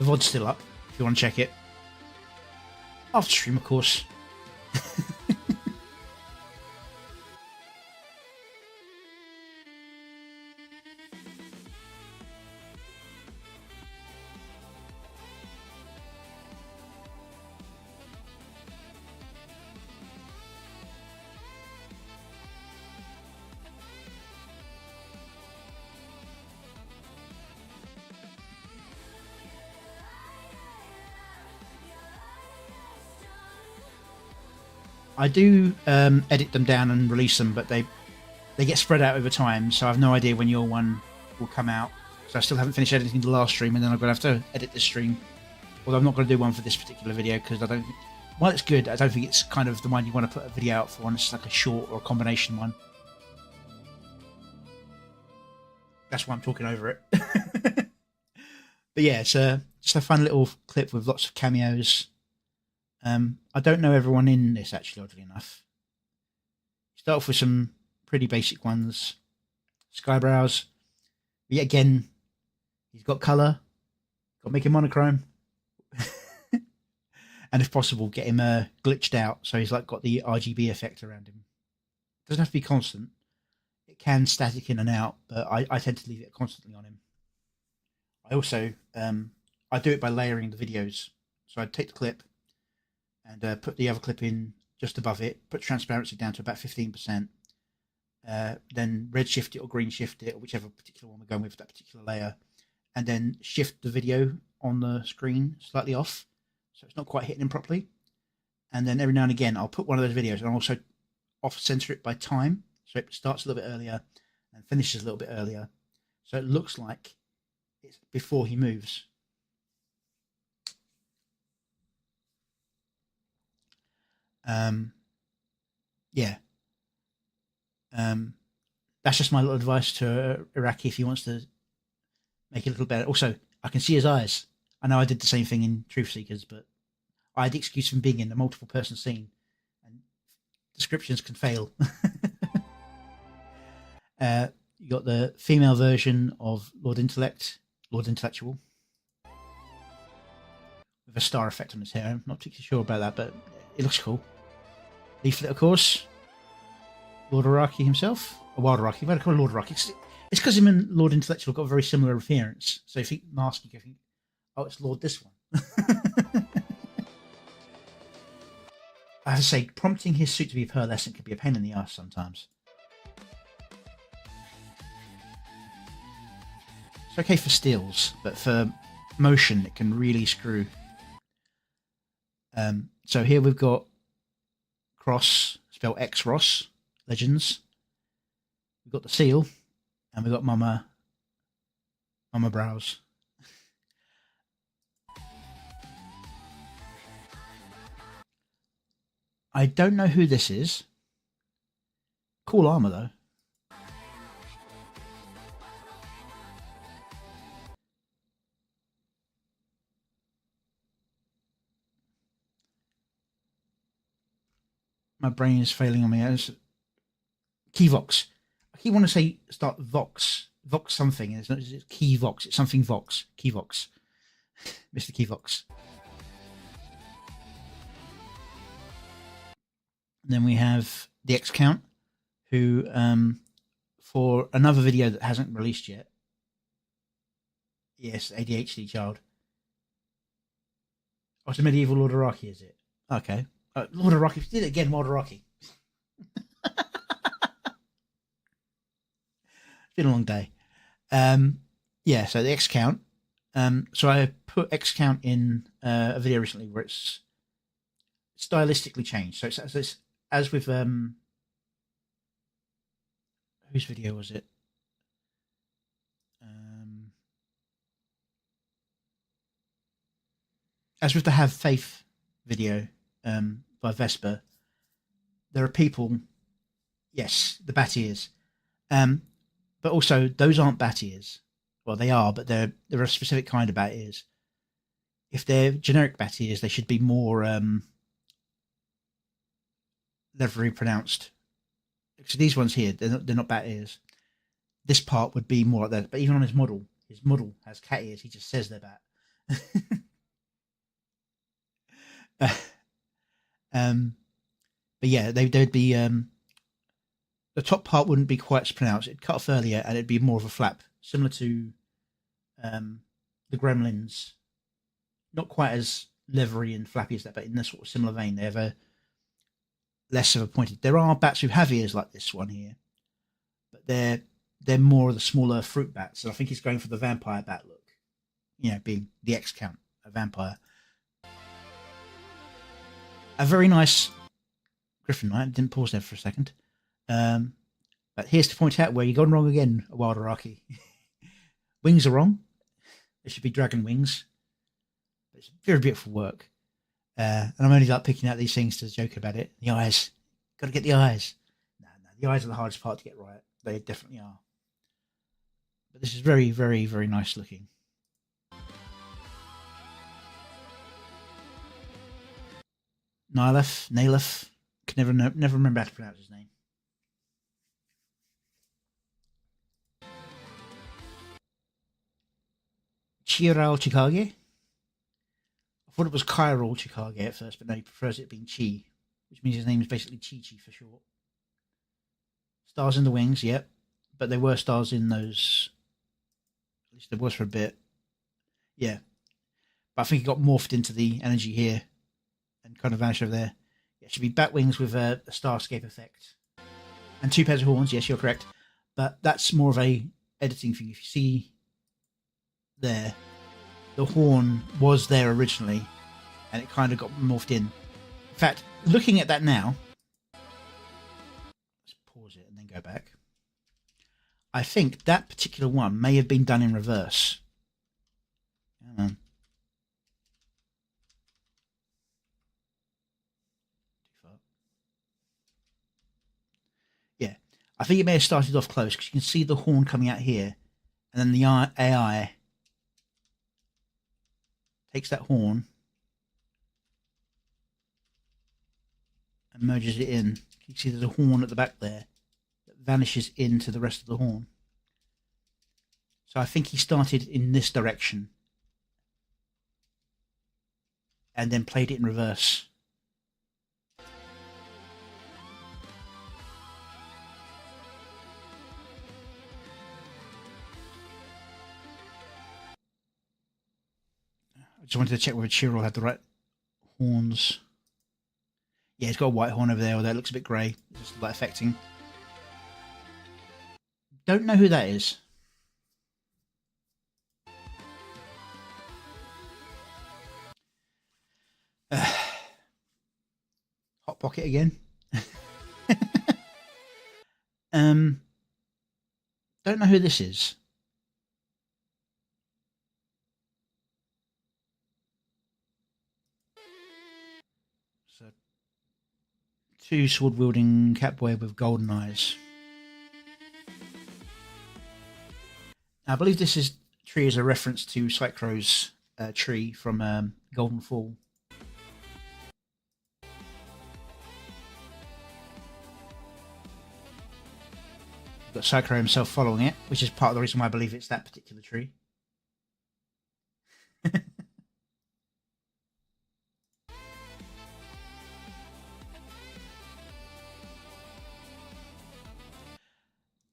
The VOD's still up if you want to check it. After stream, of course. I do edit them down and release them, but they get spread out over time, so I have no idea when your one will come out. So I still haven't finished editing the last stream, and then I'm going to have to edit this stream. Although I'm not going to do one for this particular video, because I don't think... While it's good, I don't think it's kind of the one you want to put a video out for, unless it's like a short or a combination one. That's why I'm talking over it. But yeah, it's just a fun little clip with lots of cameos. I don't know everyone in this, actually, oddly enough. Start off with some pretty basic ones. Skybrows. Yet again, he's got colour. Got to make him monochrome. And if possible, get him glitched out, so he's like got the RGB effect around him. Doesn't have to be constant. It can static in and out, but I tend to leave it constantly on him. I also I do it by layering the videos. So I take the clip and put the other clip in just above it, put transparency down to about 15%, then red shift it or green shift it, or whichever particular one we're going with that particular layer, and then shift the video on the screen slightly off, so it's not quite hitting him properly. And then every now and again, I'll put one of those videos and also off-center it by time, so it starts a little bit earlier and finishes a little bit earlier, so it looks like it's before he moves. Yeah. That's just my little advice to Araki if he wants to make it a little better. Also, I can see his eyes. I know I did the same thing in Truth Seekers, but I had the excuse from being in a multiple person scene, and descriptions can fail. You got the female version of Lord Intellectual, with a star effect on his hair. I'm not particularly sure about that, but it looks cool. Leaflet, of course. Lord Araki himself. Or Wild Araki. Why do I call him Lord Araki? It's because him and Lord Intellectual got a very similar appearance. So if you mask, you think, oh, it's Lord this one. I have to say, prompting his suit to be pearlescent can be a pain in the ass sometimes. It's okay for stills, but for motion, it can really screw. So here we've got Cross, spelled X-Ross, Legends. We've got the seal, and we've got Mama Brows. I don't know who this is. Cool armor, though. My brain is failing on me. Keyvox. I keep wanting to say start Vox. Vox something. It's not it's Keyvox. It's something Vox. Keyvox. Mr. Keyvox. And then we have the X Count, who for another video that hasn't released yet. Yes, ADHD child. Oh, it's a medieval Lord Araki, is it? Okay. Lord Araki. Did it again, Lord Araki. It's been a long day. Yeah, so the X Count. So I put X Count in a video recently where it's stylistically changed. So it's as with whose video was it? As with the Have Faith video by Vesper, there are people, yes, the bat ears, but also those aren't bat ears. Well, they are, but they're a specific kind of bat ears. If they're generic bat ears, they should be more leathery pronounced. So these ones here, they're not bat ears. This part would be more like that. But even on his model has cat ears. He just says they're bat. But yeah, they'd be the top part wouldn't be quite as pronounced. It'd cut off earlier, and it'd be more of a flap, similar to the Gremlins. Not quite as leathery and flappy as that, but in a sort of similar vein. They have a less of a pointed. There are bats who have ears like this one here, but they're more of the smaller fruit bats. And I think he's going for the vampire bat look. You know, being the X Count, a vampire. A very nice Griffin Knight. Didn't pause there for a second. But here's to point out where you've gone wrong again, Wild Araki. Wings are wrong. There should be dragon wings. It's very beautiful work. And I'm only like picking out these things to joke about it. The eyes. Got to get the eyes. No, the eyes are the hardest part to get right. They definitely are. But this is very, very, very nice looking. Nalef. Can never remember how to pronounce his name. Chiral Chikage. I thought it was Chiral Chikage at first, but no, he prefers it being Chi, which means his name is basically Chi for short. Stars in the wings, yep. But there were stars in those. At least there was for a bit. Yeah. But I think he got morphed into the energy here and kind of vanished over there. It should be bat wings with a starscape effect. And 2 pairs of horns, yes, you're correct. But that's more of a editing thing. If you see there, the horn was there originally, and it kind of got morphed in. In fact, looking at that now, let's pause it and then go back. I think that particular one may have been done in reverse. Hang on. Yeah, I think it may have started off close because you can see the horn coming out here, and then the AI takes that horn and merges it in. You can see there's a horn at the back there that vanishes into the rest of the horn. So I think he started in this direction. and then played it in reverse. I just wanted to check whether Chirrell had the right horns. Yeah, he's got a white horn over there, although it looks a bit grey. It's just light affecting. Don't know who that is. Hot Pocket again. Don't know who this is. So, two sword-wielding Catboy with golden eyes. I believe this tree is a reference to Psychro's tree from Golden Fall. Got Psychro himself following it, which is part of the reason why I believe it's that particular tree.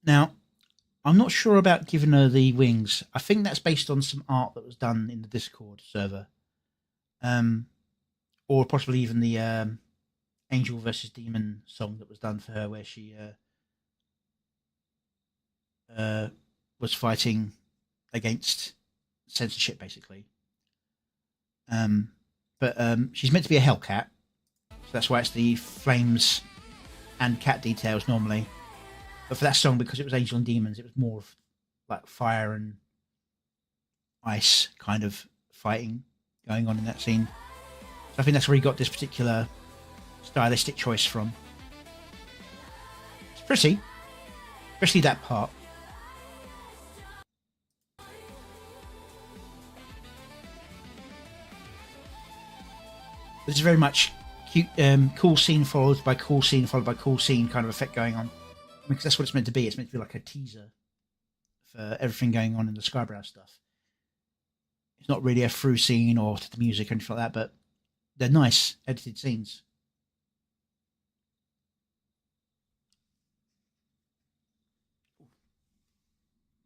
Now, I'm not sure about giving her the wings. I think that's based on some art that was done in the Discord server. Or possibly even the Angel versus Demon song that was done for her, where she was fighting against censorship, basically. But she's meant to be a Hellcat, so that's why it's the flames and cat details normally. But for that song, because it was Angel and Demons, it was more of like fire and ice kind of fighting going on in that scene. So I think that's where he got this particular stylistic choice from. It's pretty, especially that part. This is very much cute, cool scene followed by cool scene followed by cool scene kind of effect going on. Because that's what it's meant to be. It's meant to be like a teaser for everything going on in the Skybrow stuff. It's not really a through scene or to the music or anything like that, but they're nice edited scenes.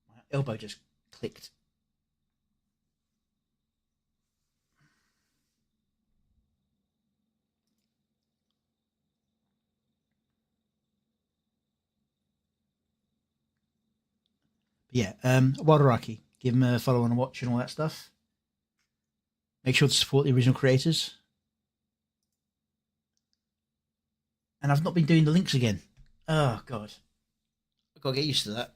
My elbow just clicked. But yeah, Wadaraki. Give him a follow and a watch and all that stuff. Make sure to support the original creators. And I've not been doing the links again. Oh, God. I've got to get used to that.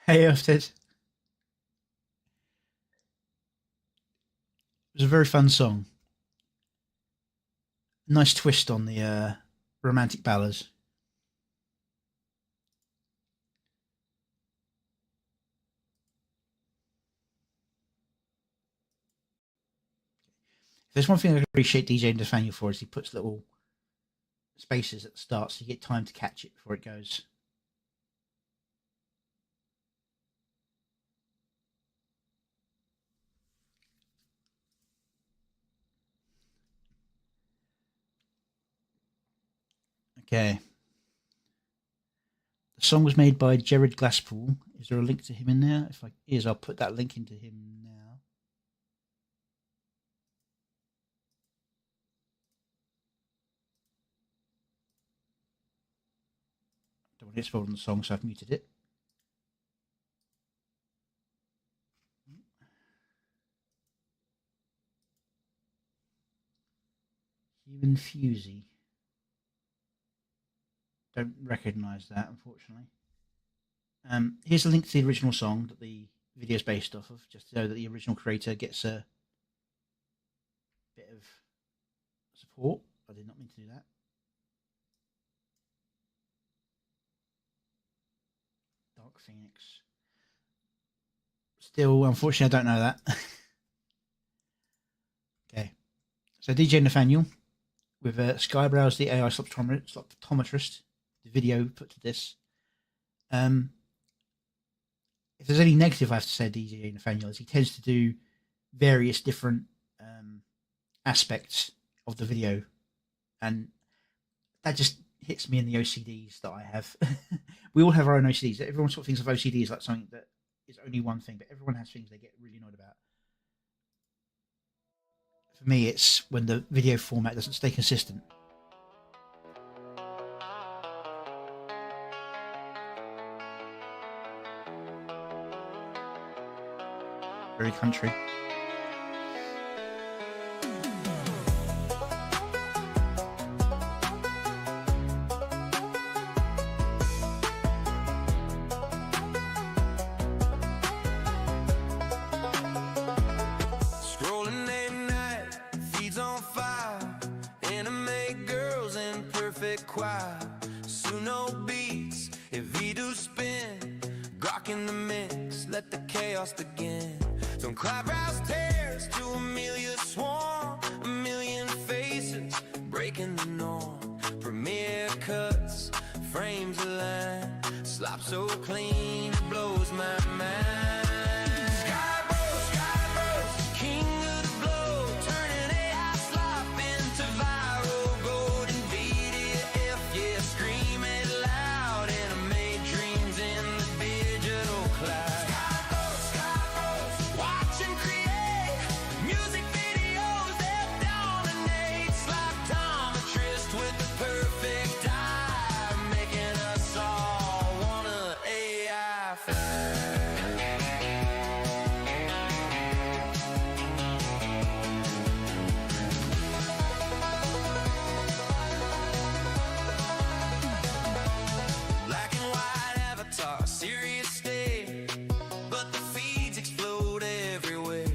Hey, Ofted. It was a very fun song. Nice twist on the romantic ballads. There's one thing I can appreciate DJ Nathaniel for is he puts little spaces at the start so you get time to catch it before it goes. Okay. The song was made by Jared Glasspool. Is there a link to him in there? If I'll put that link into him now. Don't want to get spoiled on the song, so I've muted it. Human Fusey. Don't recognise that, unfortunately. Here's a link to the original song that the video is based off of, just to know that the original creator gets a bit of support. I did not mean to do that. Dark Phoenix. Still, unfortunately, I don't know that. Okay. So DJ Nathaniel with Skybrowse, the AI sloptometrist, the video put to this. If there's any negative I have to say, DJ Nathaniel, is he tends to do various different aspects of the video, and that just hits me in the OCDs that I have. We all have our own OCDs. Everyone sort of thinks of OCD as like something that is only one thing, but everyone has things they get really annoyed about. For me, it's when the video format doesn't stay consistent. Very country. Scrolling late night, feeds on fire. Anime girls in perfect choir. Suno beats, if do spin. Grok in the mix, let the chaos begin. From Cloudbrowse tears to Amelia Swarm. A million faces, breaking the norm. Premiere cuts, frames align. Slop so clean, it blows my mind. Skybros, king of the globe. Turning AI slop into viral gold. NVIDIA F, yeah, scream it loud. Animate dreams in the digital cloud. Skybros, watch and create. Music videos that dominate. Sloptometrist with the perfect eye. Making us all wanna AI fly. Black and white avatar, serious state, but the feeds explode everywhere.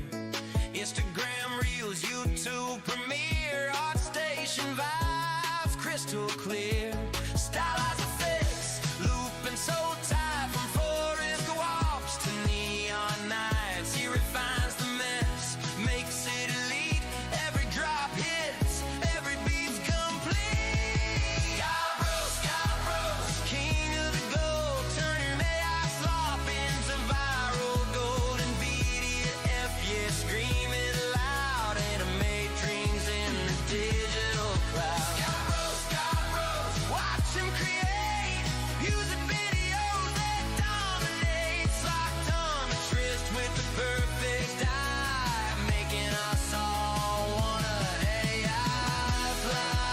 Instagram Reels, YouTube Premiere, ArtStation vibes, crystal clear. Stylized effects, looping so tight from forest co-ops to neon nights. He refines the mess, makes it elite. Every drop hits, every beat's complete. Skybros, king of the globe. Turning AI slop into viral gold. NVIDIA F, yeah, scream it loud. Animate dreams in the digital cloud. Skybros, watch him create. Music videos that dominate. Sloptometrist with the perfect eye. Making us all wanna AI fly.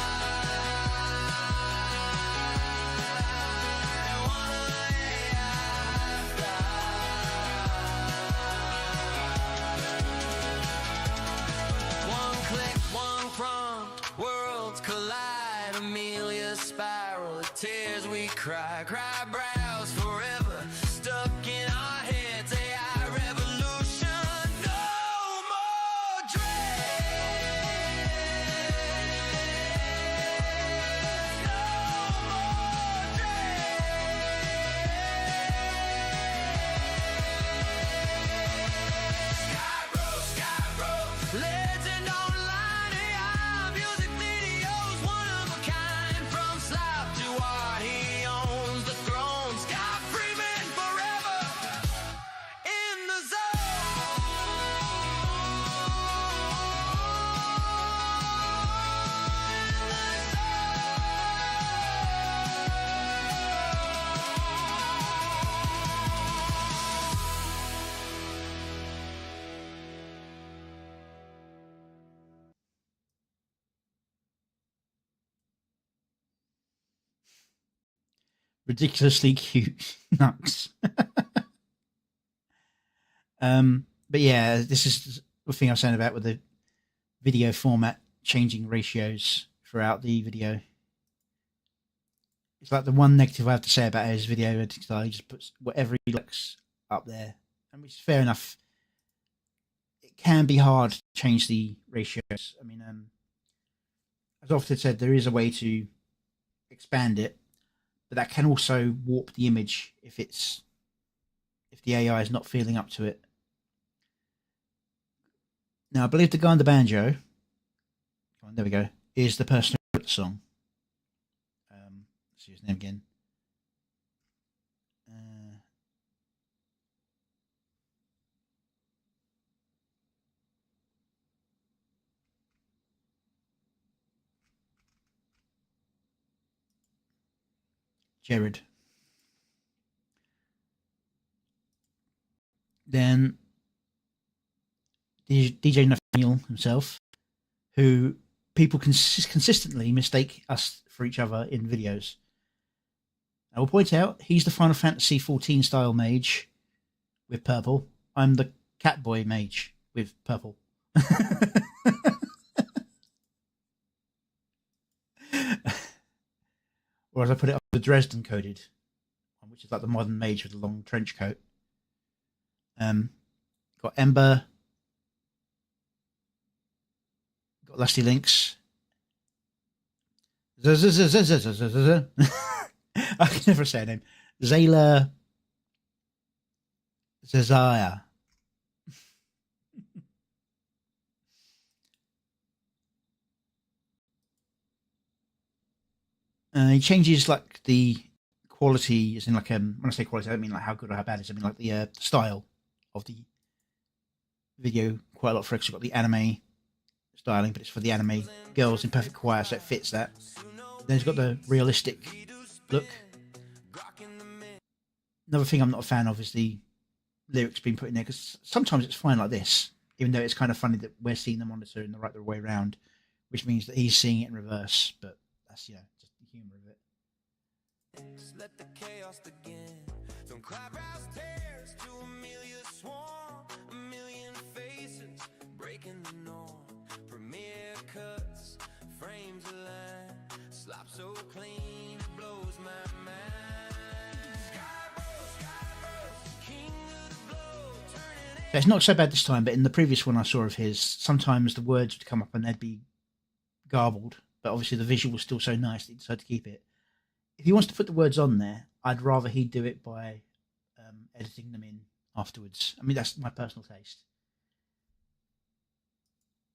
Wanna AI fly. One click, one prompt, worlds collide. Amelia spiral, the tears we cry. Cry browse forever, stuck in our heads. AI revolution, no more dread. No more Skybros, legend online, AI music videos, one of a kind. From Slop to art, he owns the throne. Sky Freeman forever in the Ridiculously cute Nux. But yeah, this is the thing I was saying about with the video format changing ratios throughout the video. It's like the one negative I have to say about his video editing style. He just puts whatever he likes up there, and which is fair enough. It can be hard to change the ratios. I mean, as often said, there is a way to expand it, but that can also warp the image if the AI is not feeling up to it. Now, I believe the guy on the banjo, come on, there we go, is the person who wrote the song. Let's see his name again. Jared. Then DJ Nathaniel himself, who people consistently mistake us for each other in videos. I will point out he's the Final Fantasy 14 style mage with purple. I'm the Catboy mage with purple. Or as I put it, the Dresden coded, which is like the modern mage with a long trench coat. Got Ember, got Lusty Links. I can never say her name. Zayla Zazaya. He changes like the quality, as in like when I say quality, I don't mean like how good or how bad it is. I mean like the style of the video quite a lot for it. You've got the anime styling, but it's for the anime girls in perfect choir, so it fits that. Then it's got the realistic look. Another thing I'm not a fan of is the lyrics being put in there, because sometimes it's fine like this, even though it's kind of funny that we're seeing the monitor in the right way around, which means that he's seeing it in reverse, but that's, just the humour of it. Just let the chaos begin. From clubhouse tears to Amelia Swan, a million faces breaking the norm. Premiere cuts, frames of line, slop so clean it blows my mind. King of the blow, turning So it's not so bad this time, but in the previous one I saw of his, sometimes the words would come up and they'd be garbled, but obviously the visual was still so nice that he decided to keep it. If he wants to put the words on there, I'd rather he do it by editing them in afterwards. I mean, that's my personal taste.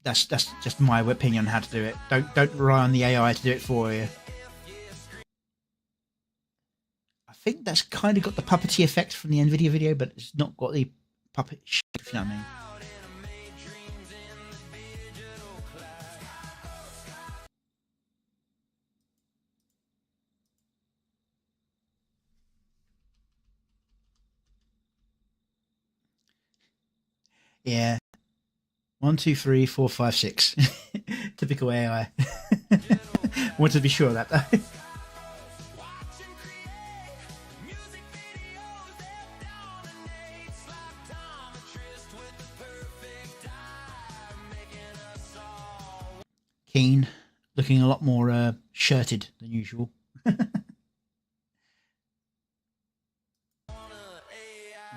That's just my opinion on how to do it. Don't rely on the AI to do it for you. I think that's kind of got the puppety effect from the NVIDIA video, but it's not got the puppet shape, if you know what I mean. Yeah. 1, 2, 3, 4, 5, 6. Typical AI. Want to be sure of that though. Keen, looking a lot more shirted than usual.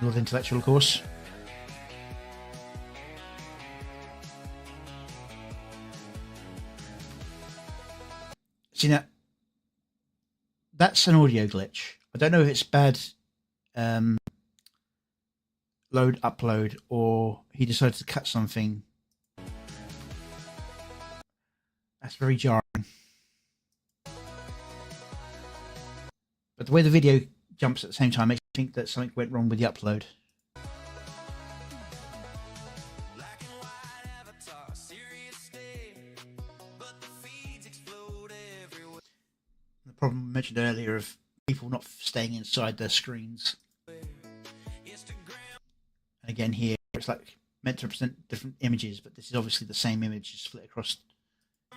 Not intellectual, of course. See, now, that's an audio glitch. I don't know if it's bad load, upload, or he decided to cut something. That's very jarring. But the way the video jumps at the same time makes me think that something went wrong with the upload. The problem I mentioned earlier of people not staying inside their screens. And again here, it's like meant to represent different images, but this is obviously the same image split across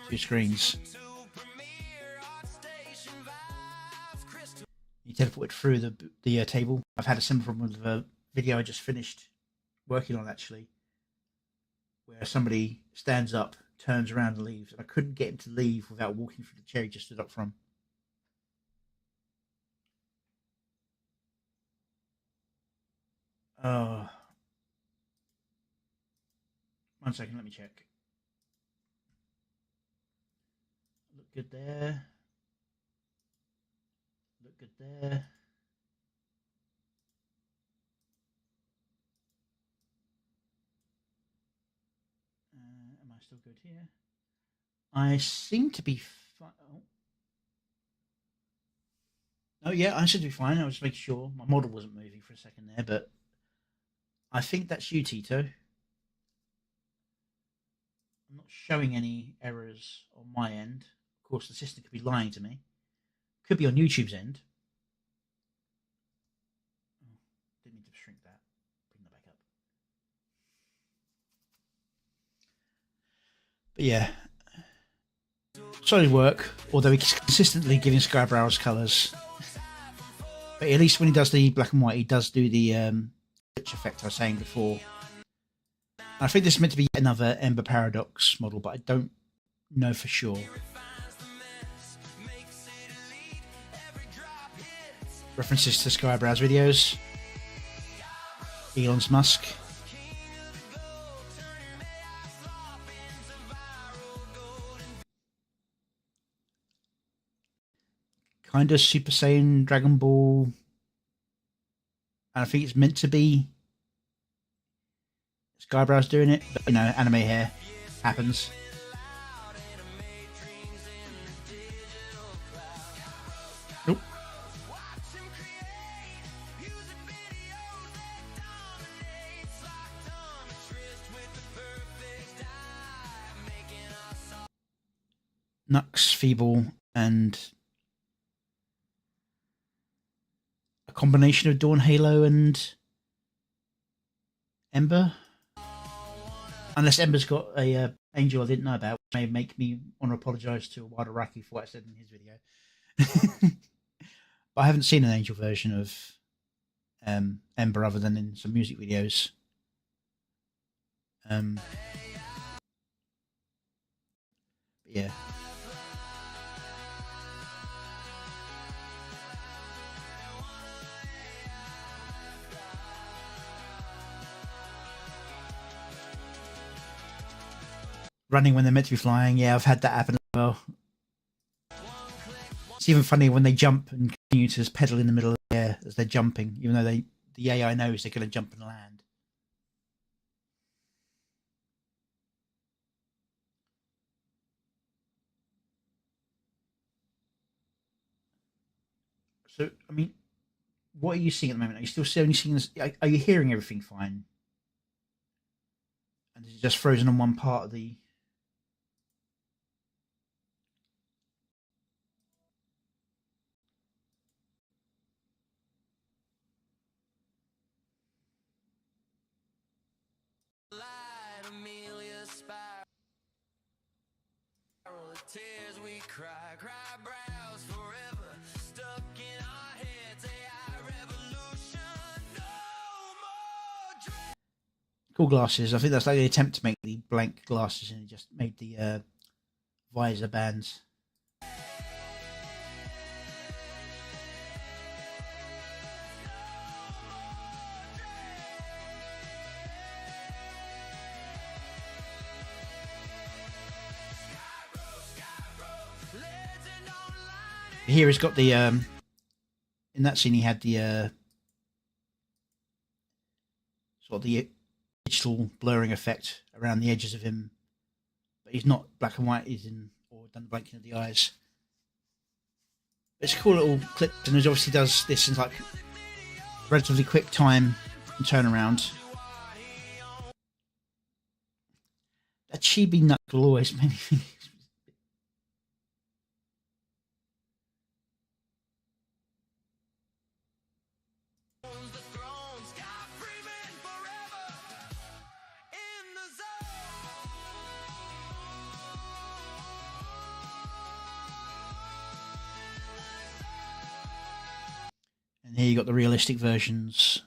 two screens. You teleport through the table. I've had a similar problem with a video I just finished working on, actually, where somebody stands up, turns around and leaves, and I couldn't get him to leave without walking through the chair he just stood up from. Oh. 1 second, let me check. Look good there. Look good there. I still good here? I seem to be fine. Oh, yeah, I should be fine. I was just making sure my model wasn't moving for a second there, but I think that's you, Tito. I'm not showing any errors on my end. Of course, the system could be lying to me. Could be on YouTube's end. Oh, didn't mean to shrink that. Bring that back up. But yeah, solid work. Although he's consistently giving Skybrow's colours. But at least when he does the black and white, he does do the glitch effect I was saying before. I think this is meant to be another Ember Paradox model, but I don't know for sure. References to Skybrow's videos. Elon Musk. Kind of Super Saiyan Dragon Ball. And I think it's meant to be Skybrow's doing it, but you know, anime hair happens. Nope. Nux, Feeble, and a combination of Dawn, Halo, and Ember. Unless Ember's got a angel I didn't know about, which may make me want to apologise to Wadaraki for what I said in his video. But I haven't seen an angel version of Ember other than in some music videos. But yeah. Running when they're meant to be flying. Yeah, I've had that happen as well. It's even funny when they jump and continue to just pedal in the middle of the air as they're jumping, even though the AI knows they're going to jump and land. So, I mean, what are you seeing at the moment? Are you still only seeing this? Are you hearing everything fine? And is it just frozen on one part of the... Tears we cry, cry brows forever, stuck in our heads, AI revolution, no more dread. Cool glasses. I think that's like the attempt to make the blank glasses and it just made the visor bands. Here he's got the in that scene he had the sort of the digital blurring effect around the edges of him, but he's not black and white. He's in or done the blanking of the eyes. It's a cool little clip, and he obviously does this in like relatively quick time and turnaround. That chibi nut will always make me think. And here you got the realistic versions.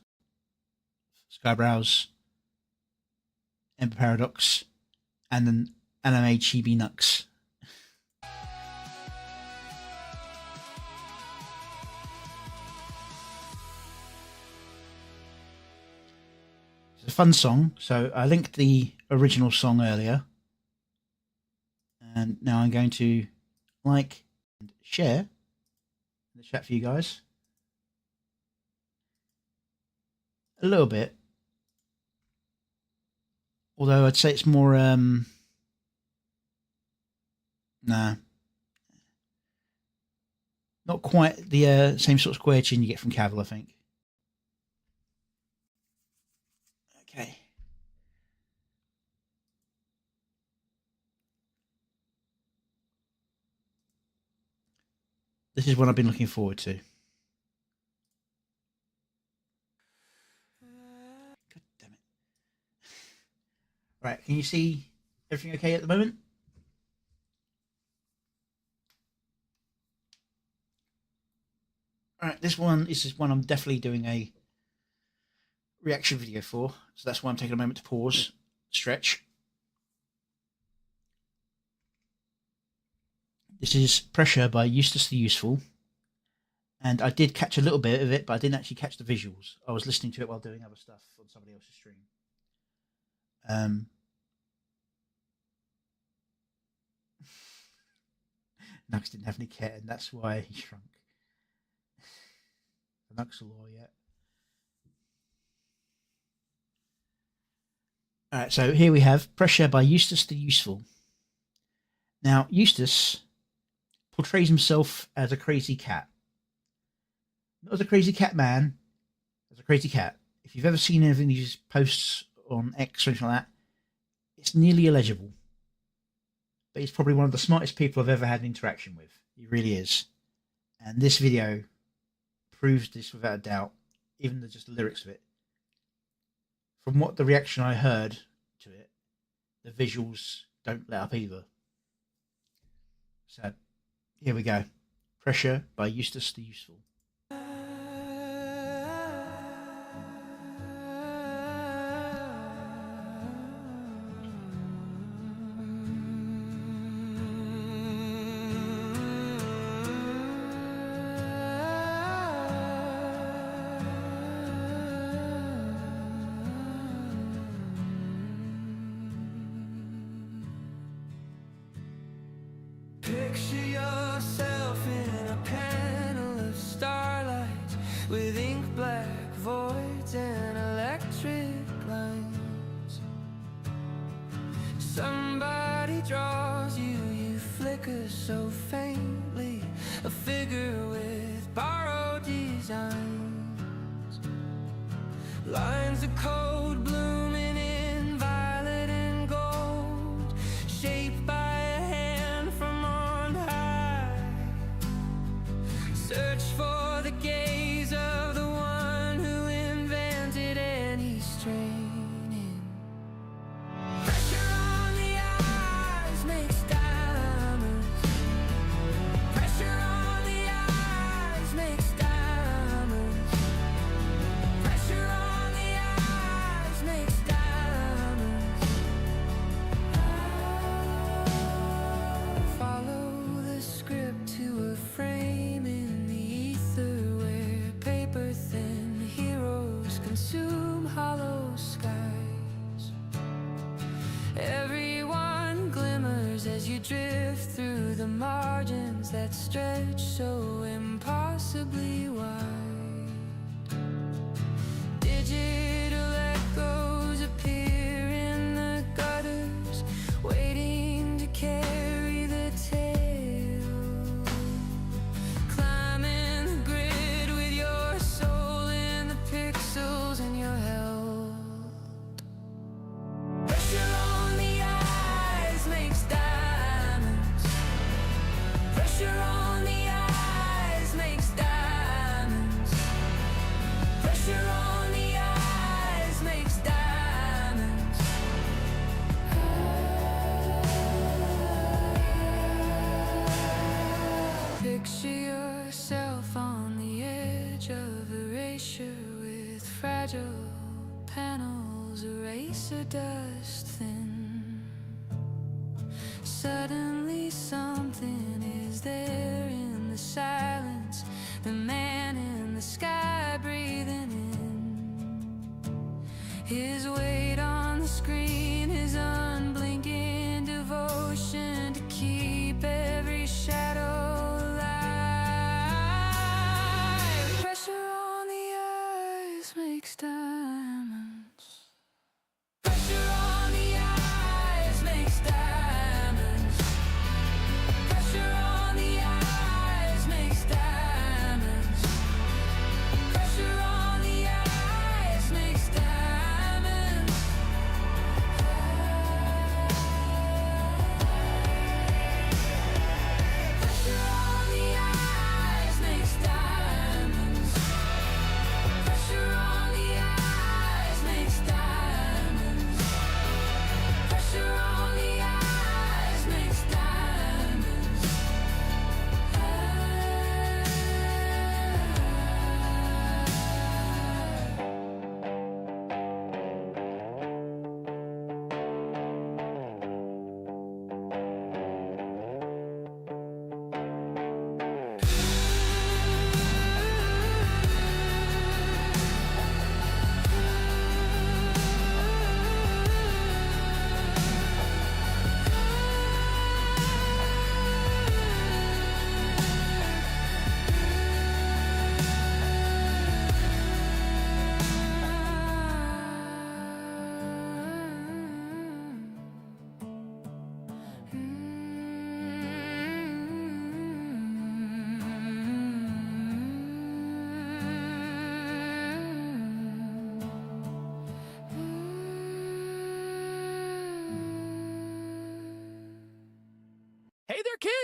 Skybrow's, Ember Paradox, and then anime Chibi Nux. It's a fun song. So I linked the original song earlier. And now I'm going to like and share in the chat for you guys. A little bit. Although I'd say it's more Nah. Not quite the same sort of square chin you get from Cavill, I think. Okay. This is what I've been looking forward to. God damn it. Right, can you see everything okay at the moment? Alright, this is one I'm definitely doing a reaction video for, so that's why I'm taking a moment to pause, stretch. This is Pressure by Eustace the Useful, and I did catch a little bit of it, but I didn't actually catch the visuals. I was listening to it while doing other stuff on somebody else's stream. Nux didn't have any kit, and that's why he shrunk. The Nux law yet. Alright, so here we have Pressure by Eustace the Useful. Now, Eustace portrays himself as a crazy cat. Not as a crazy cat man, as a crazy cat. If you've ever seen anything of these posts on X or anything like that, it's nearly illegible. But he's probably one of the smartest people I've ever had an interaction with. He really is. And this video proves this without a doubt, even just the lyrics of it. From what the reaction I heard to it, the visuals don't let up either. So, here we go. Pressure by Eustace the Useful. Picture yourself in a panel of starlight with ink black voids and electric lines. Somebody draws you, you flicker so faintly, a figure with borrowed designs. Lines of code blooming in violet and gold, shaped by search for the gaze of the one who invented any straining. Pressure on the eyes makes diamonds. Pressure on the eyes makes diamonds. Pressure on the eyes makes diamonds. Follow the script to a frame in the ether where paper thin heroes consume hollow skies. Everyone glimmers as you drift through the margins that stretch so impossibly wide. Digital echoes appear in the gutters, waiting to carry the tale. Climbing the grid with your soul in the pixels and your health. Pressure on the eyes makes diamonds. Pressure on the eyes makes diamonds. Pressure on the eyes makes diamonds. Picture yourself on the edge of erasure with fragile panels, eraser dust thin. Suddenly something is there in the silence, the man in the sky breathing in. His weight on the screen, his unblinking devotion to keep every shadow alive. Pressure on the eyes makes diamonds. Pressure on the eyes makes diamonds.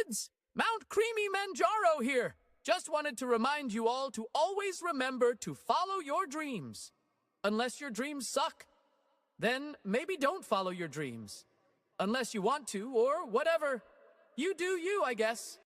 kids! Mount Creamy Manjaro here! Just wanted to remind you all to always remember to follow your dreams. Unless your dreams suck, then maybe don't follow your dreams. Unless you want to, or whatever. You do you, I guess.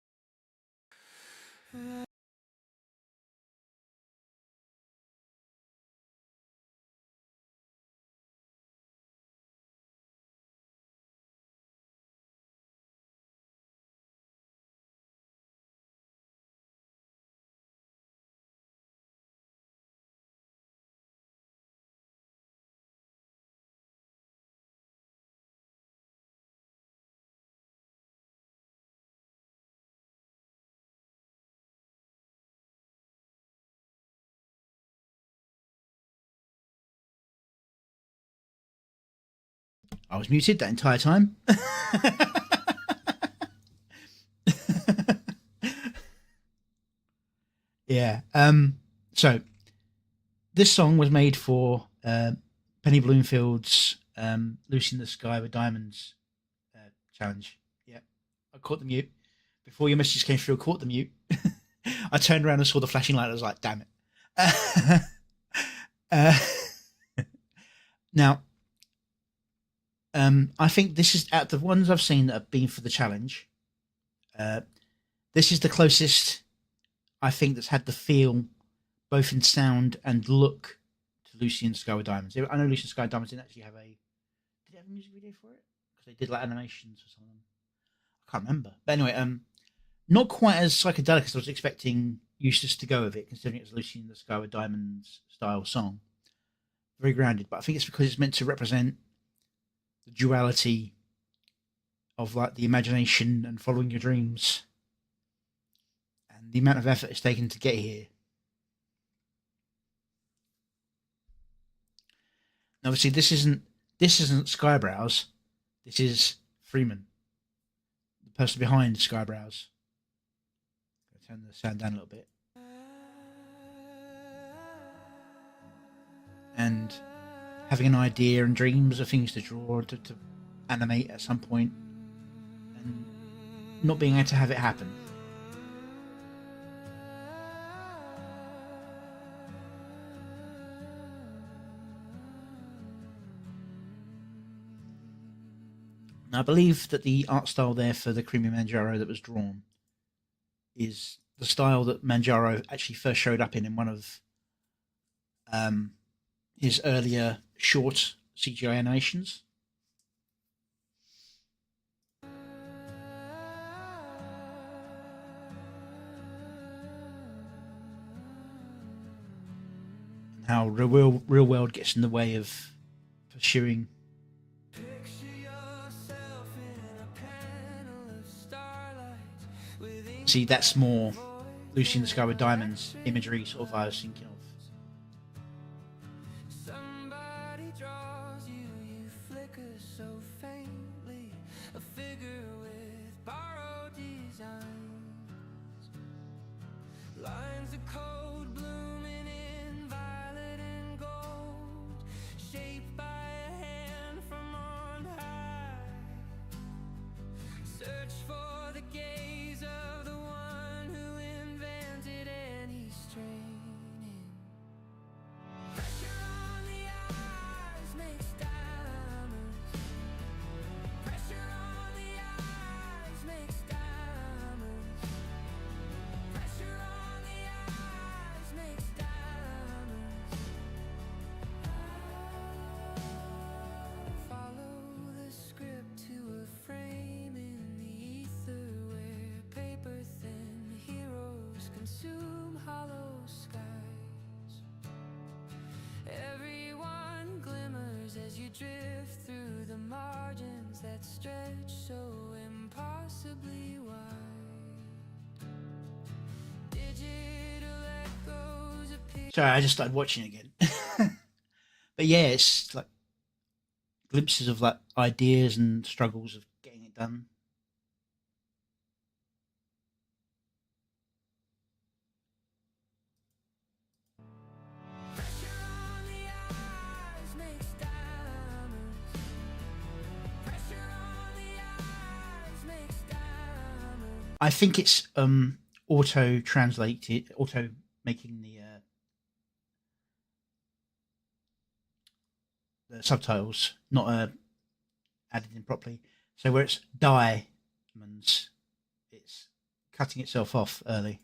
I was muted that entire time. Yeah. So this song was made for Penny Bloomfield's "Lucy in the Sky with Diamonds" challenge. Yeah, I caught the mute before your message came through. I caught the mute. I turned around and saw the flashing light. I was like, "Damn it!" Now, I think this is, out of the ones I've seen that have been for the challenge, this is the closest I think that's had the feel, both in sound and look, to Lucy in the Sky with Diamonds. I know Lucy in the Sky with Diamonds didn't actually have a... Did it have a music video for it? Because they did like animations or something. I can't remember. But anyway, not quite as psychedelic as I was expecting Eustace to go with it, considering it was Lucy in the Sky with Diamonds style song. Very grounded, but I think it's because it's meant to represent the duality of like the imagination and following your dreams, and the amount of effort it's taken to get here. And obviously, this isn't Skybrows. This is Freeman, the person behind Skybrows. I'll turn the sound down a little bit. And having an idea and dreams of things to draw, to animate at some point, and not being able to have it happen. Now, I believe that the art style there for the Creamy Manjaro that was drawn is the style that Manjaro actually first showed up in one of his earlier short CGI animations. And how real world gets in the way of pursuing. See, that's more Lucy in the Sky with Diamonds imagery sort of I was thinking of. Somebody draws you, you flicker so faintly, a figure with borrowed designs, lines of code blooming in violet and gold, shaped by a hand from on high. Search for the gaze of the one who invented any straining. Pressure on the eyes makes diamonds. Pressure on the eyes makes diamonds. Pressure on the eyes makes diamonds. Follow the script to a frame in the ether where paper thin heroes consume hollow skies. Everyone glimmers as you drift through the margins that stretch so impossibly wide. Digital echoes appear. Sorry, I just started watching it again. But yeah, it's like glimpses of like ideas and struggles of getting it done. Pressure on the eyes makes diamonds. Pressure on the eyes makes diamonds. I think it's auto translated, auto making the subtitles, not added in properly. So where it's diamonds, it's cutting itself off early.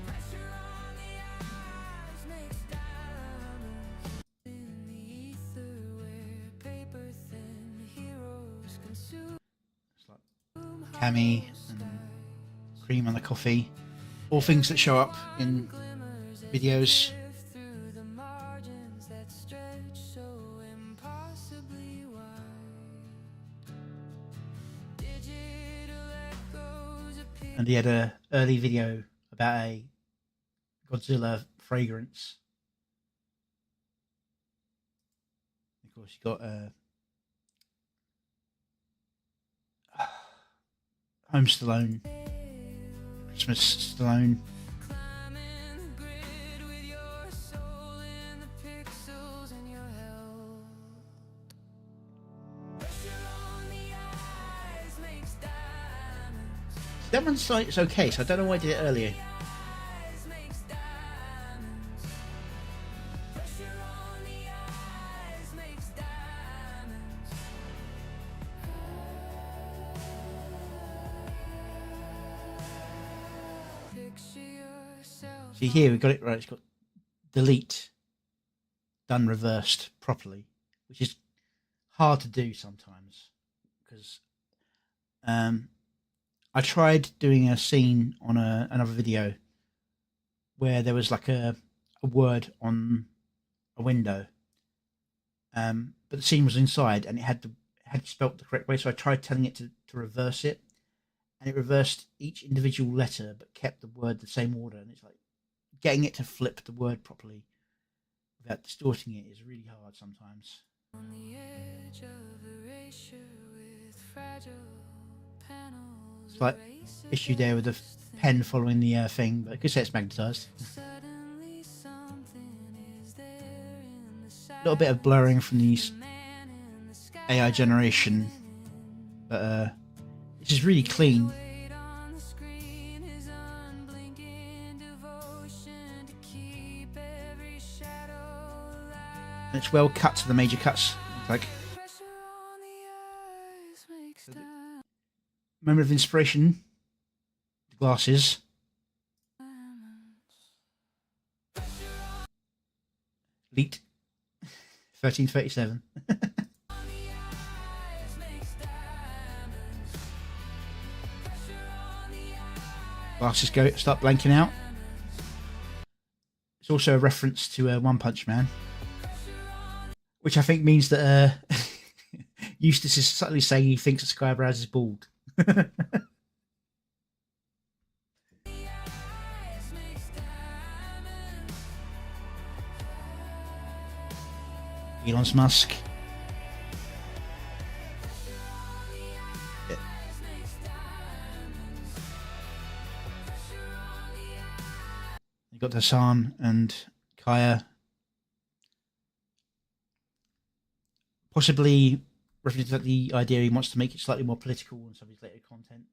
Pressure on the eyes makes diamonds in the ether where paper thin heroes consume. It's like Cammy and cream on the coffee, all things that show up in videos. Through the margins that stretch so impossibly wide. Digital echoes appear. And he had a early video about a Godzilla fragrance. Of course, you got Home Stallone, Christmas Stallone. Climbing the grid with your soul in the pixels and your health. Pressure on the eyes makes diamonds. That one's like, it's okay, so I don't know why I did it earlier. Eyes makes diamonds. Pressure on the eyes makes diamonds. Picture yourself. See here, we got it right. It's got delete done reversed properly, which is hard to do sometimes because I tried doing a scene on another video where there was like a word on a window, but the scene was inside and it had spelt the correct way. So I tried telling it to reverse it, and it reversed each individual letter but kept the word the same order. And it's like getting it to flip the word properly without distorting it is really hard sometimes. On the edge of erasure with fragile panels. Slight issue there with the pen following the thing, but I could say it's magnetized. Suddenly something is there in the A little bit of blurring from these man in the sky. AI generation, but it's just really clean. Wait on the screen, his unblinking devotion to keep every shadow alive. And it's well cut to the major cuts. It's like Pressure on the eyes makes diamonds. moment of inspiration, the glasses. Leet 1337. Glasses start blanking out. It's also a reference to One Punch Man, which I think means that Eustace is subtly saying he thinks that Skybrows is bald. Elon Musk. Yeah. You got Hassan and Kaya. Possibly referencing the idea he wants to make it slightly more political in some of his later content.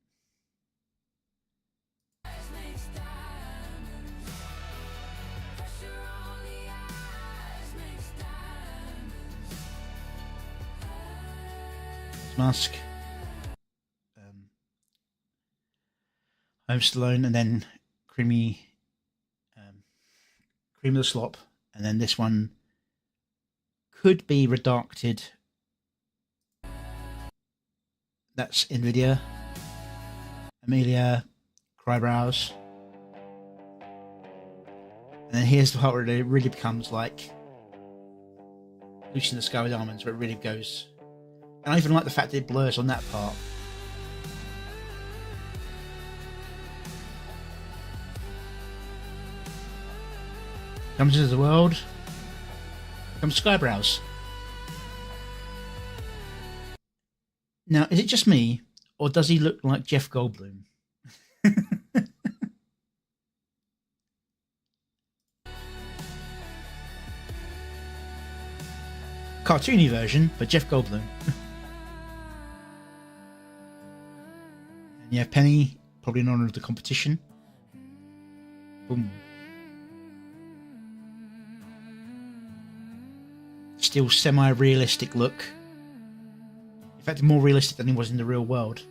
Musk, Home Stallone, and then Cream of the Slop, and then this one could be redacted. That's Nvidia, Amelia, Crybrows, and then here's the part where it really becomes like Lucy in the Sky with Diamonds, where it really goes. And I even like the fact that it blurs on that part. Comes into the world. Comes Skybrows. Now, is it just me, or does he look like Jeff Goldblum? Cartoony version, but Jeff Goldblum. And Yeah, Penny, probably in honor of the competition. Boom. Still semi-realistic look. In fact, more realistic than he was in the real world.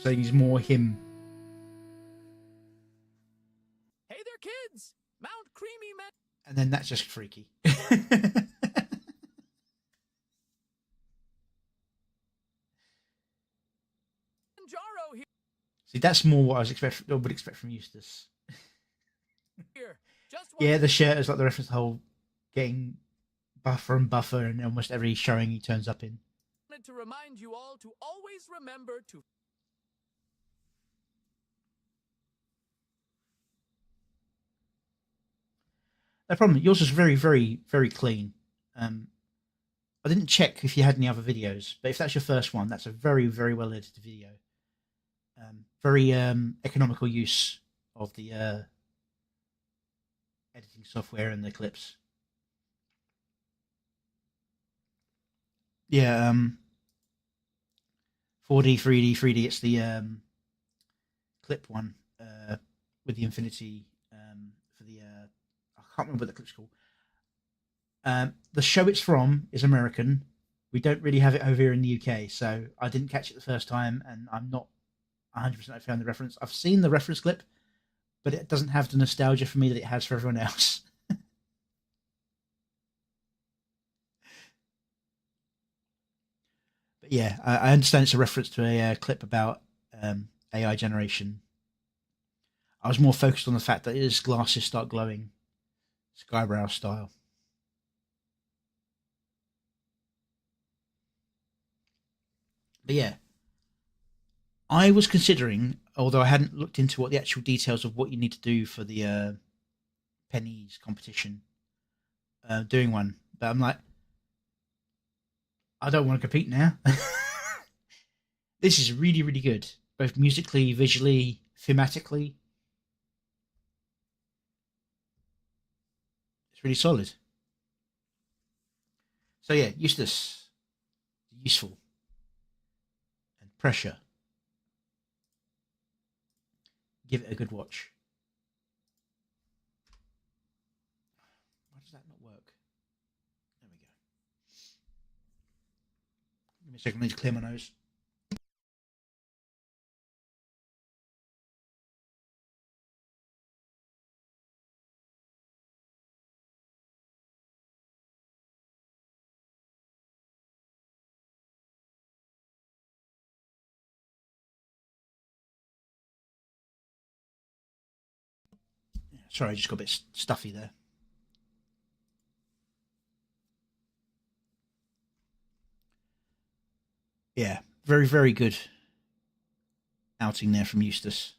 So he's more him. Hey there, kids! Mount Creamy Man. And then that's just freaky. Manjaro See, that's more what I would expect from Eustace. here. Just Yeah, the shirt is like the reference to the whole getting buffer and buffer in almost every showing he turns up in. wanted to remind you all to always remember to No problem. Yours was very, very, very clean. I didn't check if you had any other videos, but if that's your first one, that's a very, very well edited video. Very economical use of the editing software and the clips. Yeah, 4D, 3D. It's the clip one with the Infinity for the. I can't remember what the clip's called. The show it's from is American. We don't really have it over here in the UK, so I didn't catch it the first time, and I'm not 100% I found the reference. I've seen the reference clip, but it doesn't have the nostalgia for me that it has for everyone else. But yeah, I understand it's a reference to a clip about AI generation. I was more focused on the fact that his glasses start glowing, Skybrow style. But yeah, I was considering, although I hadn't looked into what the actual details of what you need to do for the pennies competition, doing one. But I'm like, I don't want to compete now. This is really, really good, both musically, visually, thematically. It's really solid. So yeah, Eustace, useful, and Pressure. Give it a good watch. Why does that not work? There we go. Give me a second, I need to clear my nose. Sorry, I just got a bit stuffy there. Yeah, very, very good outing there from Eustace.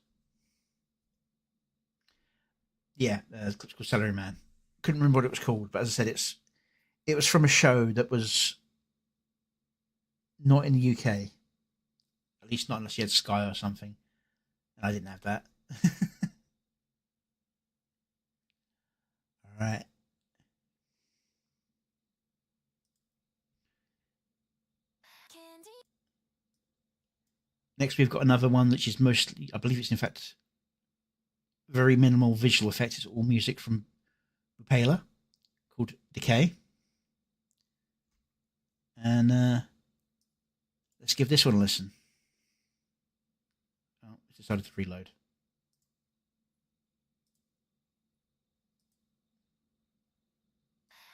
Yeah, it's called Celery Man. Couldn't remember what it was called, but as I said, it was from a show that was not in the UK. At least not unless you had Sky or something. And I didn't have that. All right. Next, we've got another one which is mostly, I believe it's in fact very minimal visual effects. It's all music from Bupala called Decay. And let's give this one a listen. Oh, it's decided to reload.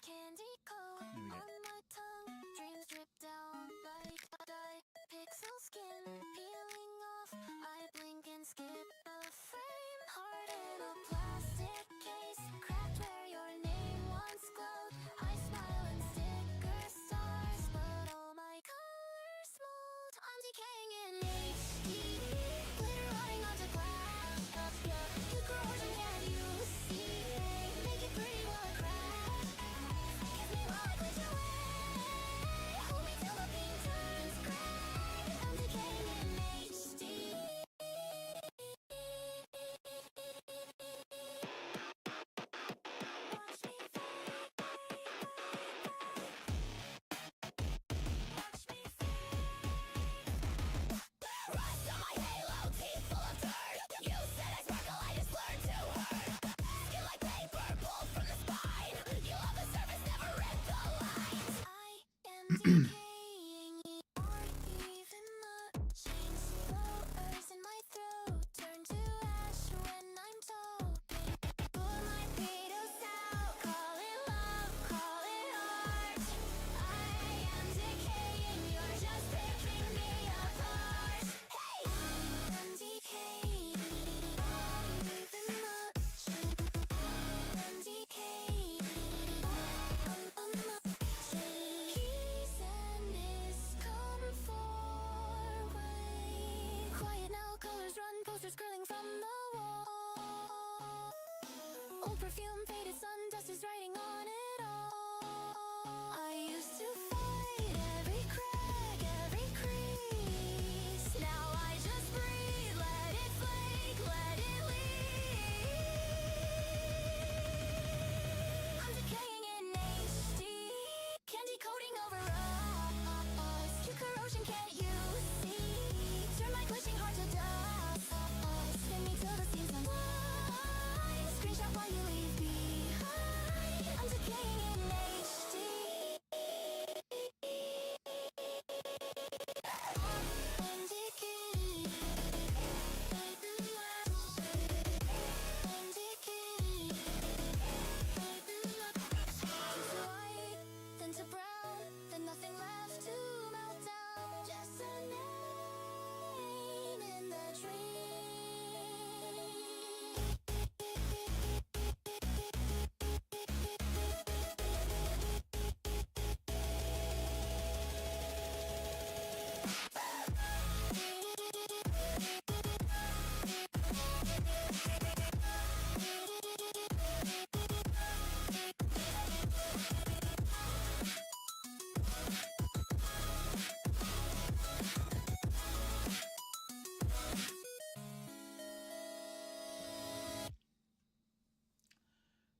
Candy coat There we go. on my tongue, dreams drip down like a dye. Pixel skin peeling off, I blink and skip the frame. Heart in a plastic case, cracked where your name once glowed. I smile and sticker stars, but all my colors mold. I'm decaying in HD, glitter rotting onto glass. Posters curling from the wall. Old perfume, faded sun, dust is writing on it all. I used to fight every crack, every crease. Now I just breathe, let it flake, let it leak. I'm decaying in HD, candy coating over us. Cute corrosion, can't you see? Turn my glitching heart to dust. Spin me till the season flies. Screenshot while you leave behind. I'm decaying in HD. I'm decaying. I'm decaying. To white, then to brown, then nothing left to melt down. Just a name in the dream.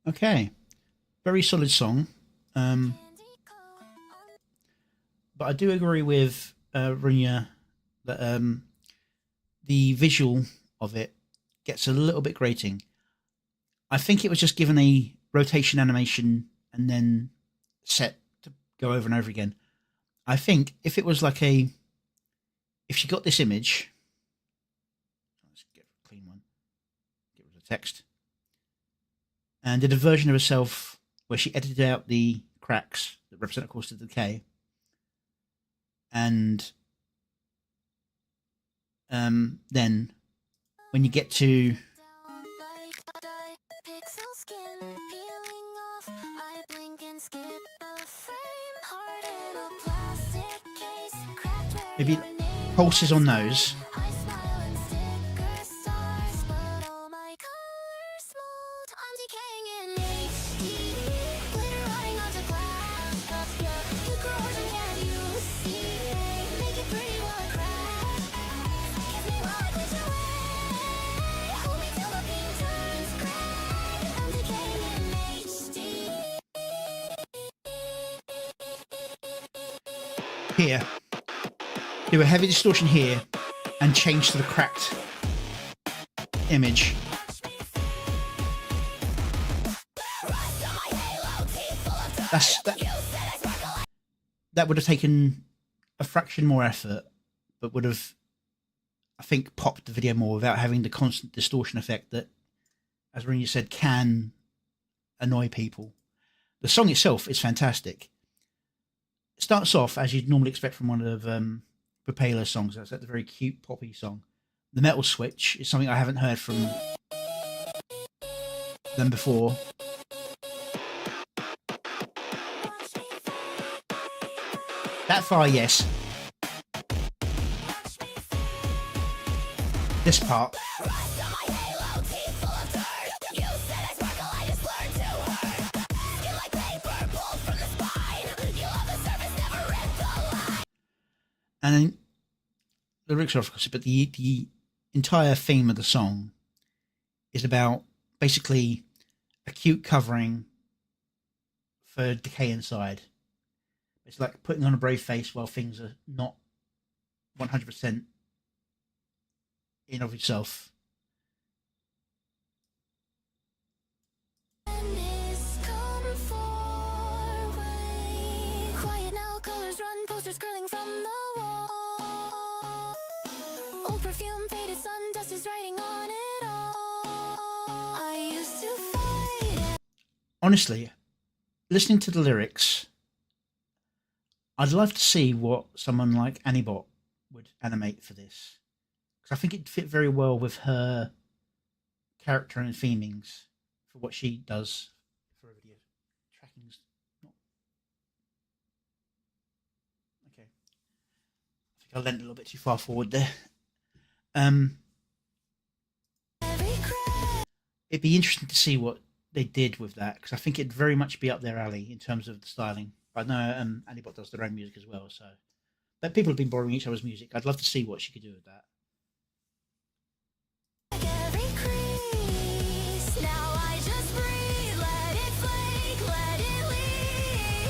Okay, very solid song. But I do agree with Runya that the visual of it gets a little bit grating. I think it was just given a rotation animation and then set to go over and over again. I think if it was like if she got this image, let's get a clean one, get rid of the text, and did a version of herself where she edited out the cracks that represent, of course, the decay, and then when you get to Pixel skin peeling off. I blink and skip a frame. Heart in a plastic case. Cracked where maybe your name pulses on those. I smile and sticker stars, but all my colors mold. I'm decaying in HD. Glitter rotting onto glass. You corrosion, can't you see? Make it pretty while it cracks. Kiss me while I glitch away. Hold me till the beam turns gray. I'm decaying in HD. Here, do a heavy distortion here and change to the cracked image. That would have taken a fraction more effort, but would have, I think, popped the video more without having the constant distortion effect that, as Runya said, can annoy people. The song itself is fantastic. It starts off as you'd normally expect from one of Propela's songs. That's a very cute poppy song. The metal switch is something I haven't heard from them before. That far, yes. This part. And then the lyrics are, of course, but the entire theme of the song is about basically acute covering for decay inside. It's like putting on a brave face while things are not 100% in of itself. Quiet now, colors run, Posters curling from the wall. Old perfume, faded sun, dust is writing on it all. I used to fight. Honestly, listening to the lyrics, I'd love to see what someone like Anibot would animate for this, because I think it'd fit very well with her character and themings for what she does for a video. Tracking's not okay. I think I leant a little bit too far forward there. It'd be interesting to see what they did with that, because I think it'd very much be up their alley in terms of the styling. I know Anibot does their own music as well, so but people have been borrowing each other's music. I'd love to see what she could do with that. Every crease, now I just breathe, let it flake, let it leak.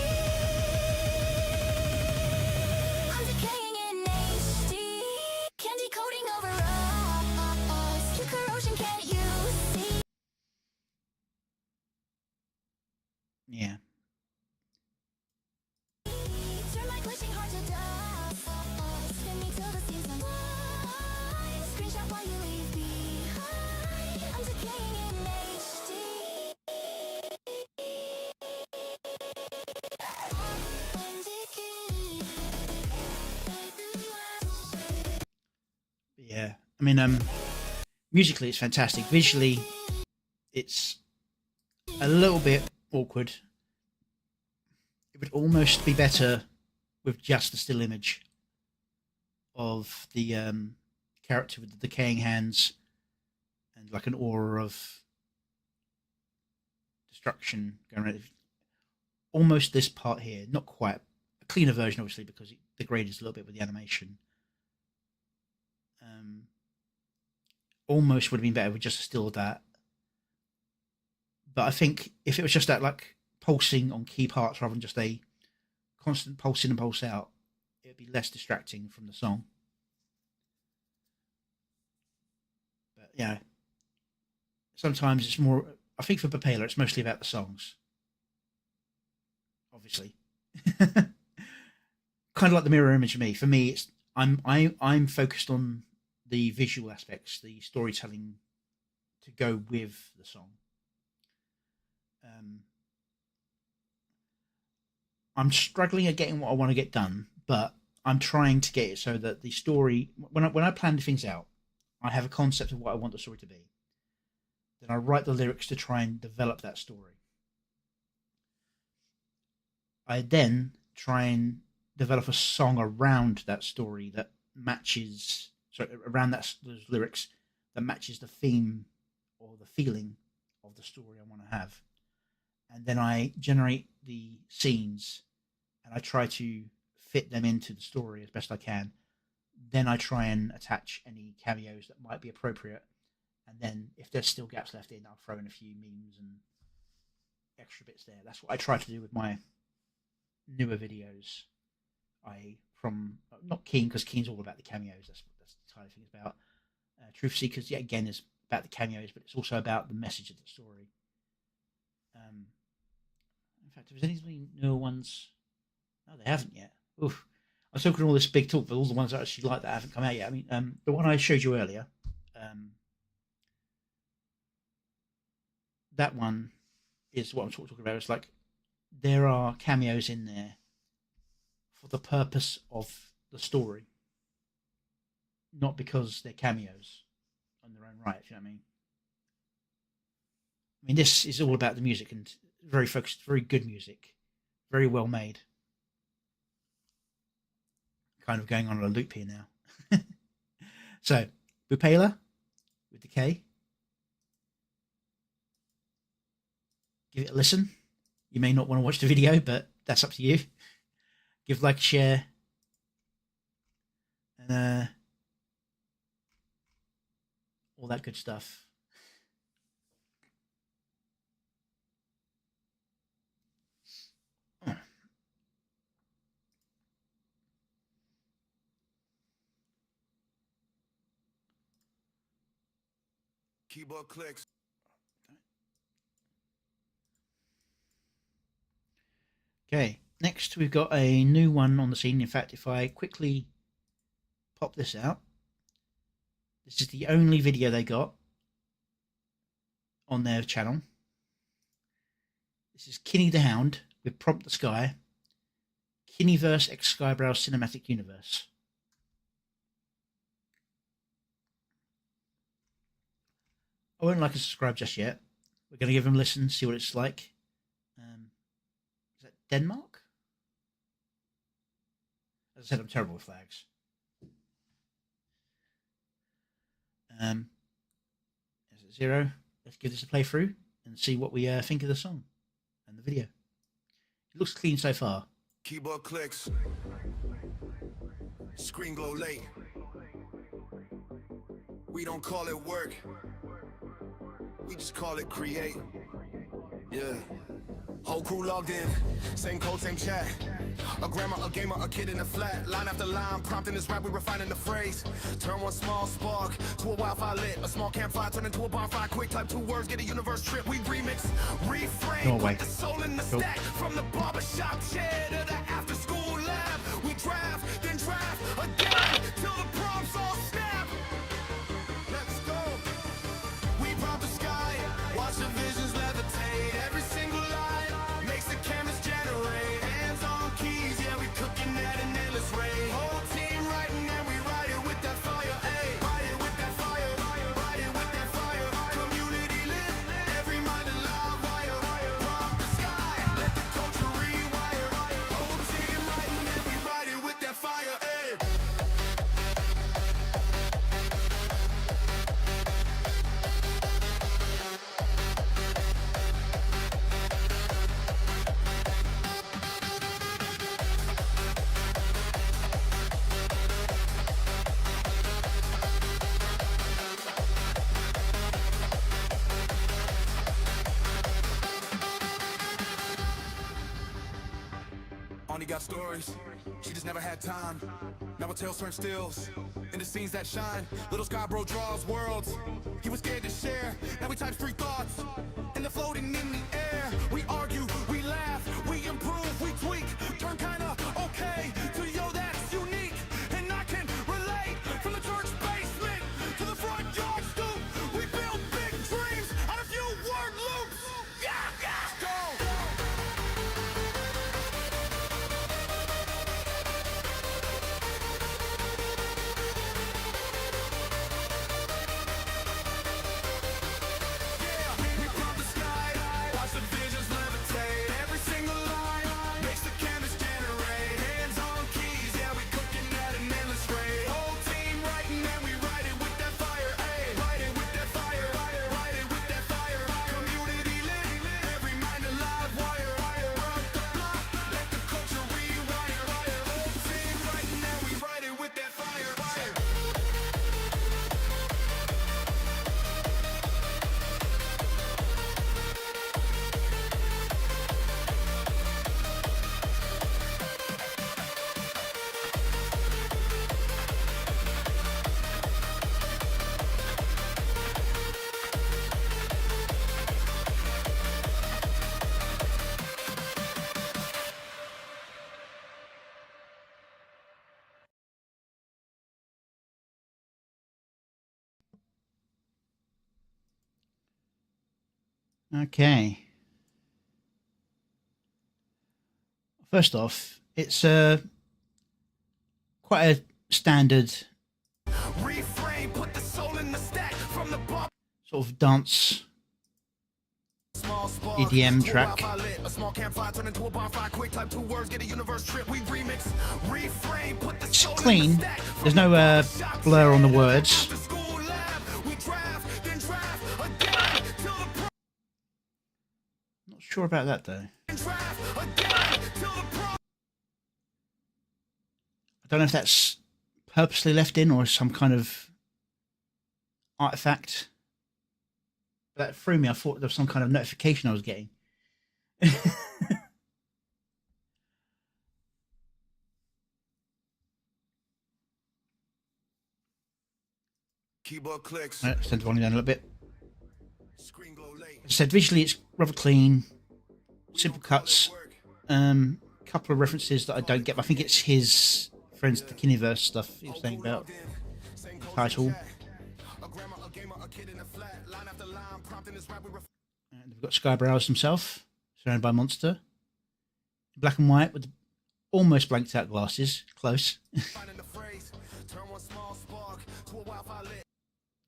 I'm decaying in HD, candy coating over us. Your corrosion, can't you see? Yeah. Turn my glitching heart to dust. Spin me till the season light. Screenshot while you leave behind. I'm decaying in HD. Yeah. I mean, musically it's fantastic. Visually, it's a little bit awkward. It would almost be better with just a still image of the character with the decaying hands and like an aura of destruction going around. Almost this part here, not quite a cleaner version, obviously, because it degrades a little bit with the animation. Almost would have been better with just a still of that. But I think if it was just that like pulsing on key parts rather than just a constant pulse in and pulse out, it would be less distracting from the song. But yeah, sometimes it's more. I think for Papela, it's mostly about the songs. Obviously, kind of like the mirror image of me. For me, it's I'm focused on the visual aspects, the storytelling to go with the song. I'm struggling at getting what I want to get done, but I'm trying to get it so that the story, when I plan things out, I have a concept of what I want the story to be. Then I write the lyrics to try and develop that story. I then try and develop a song around that story that matches, around those lyrics that matches the theme or the feeling of the story I want to have. And then I generate the scenes and I try to fit them into the story as best I can. Then I try and attach any cameos that might be appropriate. And then if there's still gaps left in, I'll throw in a few memes and extra bits there. That's what I try to do with my newer videos. From not Keen, because Keen's all about the cameos. That's the entire thing is about. Truth Seekers, yet again, is about the cameos, but it's also about the message of the story. In fact, if there's any newer ones, no, they haven't yet. Oof. I was talking all this big talk, but all the ones I actually like that haven't come out yet. I mean, the one I showed you earlier, that one is what I'm talking about. It's like there are cameos in there for the purpose of the story, not because they're cameos on their own right, if you know what I mean. I mean, this is all about the music and very focused, very good music, very well made. Kind of going on a loop here now. So, Bupela with Decay. Give it a listen. You may not want to watch the video, but that's up to you. Give like, share, and all that good stuff. Keyboard clicks. Okay, next we've got a new one on the scene. In fact, if I quickly pop this out, this is the only video they got on their channel. This is Kinney the Hound with Prompt the Sky, Kinneyverse X Skybrow Cinematic Universe. I won't like and subscribe just yet. We're going to give them a listen, see what it's like. Is that Denmark? As I said, I'm terrible with flags. Is it 0? Let's give this a playthrough and see what we think of the song and the video. It looks clean so far. Keyboard clicks. Screen glow late. We don't call it work. We just call it create. Yeah. Whole crew logged in. Same code, same chat. A grandma, a gamer, a kid in a flat. Line after line, prompting this rap, we refining the phrase. Turn one small spark to a wildfire lit. A small campfire turn into a bonfire. Quick type 2 words, get a universe trip. We remix, reframe, Norway. put the soul in the stack. From the barbershop chair to the after school lab. We draft, then draft again till the prompts all snap. Let's go. We prompt the sky, watch the visions levitate. Every single line makes the canvas generate. Hands on keys, yeah, we cooking at an endless rate. Whole team writing and we ride it with that fire, ayy. Ride it with that fire, ride it with that fire. Community lit, every mind alive, wire. Prompt the sky, let the culture rewire. Whole team writing and we ride it with that fire, ayy. Only got stories, she just never had time. Now her tales turn stills into scenes that shine. Little Skybro draws worlds, he was scared to share. Now we type 3 thoughts, and they're floating in the air. We argue, we laugh, we improve, we tweak. Turn kinda okay to yo, that's unique. And I can relate from the church basement to the front yard stoop. We build big dreams out of few word loops. Yeah, yeah, go. We prompt the sky, watch the visions levitate. Every single line makes the canvas generate. Hands on keys, yeah, we cooking at an endless rate. Whole team writing and we ride it with that fire, ayy. Ride it with that fire, ride it with that fire. Community lit, every mind alive, wire. Rock the block, let the culture rewire. Whole team writing and we ride it with that fire. Okay. First off, it's quite a standard Reframe, put the soul in the stack from the bar. sort of dance Small spark, EDM to a track. wildfire lit. A small campfire turn into a bonfire. Quick type 2 words, get a universe trip. We remix, reframe, put the It's soul in the clean. stack. There's no blur on the words. After school lab, we draft, then draft again till the Not sure about that though. draft again till the pro. I don't know if that's purposely left in or some kind of artifact. That threw me. I thought there was some kind of notification I was getting. Keyboard clicks. Let's turn the volume down a little bit. Screen glow late. As I said, visually it's rather clean, simple cuts, couple of references that I don't get. But I think it's his Friends of the Kiniverse stuff he was saying about the title. And we've got Skybrows himself, surrounded by Monster. Black and white with almost blanked out glasses. Close.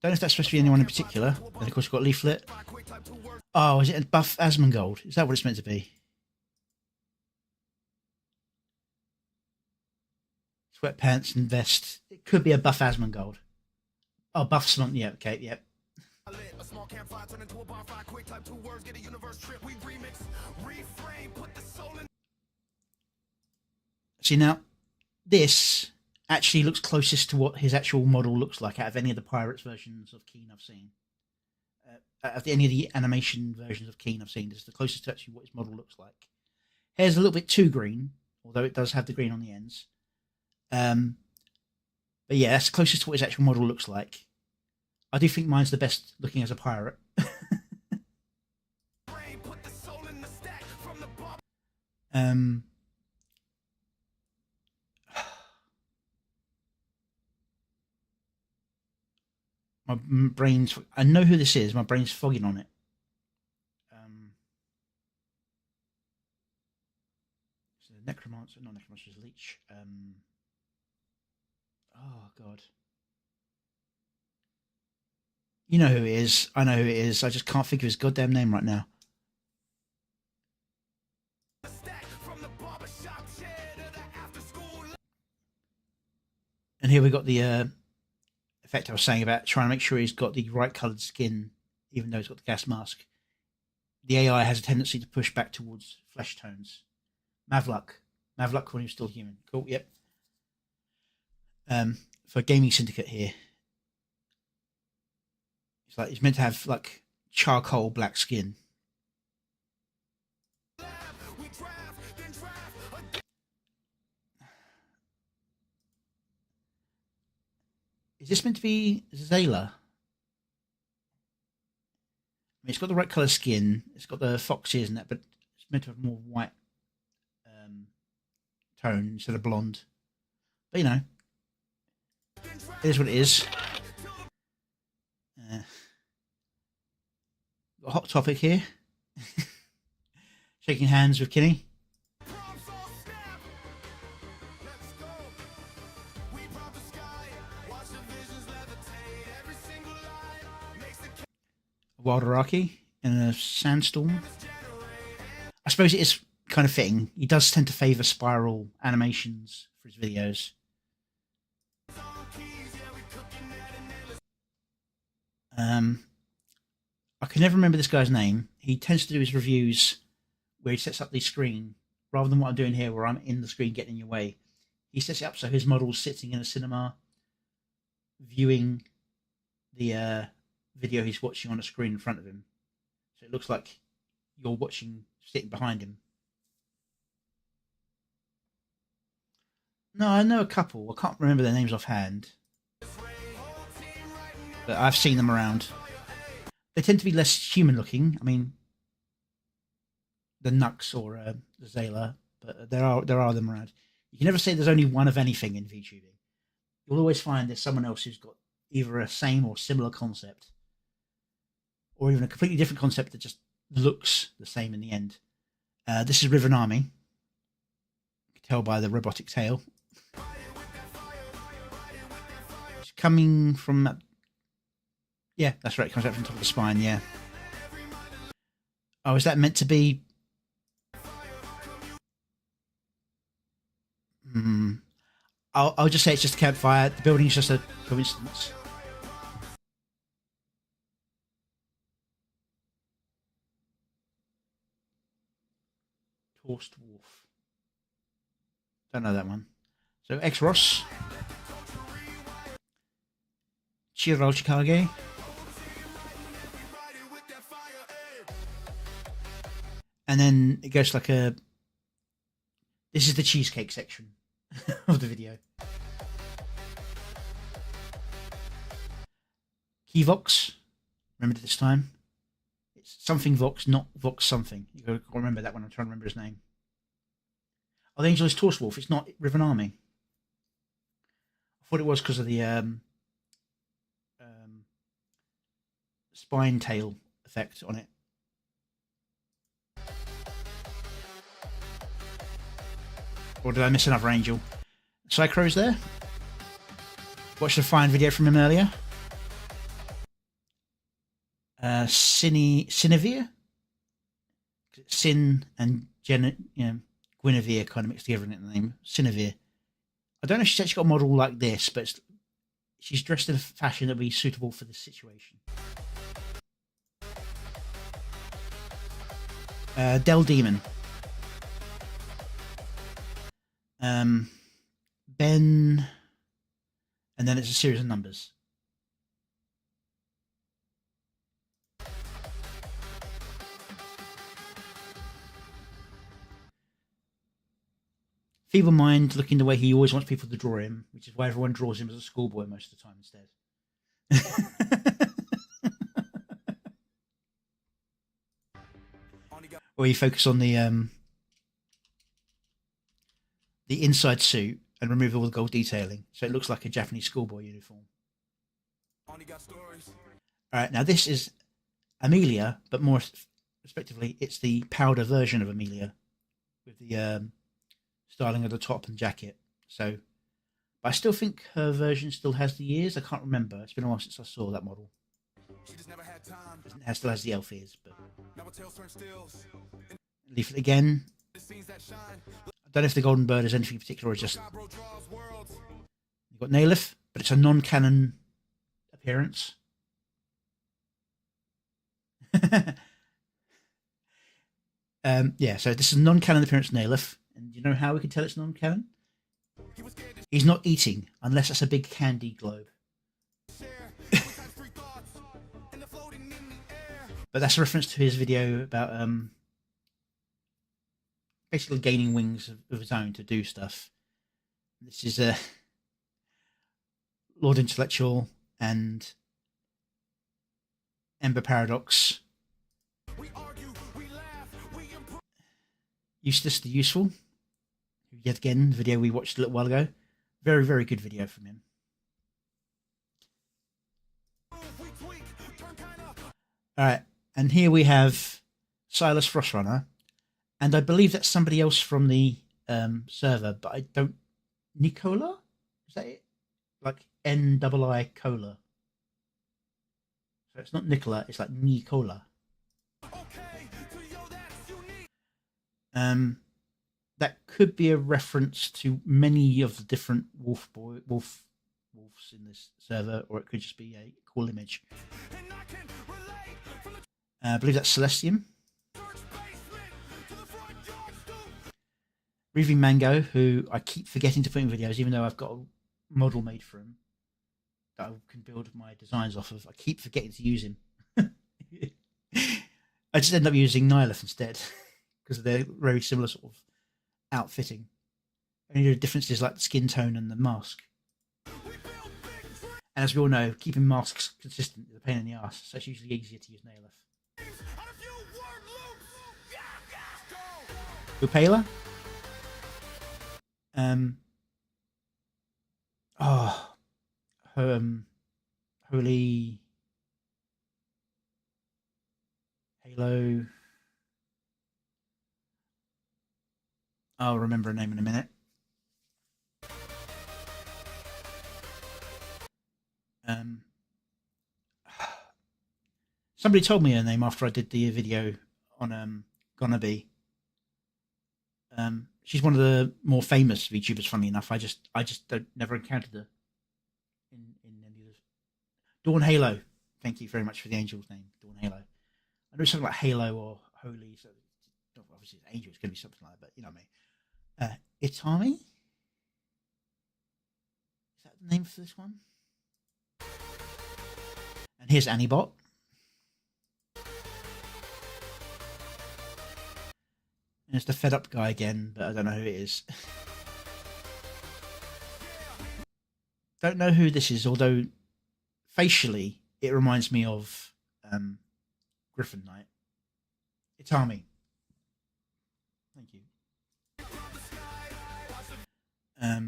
Don't know if that's supposed to be anyone in particular. And of course, we've got Leaflet. Oh, is it Buff Asmongold? Is that what it's meant to be? Sweatpants and vest. It could be a Buff Asmongold. Oh, Buff Slump. Yeah, okay, yep. See, now, this actually looks closest to what his actual model looks like out of any of the Pirates versions of Keen I've seen. Out of any of the animation versions of Keen I've seen, this is the closest to actually what his model looks like. Hair's a little bit too green, although it does have the green on the ends. But yeah, that's closest to what his actual model looks like. I do think mine's the best looking as a pirate. My brain's... I know who this is. My brain's fogging on it. So Necromancer... Not Necromancer's Leech. Oh, God. You know who it is. I know who it is. I just can't think of his goddamn name right now. And here we got the effect I was saying about trying to make sure he's got the right coloured skin, even though he's got the gas mask. The AI has a tendency to push back towards flesh tones. Mavluk when he was still human. Cool, yep. For Gaming Syndicate here. It's like he's meant to have like charcoal black skin. Is this meant to be Zayla? I mean, it's got the right colour skin. It's got the fox ears and that, but it's meant to have more white tone instead of blonde. But you know, it is what it is. Got a hot topic here. Shaking hands with Kinney. Wild Araki in a sandstorm. I suppose it is kind of fitting. He does tend to favour spiral animations for his videos. I can never remember this guy's name. He tends to do his reviews where he sets up the screen rather than what I'm doing here where I'm in the screen getting in your way. He sets it up so his model's sitting in a cinema viewing the video he's watching on a screen in front of him. So it looks like you're watching sitting behind him. No, I know a couple. I can't remember their names offhand. But I've seen them around. They tend to be less human looking. I mean, the Nux or the Zayla, but there are them around. You can never say there's only one of anything in VTubing. You'll always find there's someone else who's got either a same or similar concept, or even a completely different concept that just looks the same in the end. This is River Nami. You can tell by the robotic tail. It's coming from... Yeah, that's right. It comes out from the top of the spine, yeah. Oh, is that meant to be... I'll just say it's just a campfire. The building is just a coincidence. Torst Wolf. Don't know that one. So, X-Ross. Chiro Chikage. And then it goes like a... This is the cheesecake section of the video. Keyvox. Remember this time. It's something Vox, not Vox something. You got to remember that when I'm trying to remember his name. Oh, the angel is Torse Wolf. It's not Riven Army. I thought it was because of the spine tail effect on it. Or did I miss another angel? Psychro's there. Watched a fine video from him earlier. Sinevere? Sin and Guinevere kind of mixed together in the name. Sinevere. I don't know if she's actually got a model like this, but she's dressed in a fashion that would be suitable for this situation. Del Demon. Ben, and then it's a series of numbers. Feeble Mind looking the way he always wants people to draw him, which is why everyone draws him as a schoolboy most of the time instead. Or you focus on the inside suit and remove all the gold detailing, so it looks like a Japanese schoolboy uniform. Alright, now this is Amelia, but more respectively, it's the powder version of Amelia with the styling of the top and jacket. So, but I still think her version still has the ears. I can't remember. It's been a while since I saw that model. It still has the elf ears, but Leaflet again. I don't know if the Golden Bird is anything particular or just you've got Nailif, but it's a non-canon appearance. Yeah, so this is a non-canon appearance Nailif, and you know how we can tell it's non-canon? He's not eating unless it's a big candy globe. But that's a reference to his video about basically gaining wings of his own to do stuff. This is Lord Intellectual and Ember Paradox. Eustace the Useful. Yet again, the video we watched a little while ago. Very, very good video from him. Alright, and here we have Silas Frostrunner. And I believe that's somebody else from the server, but I don't... Nicola? Is that it? Like N-I-I Cola. So it's not Nicola, it's like Nicola. That could be a reference to many of the different wolves in this server, or it could just be a cool image. I believe that's Celestium. Reaving Mango, who I keep forgetting to put in videos, even though I've got a model made for him that I can build my designs off of. I keep forgetting to use him. I just end up using Nihilith instead, because they're very similar sort of outfitting. Only the difference is like the skin tone and the mask. And as we all know, keeping masks consistent is a pain in the ass, so it's usually easier to use Nihilith. Upala. Holy Halo. I'll remember a name in a minute. Somebody told me her name after I did the video on Gonna Be. She's one of the more famous VTubers, funnily enough. I just never encountered her in any of this. Dawn Halo. Thank you very much for the angel's name, Dawn Halo. I know something like Halo or Holy, so obviously it's Angel, it's going to be something like that, but you know what I mean. Itami? Is that the name for this one? And here's Anibot. And it's the fed up guy again, but I don't know who it is. Don't know who this is, although facially it reminds me of Griffin Knight. Itami. Thank you. I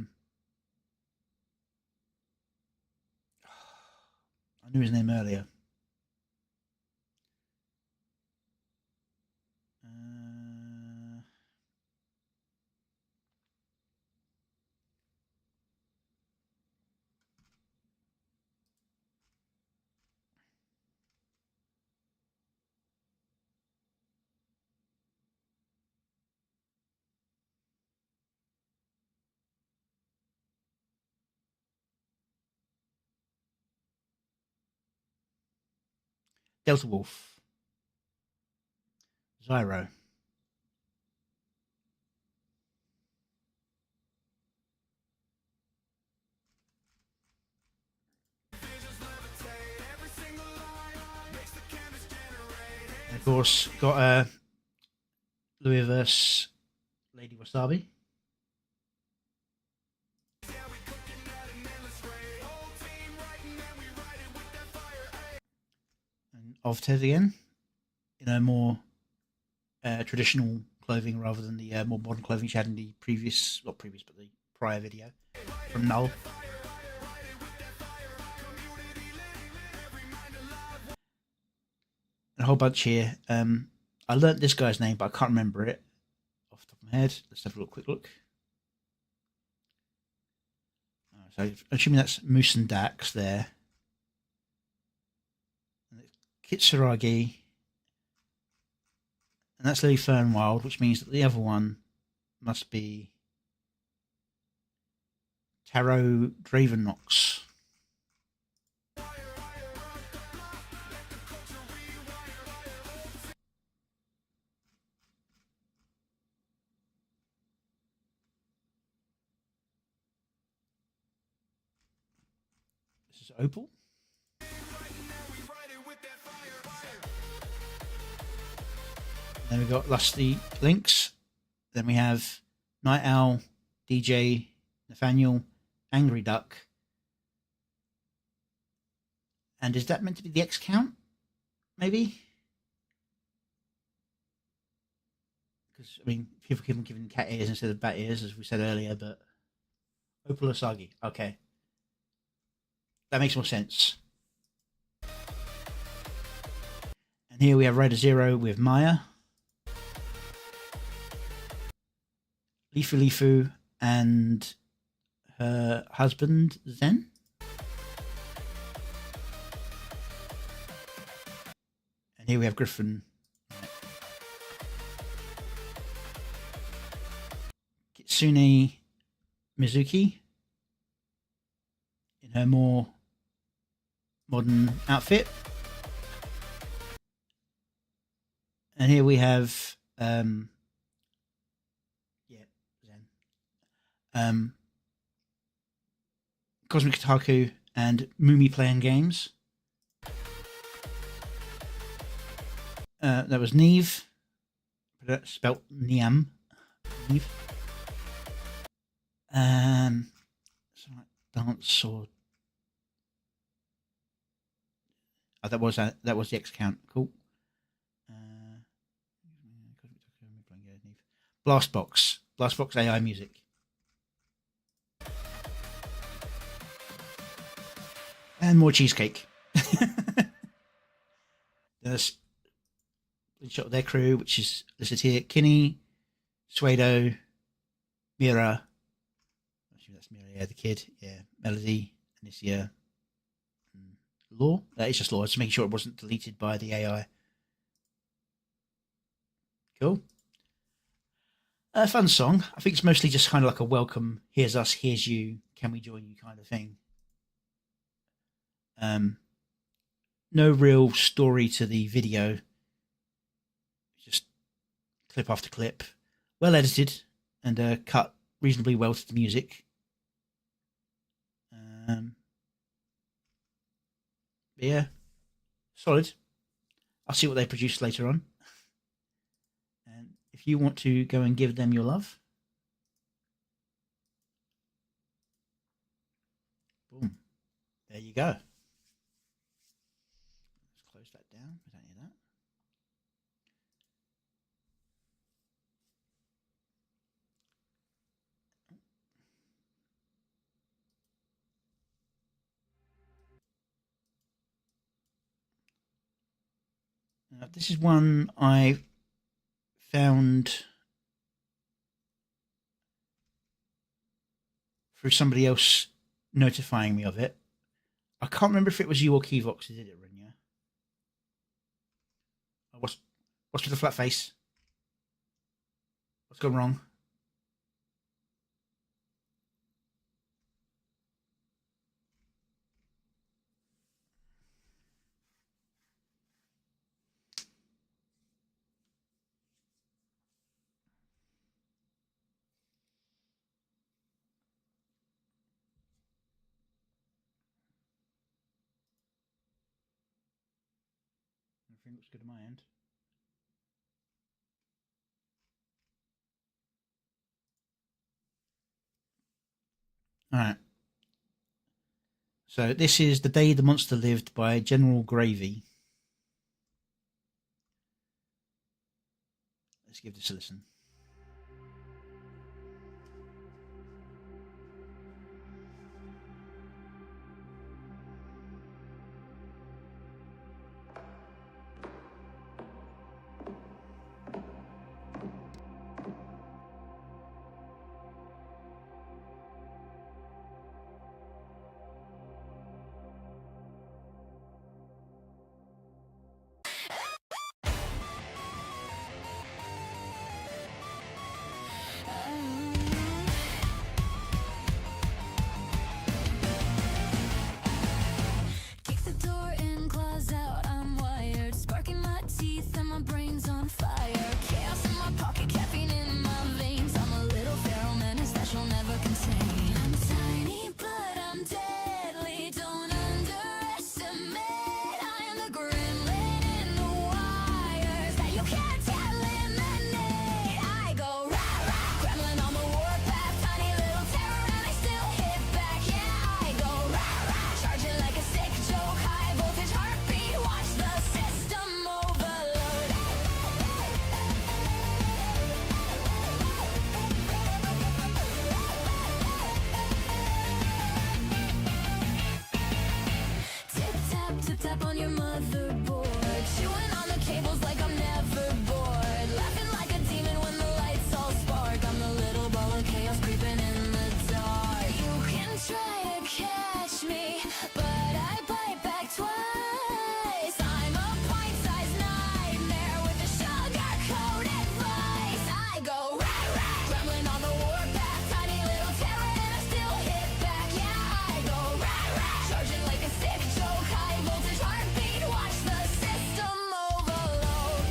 knew his name earlier. Delta Wolf. Zyro. And of course, got Louis verse Lady Wasabi. And of Ted again, in a more traditional clothing rather than the more modern clothing she had in the previous, not previous, but the prior video from Null. And a whole bunch here. I learnt this guy's name, but I can't remember it off the top of my head. Let's have a quick look. So I'm assuming that's Moose and Dax there. And it's Kitsuragi. And that's Lily Fernwild, which means that the other one must be Taro Dravenox. This is Opal. Then we've got Lusty Lynx. Then we have Night Owl, DJ, Nathaniel, Angry Duck. And is that meant to be the X count? Maybe? Because, I mean, people keep on giving cat ears instead of bat ears, as we said earlier, but Opal Asagi. Okay. That makes more sense. And here we have Rider Zero with Maya. Lifu Lifu and her husband Zen. And here we have Griffin. Kitsune Mizuki in her more modern outfit. And here we have Cosmic Kotaku and Mumi playing games. That was Neve, spelt Niam. Neve. Dance or that was the X count. Cool. Blastbox AI music. And more cheesecake. There's a shot of their crew, which is listed here: Kinney, Suedo, Mira. That's Mira, yeah, the kid, yeah, Melody, Anicia, Law. It's just Law. Just making sure it wasn't deleted by the AI. Cool. Fun song. I think it's mostly just kind of like a welcome. Here's us. Here's you. Can we join you? Kind of thing. No real story to the video. Just clip after clip. Well edited and cut reasonably well to the music. Yeah, solid. I'll see what they produce later on. And if you want to go and give them your love, boom, there you go. Let's close that down. We don't need that. This is one I found through somebody else notifying me of it. I can't remember if it was you or Keyvox who did it, Rinya. What's with the flat face? What's gone wrong? Everything looks good on my end. All right. So this is The Day the Monster Lived by General Gravy. Let's give this a listen. Kick the door in, claws out, I'm wired. Sparking my teeth and my brain's on fire. Chaos in my pocket, caffeine in my veins. I'm a little feral menace that you'll never contain. I'm tiny, but I'm deadly. Don't underestimate. I am the gremlin in the wires that you can't eliminate. I go rah rah, gremlin on the warpath, tiny little terror, and I still hit back. Yeah, I go rah rah, charging like a sick joke, high voltage heartbeat. Watch the system overload. Tip tap on your motherboard, chewing on the cables like I'm never bored, laughing like a demon when the lights all spark. I'm the little ball of chaos creeping in the dark. You can try to catch me, but I bite back twice. I'm a pint-sized nightmare with a sugar-coated vice. I go rah rah, gremlin on the warpath, tiny little terror, and I still hit back. Yeah, I go rah rah, charging like a sick joke, high voltage heartbeat. Watch the system overload.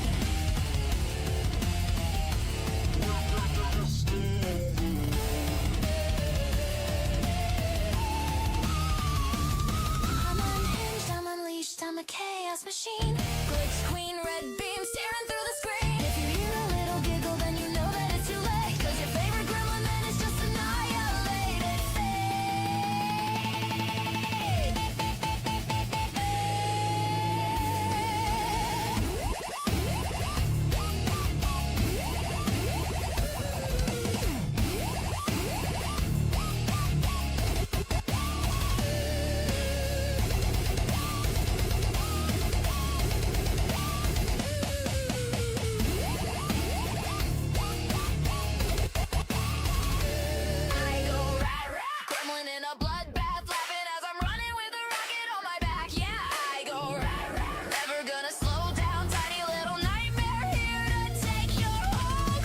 I'm unhinged, I'm unleashed, I'm a chaos machine. Glitch queen, red beam, staring through the screen. If you hear a little giggle, then you know that it's too late. 'Cause your favorite gremlin then is just annihilated I go rah rah, gremlin in a bloodbath, laughing as I'm running with a rocket on my back. Yeah, I go rah rah, never gonna slow down, tiny little nightmare here to take your whole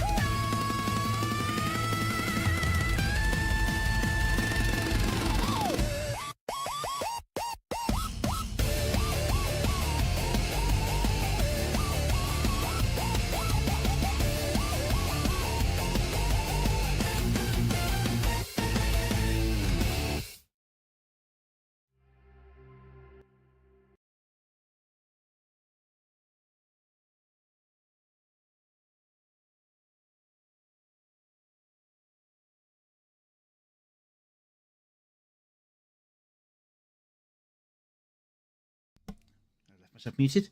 I left myself muted.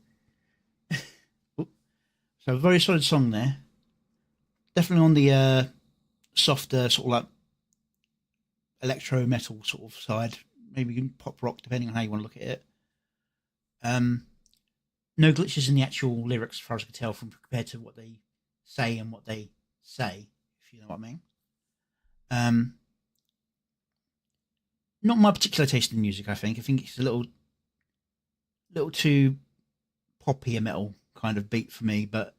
Oop. So a very solid song there. Definitely on the softer sort of like electro metal sort of side. Maybe even pop rock, depending on how you want to look at it. no glitches in the actual lyrics, as far as I can tell, from compared to what they say and what they say, if you know what I mean. Not my particular taste in music. I think it's a little too poppy a metal kind of beat for me, but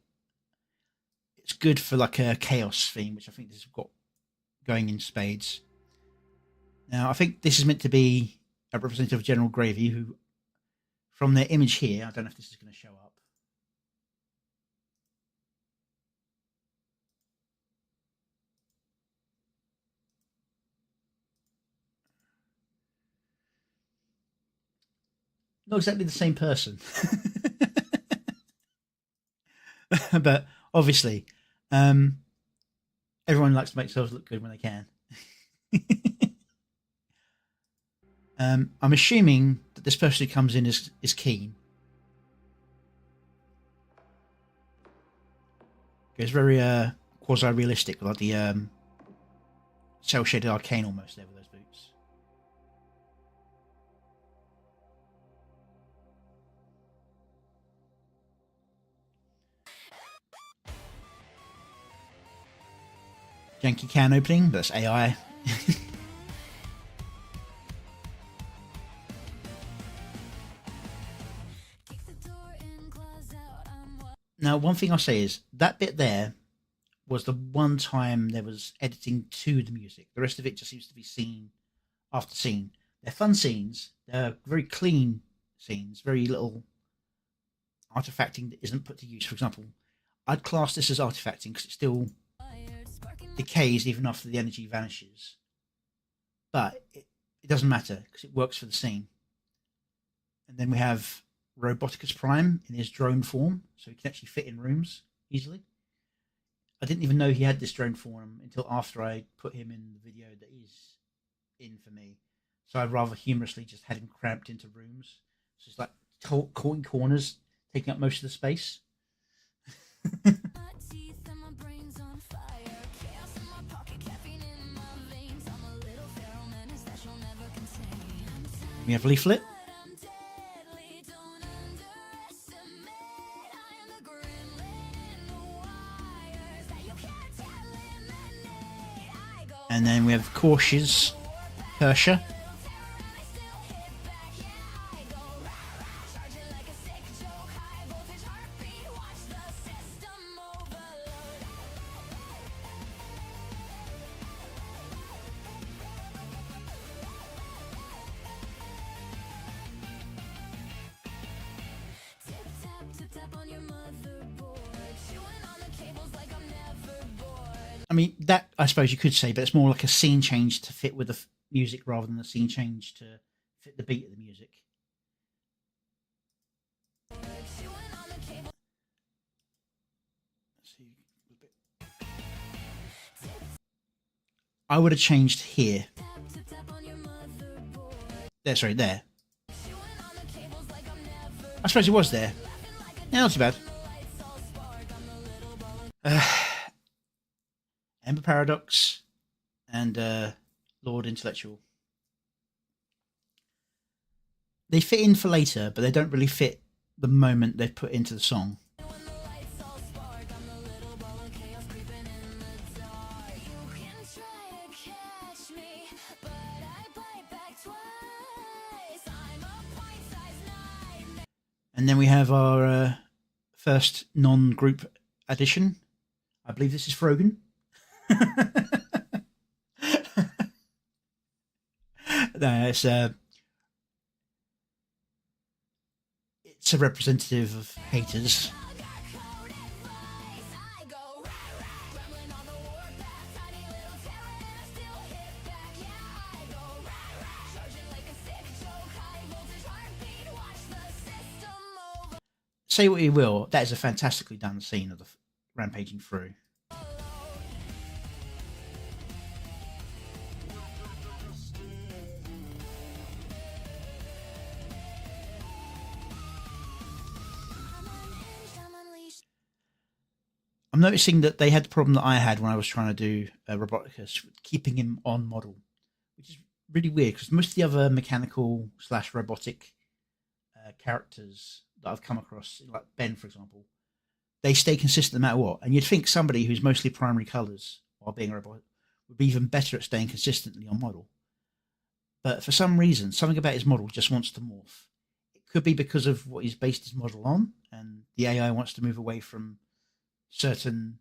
it's good for like a chaos theme, which I think this has got going in spades. Now, I think this is meant to be a representative of General Gravy, who, from their image here, I don't know if this is going to show up. Not exactly the same person. But obviously, everyone likes to make themselves look good when they can. I'm assuming that this person who comes in is Keen. It's very quasi-realistic, like the cel-shaded Arcane almost there with those boots. Janky can opening, that's AI. Now, one thing I'll say is that bit there was the one time there was editing to the music. The rest of it just seems to be scene after scene. They're fun scenes. They're very clean scenes. Very little artifacting that isn't put to use. For example, I'd class this as artifacting because it still decays even after the energy vanishes. But it doesn't matter because it works for the scene. And then we have Roboticus Prime in his drone form, so he can actually fit in rooms easily. I didn't even know he had this drone form until after I put him in the video that he's in for me. So I rather humorously just had him cramped into rooms. So it's like caught in corners, taking up most of the space. We have Leaflet. And then we have Cautious Kersha. I mean, that I suppose you could say, but it's more like a scene change to fit with the music rather than a scene change to fit the beat of the music. I would have changed here. There, sorry, there. I suppose it was there. Yeah, not too bad. Ember Paradox and Lord Intellectual. They fit in for later, but they don't really fit the moment they've put into the song. And then we have our first non-group addition. I believe this is Frogan. No, it's a representative of haters. Say what you will, that is a fantastically done scene of the rampaging through. I'm noticing that they had the problem that I had when I was trying to do Roboticus, keeping him on model, which is really weird because most of the other mechanical / robotic characters that I've come across, like Ben, for example, they stay consistent no matter what. And you'd think somebody who's mostly primary colours while being a robot would be even better at staying consistently on model. But for some reason, something about his model just wants to morph. It could be because of what he's based his model on, and the AI wants to move away from certain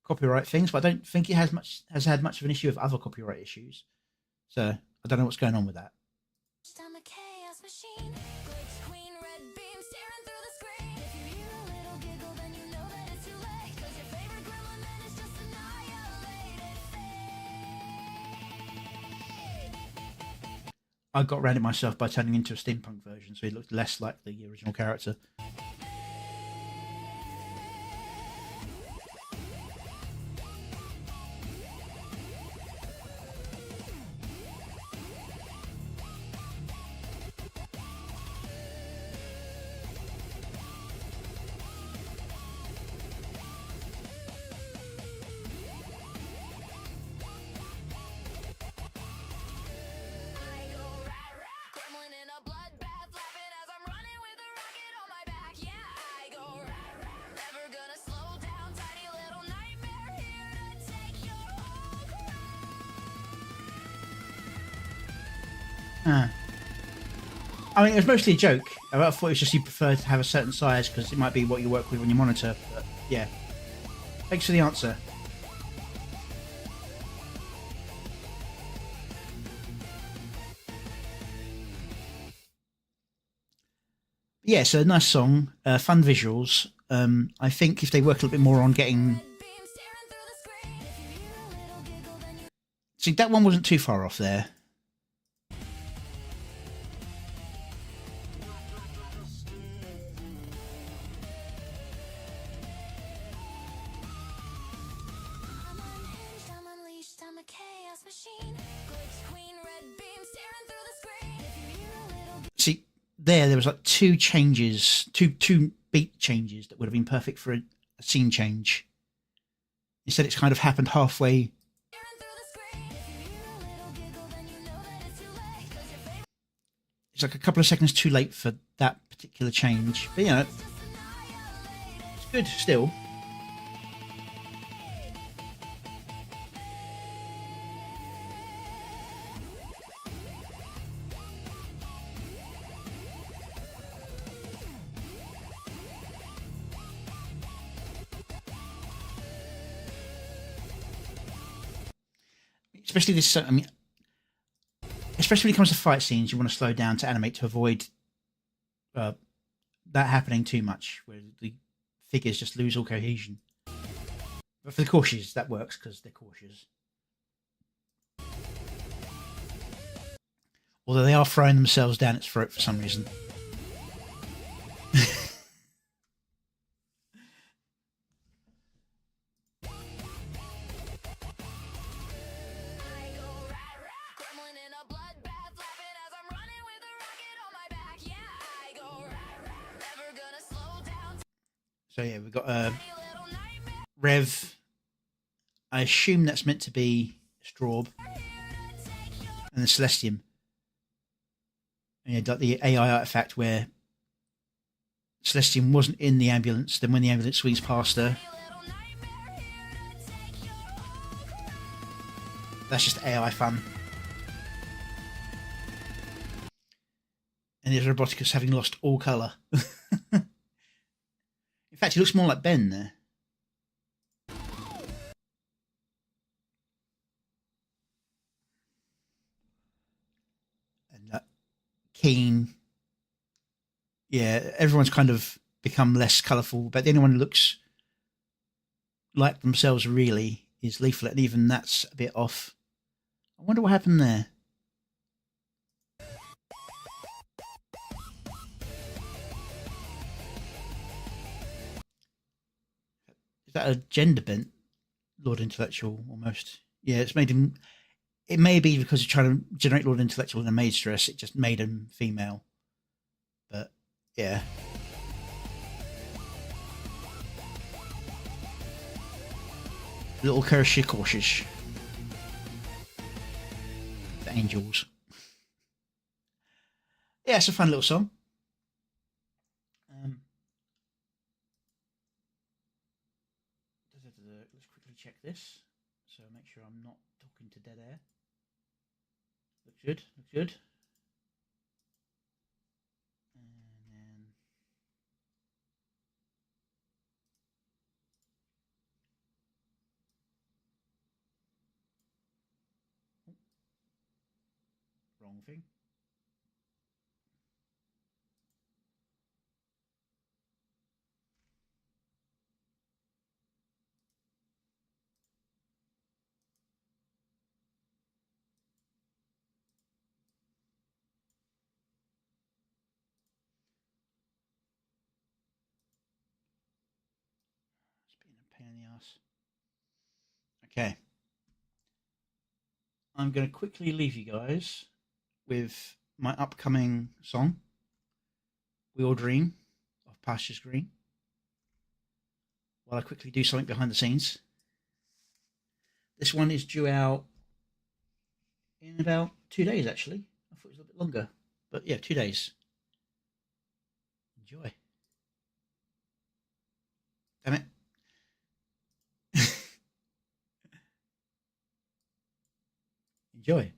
copyright things. But I don't think it has had much of an issue with other copyright issues. So I don't know what's going on with that. I'm a chaos machine. Glitch queen, red beam staring through the screen. If you hear a little giggle, then you know that it's too late. 'Cause your favorite gremlin then is just annihilated. I got around it myself by turning into a steampunk version, so he looked less like the original character. Gremlin in a bloodbath, laughing as I'm running with a rocket on my back. Yeah, I go rah, rah. Never gonna slow down, tiny little nightmare here to take your whole crown. I mean, it was mostly a joke. I thought it was just you prefer to have a certain size because it might be what you work with when you monitor. But yeah, thanks for the answer. Yeah, it's a nice song, fun visuals. I think if they work a little bit more on getting... Beam staring through the screen. If you hear a little giggle, then you See, that one wasn't too far off there. I'm unhinged, I'm unleashed, I'm a chaos machine. Glitch queen, red beam staring through the screen. If you hear a little See, there was like two changes, two beat changes that would have been perfect for a scene change. Instead, it's kind of happened halfway. staring through the screen. If you hear a little giggle, then you know that it's too late. 'Cause your favorite It's like a couple of seconds too late for that particular change. But, you know, just annihilated. it's good still. Especially this, I mean, especially when it comes to fight scenes, you want to slow down to animate to avoid that happening too much, where the figures just lose all cohesion. But for the cautious, that works because they're cautious. Although they are throwing themselves down its throat for some reason. I go rah, rah. Gremlin in a bloodbath, laughing as I'm running with a rocket on my back. Yeah, I go rah, rah. Never gonna slow down, So yeah, we've got tiny little nightmare Rev. I assume that's meant to be Straub here to take your and the Celestium. And yeah, like the AI artifact where Celestium wasn't in the ambulance, then when the ambulance swings past her, little nightmare here to take your that's just AI fun. And there's Roboticus having lost all colour. In fact, he looks more like Ben there. And Keen. Yeah, everyone's kind of become less colourful, but the only one who looks like themselves really is Leaflet, and even that's a bit off. I wonder what happened there. Is that a gender bent Lord Intellectual almost? Yeah, it's made him. It may be because he's trying to generate Lord Intellectual in a maid's dress. It just made him female. But yeah. Little Kershik cautious. The Angels. Yeah, it's a fun little song. check this. So make sure I'm not talking to dead air. Looks good, looks good. And then wrong thing. It's being a pain in the ass. Okay. I'm going to quickly leave you guys with my upcoming song, We All Dream of Pastures Green, while I quickly do something behind the scenes. This one is due out in about 2 days, actually. I thought it was a little bit longer, but yeah, 2 days. Enjoy. Damn it. Enjoy.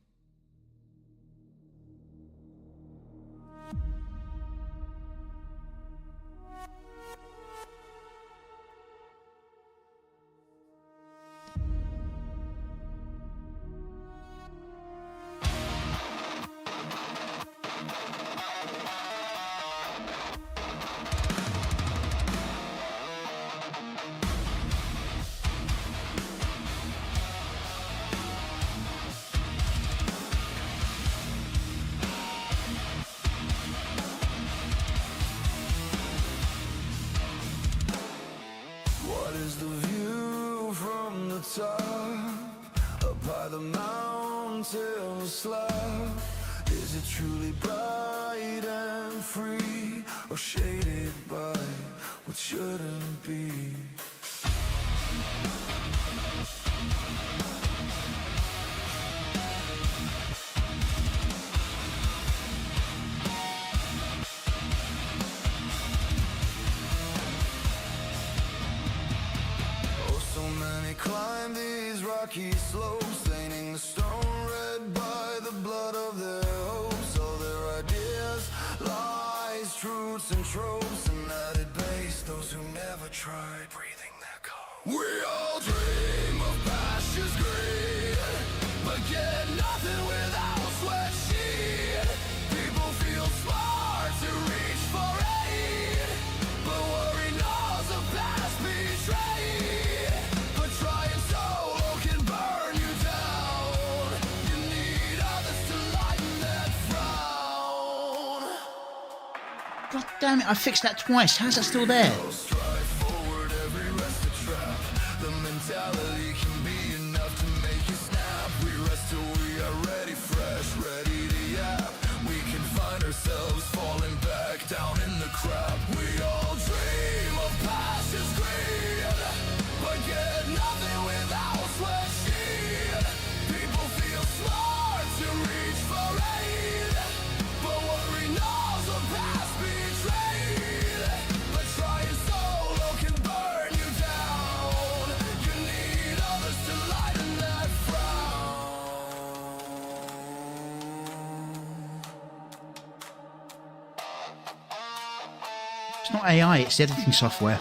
What is the view from the top? Up by the mountain slab? Is it truly bright and free, or shaded by what shouldn't be? Oh, so many climb these rocky slopes, staining the stone red by the blood of their hopes. All their ideas, lies, truths, and tropes, and added base those who never tried breathing their cold. We all dream of pastures green, but get nothing without sweat sheet. People feel smart to reach for aid, but worry knows the past betrayed. But trying solo can burn you down. You need others to lighten that frown. God damn it, I fixed that twice. How's that still there? Strive forward, every rest a trap. The mentality can be enough to make you snap. We rest till we are ready, fresh, ready to yap. We can find ourselves falling back down in the crap. We all dream of pastures green, but get nothing without sweat sheet. People feel smart to reach for aid, but worry knows the past betrayed. But trying solo can burn you down. You need others to lighten that frown. It's not AI, it's the editing software.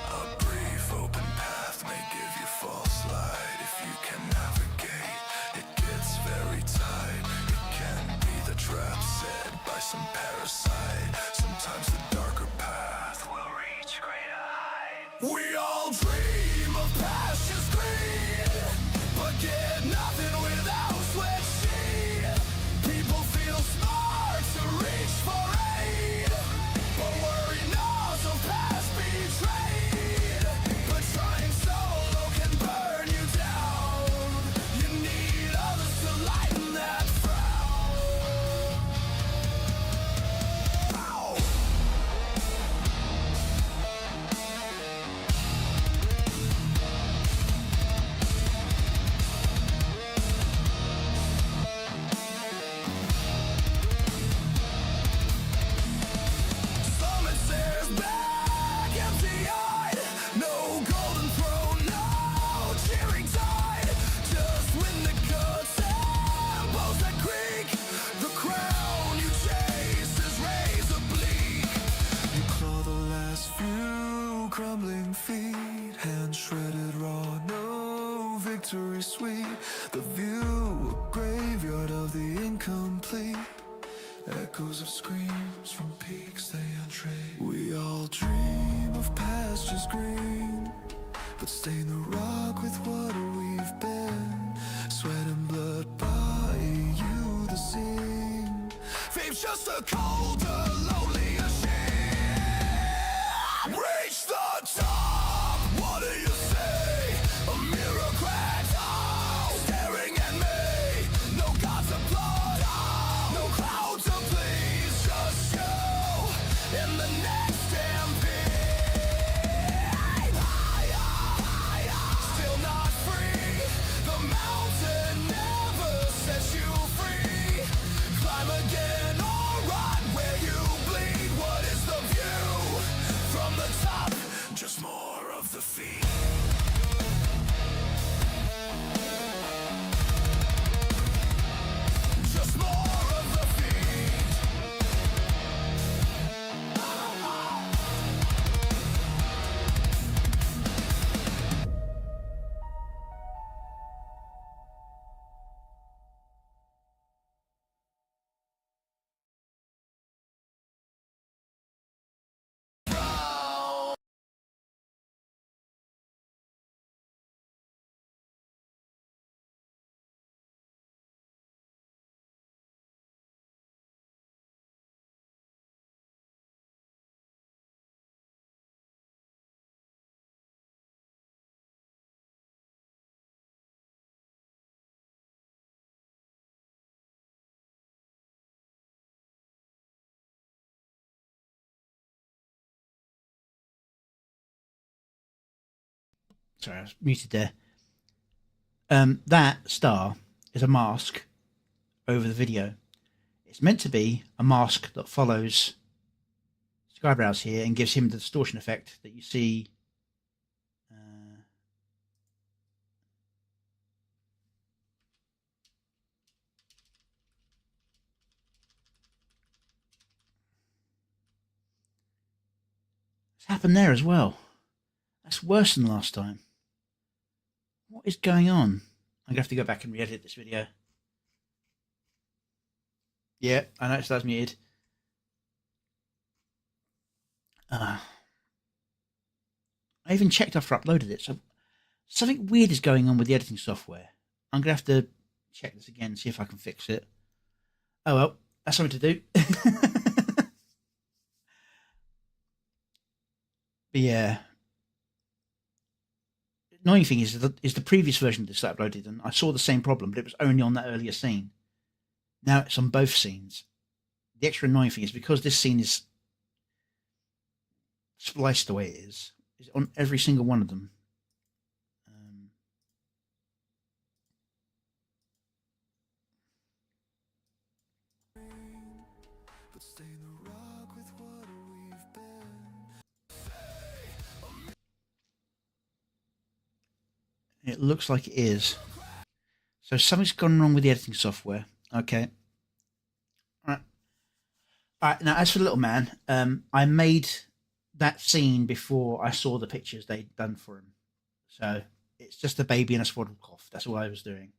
A brief open path may give you false light. If you can navigate, it gets very tight. It can be the trap set by some parasite. Sometimes the darker path will reach greater height. We all dream of pastures green, but get nothing without sweat sheet. People feel smart to reach for aid, but worry knows the past betrayed. But trying solo can burn you down. You need others to lighten that frown. Ow. is green, but stain the rock with what we've been. Sweat and blood buy you the scene. Fame's just a colder, lonelier shame. Reach the top, what do you say? A mirror cracks, oh, staring at me. No gods of blood, oh, no cloud to please, just you in the next stampede. Still not free, the mountain never sets you free. Climb again or run where you bleed. What is the view from the top? Just more of the feet. Just more of the feet. Sorry, I was muted there. That star is a mask over the video. It's meant to be a mask that follows Skybrows here and gives him the distortion effect that you see. It's happened there as well. That's worse than last time. What is going on? I'm going to have to go back and re-edit this video. Yeah, I noticed that's muted. I even checked after I uploaded it, so something weird is going on with the editing software. I'm going to have to check this again and see if I can fix it. Oh well, that's something to do. But yeah. Annoying thing is the previous version of this that I uploaded, and I saw the same problem, but it was only on that earlier scene. Now it's on both scenes. The extra annoying thing is because this scene is spliced the way it is on every single one of them. But stain the rock with what we've been. It looks like it is. So something's gone wrong with the editing software. Okay. All right. Now, as for the little man, I made that scene before I saw the pictures they'd done for him. So it's just a baby and a swaddled cough. That's all I was doing.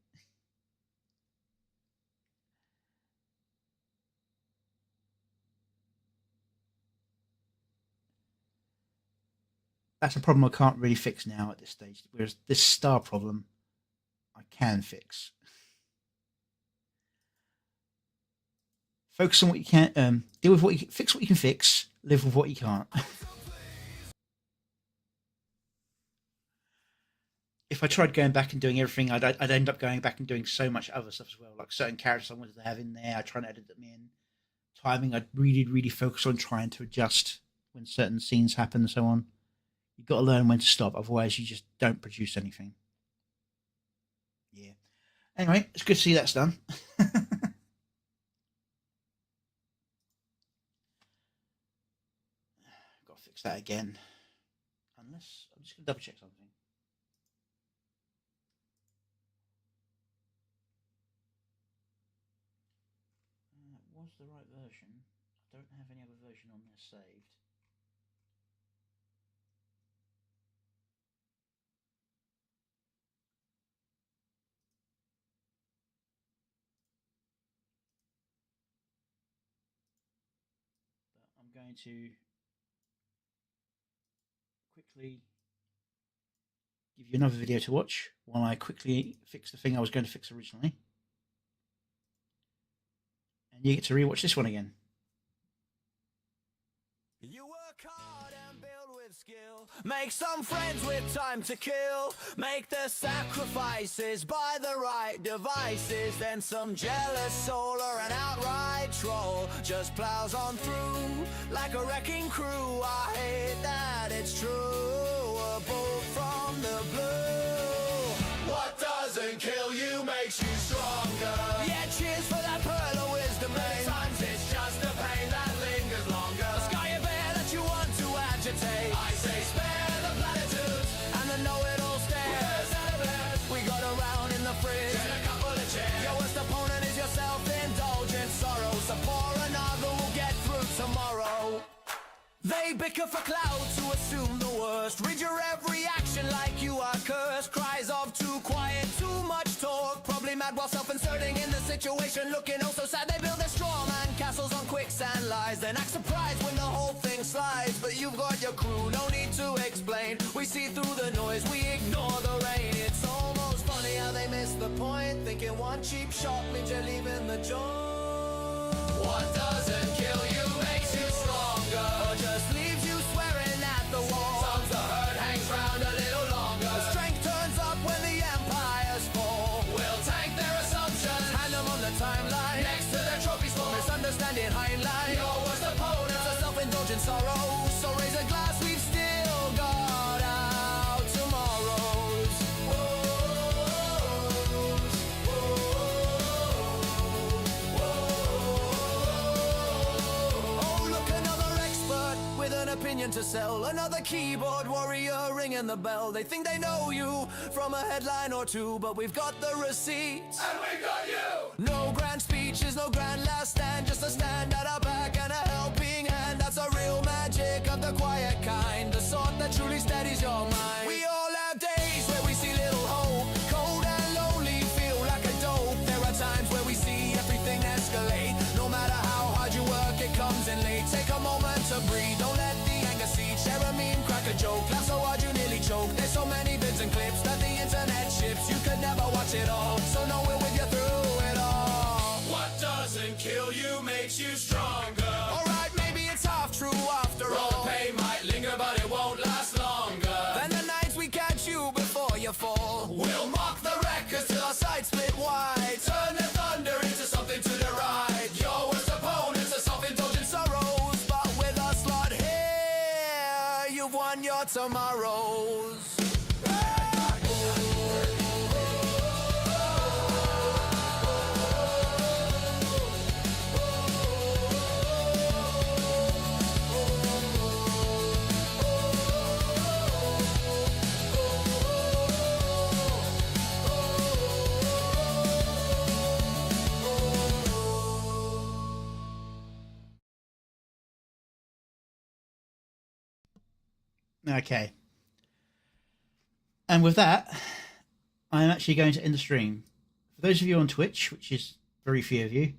That's a problem I can't really fix now at this stage. Whereas this star problem, I can fix. Focus on what you can. Deal with what you fix. What you can fix. Live with what you can't. If I tried going back and doing everything, I'd end up going back and doing so much other stuff as well. Like certain characters I wanted to have in there, I try and edit them in. Timing, I'd really focus on trying to adjust when certain scenes happen and so on. You've got to learn when to stop, otherwise you just don't produce anything. Yeah. Anyway, it's good to see that's done. Got to fix that again. Unless I'm just gonna double check something. That was the right version. I don't have any other version on there saved. But I'm going to quickly give you another video to watch while I quickly fix the thing I was going to fix originally. And you get to rewatch this one again. You work hard and build with skill. Make some friends with time to kill. Make the sacrifices, buy the right devices. Then some jealous soul or an outright troll just plows on through like a wrecking crew. I hate that it's true. A bolt from the blue. What doesn't kill you makes you stronger. Yeah, cheers for that pearl of wisdom. Many times it's just the pain that lingers longer. Sky a bear that you want to agitate. I say spare the platitudes and the know-it-all stares. We got a round in the fridge and a couple of chairs. Your worst opponent is your self-indulgent sorrow. So pour another, we'll get through tomorrow. They bicker for clout to assume the worst. Read your every action like you are cursed. Cries of too quiet, too much talk. Probably mad while self-inserting in the situation. Looking oh so sad, they build their straw man castles on quicksand lies. Then act surprised when the whole thing slides. But you've got your crew, no need to explain. We see through the noise, we ignore the rain. It's almost funny how they miss the point. Thinking one cheap shot means you're leaving the joint. What doesn't kill you makes you stronger, or just leaves you swearing at the wall. Sometimes the hurt hangs round a little longer. The strength turns up when the empires fall. We'll tank their assumptions, hand them on the timeline. Next to their trophies for misunderstanding hindline. Your worst opponent's a self-indulgent sorrow. So raise a glass, we've still got our tomorrows. Oh, look, another expert with an opinion to sell. Another keyboard warrior ringing the bell. They think they know you from a headline or two, but we've got the receipts. And we got you! No grand speeches, no grand last stand. Just a stand at our back and a helping hand. That's a real magic of the quiet kind. The sort that truly steadies your mind. We all have days where we see little hope. Cold and lonely, feel like a dope. There are times where we see everything escalate. No matter how hard you work, it comes in late. Take a moment to breathe, don't let the anger seep. Share a meme, crack a joke, laugh so hard you nearly choke. There's so many vids and clips that the internet ships. You could never watch it all, so know we're with you through it all. What doesn't kill you makes you stronger. Alright, maybe it's half true after all. The pain might linger, but it won't last longer than the nights we catch you before you fall. We'll mock the records till our sides split wide. Turn the thunder into something to deride. Your worst opponents are self-indulgent sorrows, but with us lot here, you've won your tomorrows. Okay. And with that, I'm actually going to end the stream. For those of you on Twitch, which is very few of you,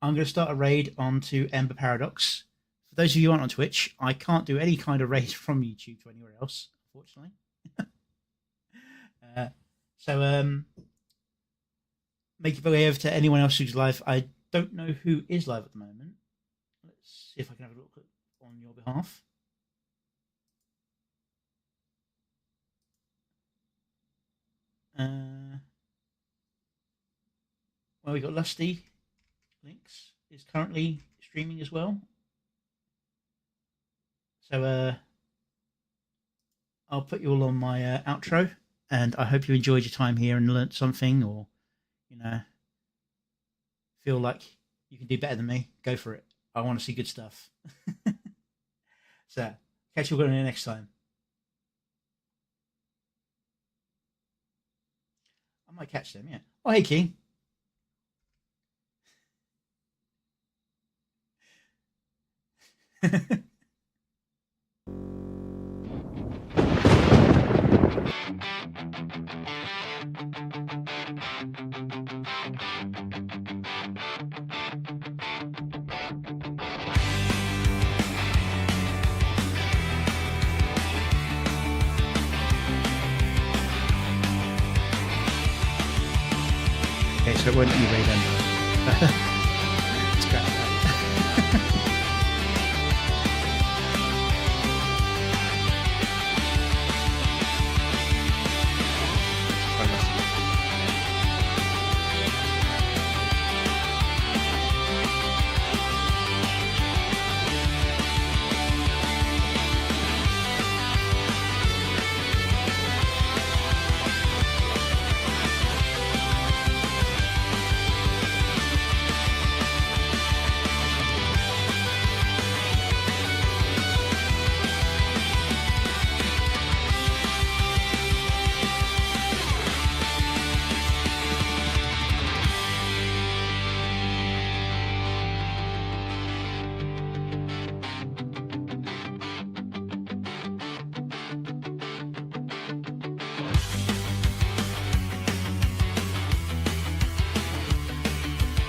I'm going to start a raid onto Ember Paradox. For those of you who aren't on Twitch, I can't do any kind of raid from YouTube to anywhere else, unfortunately. So make your way over to anyone else who's live. I don't know who is live at the moment. Let's see if I can have a look on your behalf. Well, we got Lusty Links is currently streaming as well. So I'll put you all on my outro, and I hope you enjoyed your time here and learnt something, or feel like you can do better than me. Go for it. I want to see good stuff. So catch you all again next time. I might catch them, yeah. Oh, hey, King. it weren't you, Raiden.